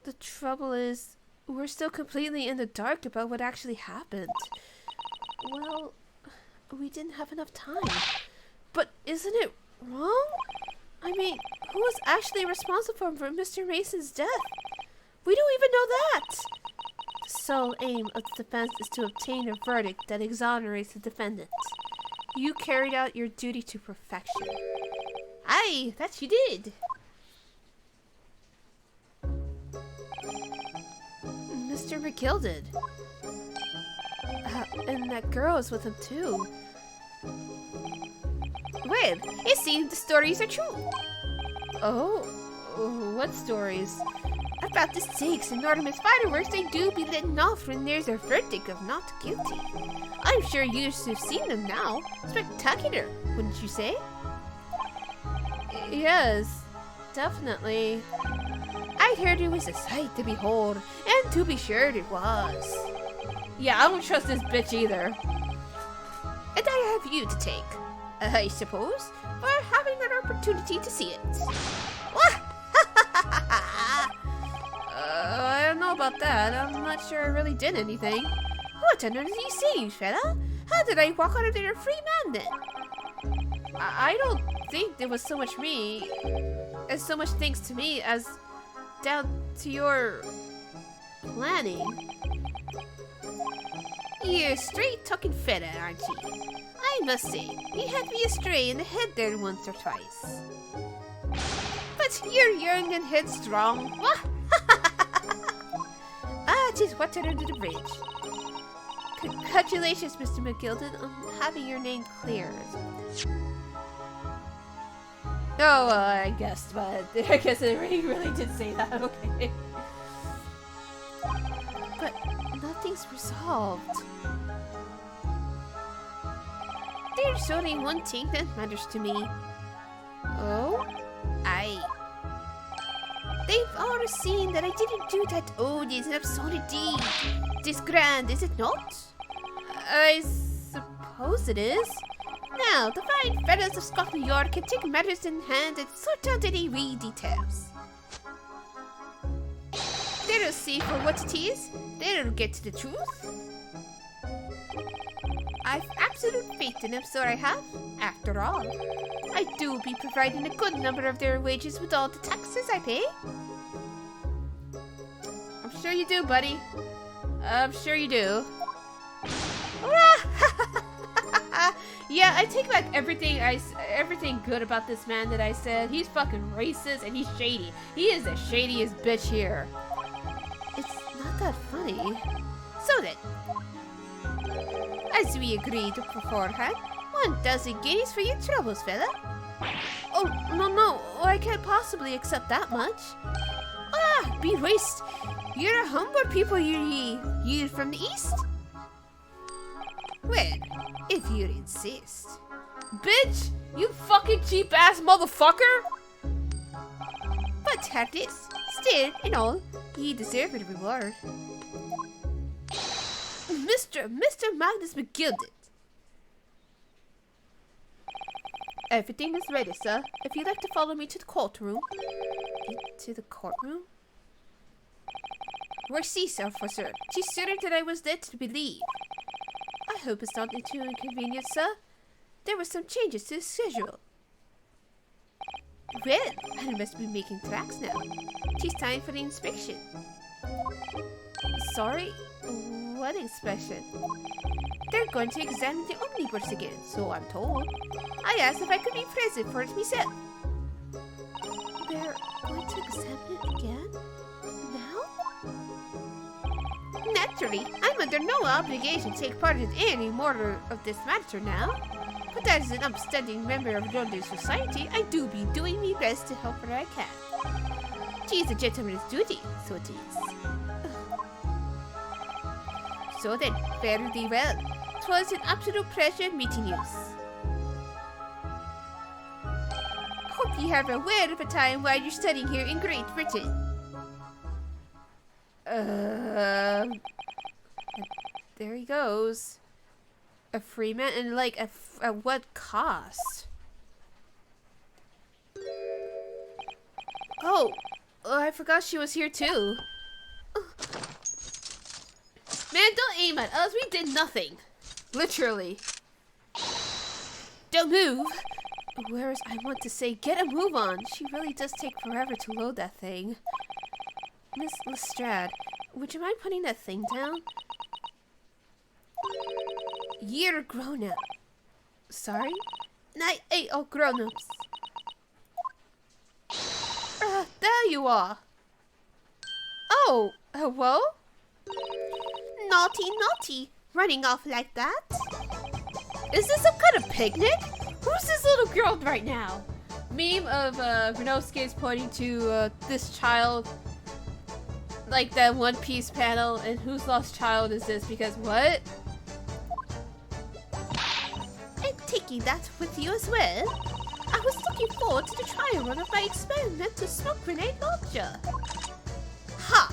Speaker 1: The trouble is, we're still completely in the dark about what actually happened. Well, we didn't have enough time. But isn't it wrong? I mean, who was actually responsible for Mr. Mason's death? We don't even know that! The sole aim of the defense is to obtain a verdict that exonerates the defendant. You carried out your duty to perfection. Aye, that you did! Mr. Mcgill did. And that girl is with him too. Well, it seems the stories are true. Oh, what stories? About the 6 enormous fireworks they do be letting off when there's a verdict of not guilty. I'm sure you should have seen them now. Spectacular, wouldn't you say? Yes, definitely. I heard it was a sight to behold, and to be sure it was. Yeah, I don't trust this bitch either. And I have you to take, I suppose, for having an opportunity to see it. I don't know about that. I'm not sure I really did anything. What on earth are you saying, fella? How did I walk out of there a free man then? I don't think it was so much me, as so much thanks to me as down to your planning. You're a straight-talking fella, aren't you? I must say, you had me astray in the head there once or twice. But you're young and headstrong. Just water under the bridge. Congratulations, Mr. Mcgill, on having your name cleared. Oh, I guess, but I guess it really did say that. Okay. But nothing's resolved. There's only one thing that matters to me. Oh? They've all seen that I didn't do that odious and absurd deed. This grand, is it not? I suppose it is. Now, the fine fellows of Scotland Yard can take matters in hand and sort out any wee details. They'll see for what it is. They'll get to the truth. I've absolute faith in them, so I have. After all, I do be providing a good number of their wages with all the taxes I pay. I'm sure you do, buddy. I'm sure you do. Yeah, I take back everything good about this man that I said. He's fucking racist and he's shady. He is the shadiest bitch here. It's not that funny. So then, as we agreed beforehand, 1,000 guineas for your troubles, fella. Oh, no, I can't possibly accept that much. Be waste. You're a humble people, you from the east? Well, if you insist. Bitch, you fucking cheap ass motherfucker! But at this, still, in all, ye deserve a reward. Mr. Magnus Mcgill. Everything is ready, sir. If you'd like to follow me to the courtroom. Into the courtroom? Where's Cecil for, sir? She's certain that I was dead to believe. I hope it's not too inconvenient, sir. There were some changes to the schedule. Well, I must be making tracks now. Tis time for the inspection. Sorry? What inspection? They're going to examine the omnibus again, so I'm told. I asked if I could be present for it myself. They're going to examine it again? Now? Naturally, I'm under no obligation to take part in any more of this matter now. But as an upstanding member of London society, I do be doing my best to help where I can. 'Tis a gentleman's duty, so it is. So then, fare thee well. 'Twas an absolute pleasure meeting you. Hope you have a whale of a time while you're studying here in Great Britain. There he goes. A free man, and like, at what cost? I forgot she was here too. Man, don't aim at us. We did nothing. Literally. Don't move. Whereas I want to say, get a move on. She really does take forever to load that thing. Miss Lestrade, would you mind putting that thing down? You're grown up. Sorry? I ate all grown-ups. There you are. Oh, hello? Naughty, naughty. Running off like that? Is this some kind of picnic? Who's this little girl right now? Meme of Renosuke's pointing to this child. Like that One Piece panel. And whose lost child is this? Because what? I'm taking that with you as well. I was looking forward to the trial run of my experimental smoke grenade launcher. Ha!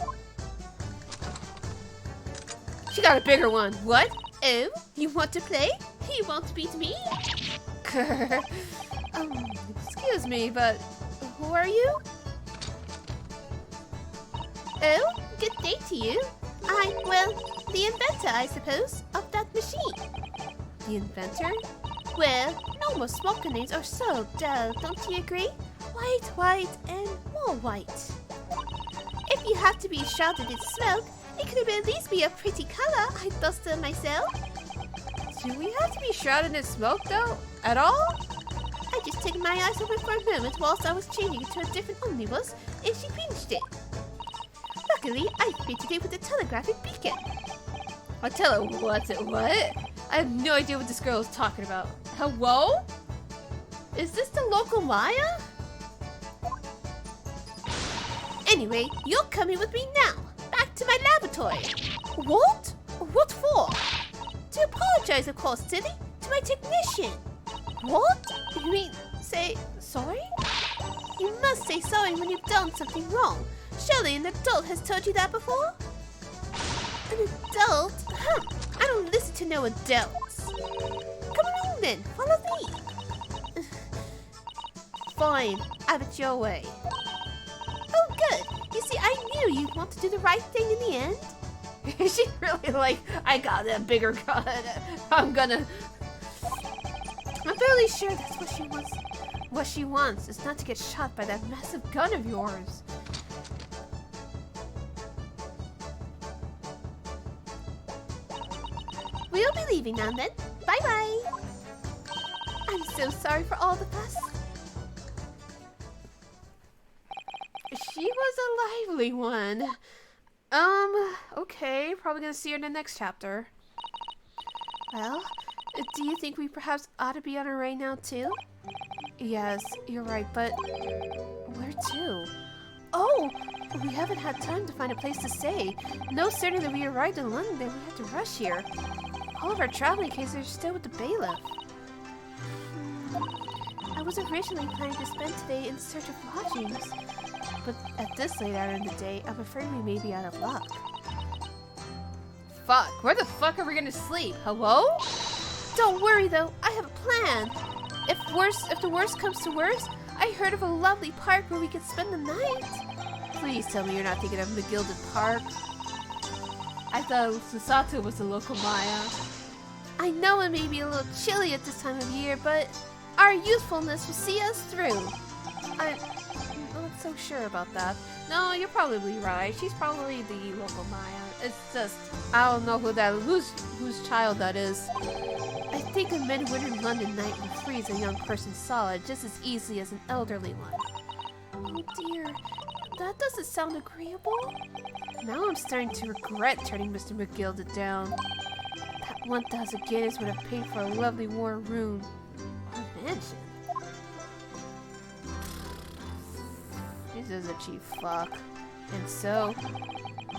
Speaker 1: She got a bigger one. What? Oh, you want to play? You won't beat me. Excuse me, but who are you? Oh, good day to you. Well, the inventor, I suppose, of that machine. The inventor? Well, no more smoke grenades are so dull, don't you agree? White, white, and more white. If you have to be shrouded in smoke, it could at least be a pretty color. I thought so myself. Do we have to be shrouded in smoke, though? At all? I just took my eyes open for a moment whilst I was changing into a different omnibus, and she pinched it. Luckily, I fitted it with a telegraphic beacon. I'll tell her what? I have no idea what this girl is talking about. Hello? Is this the local Maya? Anyway, you're coming with me now. Back to my laboratory. What? What for? To apologize, of course, silly. To my technician. What? You mean, say sorry? You must say sorry when you've done something wrong. Surely an adult has told you that before? An adult? Huh. I don't listen to no adults. Come along then, follow me. Fine, have it your way. Oh good, you see I knew you'd want to do the right thing in the end. She really like, I got that bigger gun. I'm fairly sure that's what she wants. What she wants is not to get shot by that massive gun of yours. We'll be leaving now then. Bye-bye. I'm so sorry for all the fuss. She was a lively one. Okay. Probably gonna see her in the next chapter. Well, do you think we perhaps ought to be on our way now too? Yes, you're right, but where to? Oh, we haven't had time to find a place to stay. No sooner than we arrived in London than we had to rush here. All of our traveling cases are still with the bailiff. I was originally planning to spend today in search of lodgings, but at this late hour in the day, I'm afraid we may be out of luck. Fuck, where the fuck are we gonna sleep? Hello? Don't worry though, I have a plan. If the worst comes to worst, I heard of a lovely park where we could spend the night. Please tell me you're not thinking of McGilded Park. I thought Susato was the local Maya. I know it may be a little chilly at this time of year, but our youthfulness will see us through. I'm not so sure about that. No, you're probably right. She's probably the local Maya. It's just, I don't know whose child that is. I think a midwinter London night will freeze a young person solid just as easily as an elderly one. Oh dear, that doesn't sound agreeable. Now I'm starting to regret turning Mr. Mcgill down. That 1,000 guineas would have paid for a lovely warm room. Or mansion. This is a cheap fuck. And so,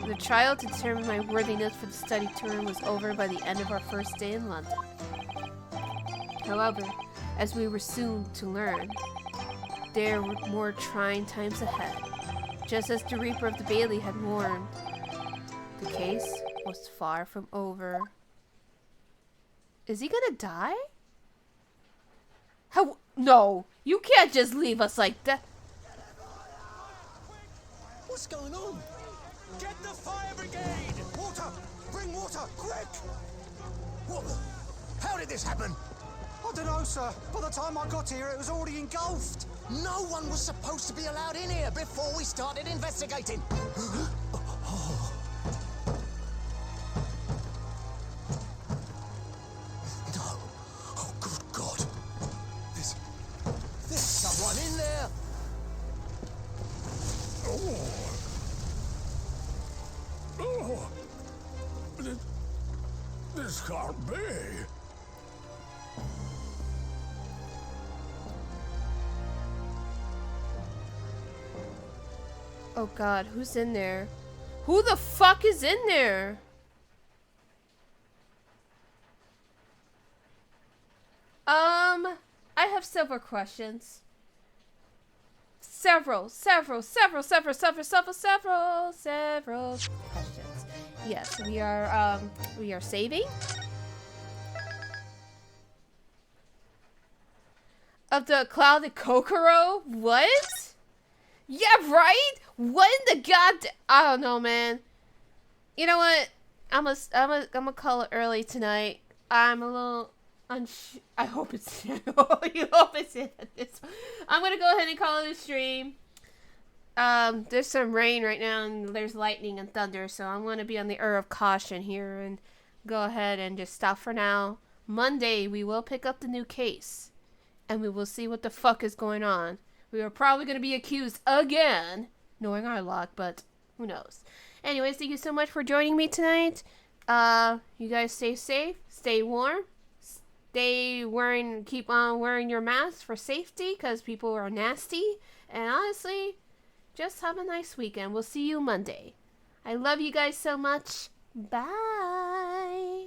Speaker 1: the trial to determine my worthiness for the study tour was over by the end of our first day in London. However, as we were soon to learn, there were more trying times ahead. Just as the Reaper of the Bailey had warned, the case was far from over. Is he gonna die? How? No, you can't just leave us like that.
Speaker 2: What's going on? Get the fire brigade!
Speaker 3: Water! Bring water, quick! What the... How did this happen? I don't know, sir. By the time I got here, it was already engulfed.
Speaker 2: No one was supposed to be allowed in here before we started investigating.
Speaker 3: No. Oh, good God.
Speaker 2: There's someone in there.
Speaker 3: Oh. This can't be.
Speaker 1: Oh God, who's in there? Who the fuck is in there? I have several questions. Several questions. Yes, we are saving. Of the clouded Kokoro? What? Yeah, right? What in the I don't know, man. You know what? I'm gonna call it early tonight. I'm a little I hope it's you hope it's this. I'm gonna go ahead and call it a stream. There's some rain right now and there's lightning and thunder, so I'm gonna be on the air of caution here and go ahead and just stop for now. Monday we will pick up the new case and we will see what the fuck is going on. We are probably gonna be accused again, knowing our luck, but who knows. Anyways, thank you so much for joining me tonight. You guys stay safe, stay warm. Keep on wearing your mask for safety because people are nasty. And honestly, just have a nice weekend. We'll see you Monday. I love you guys so much. Bye.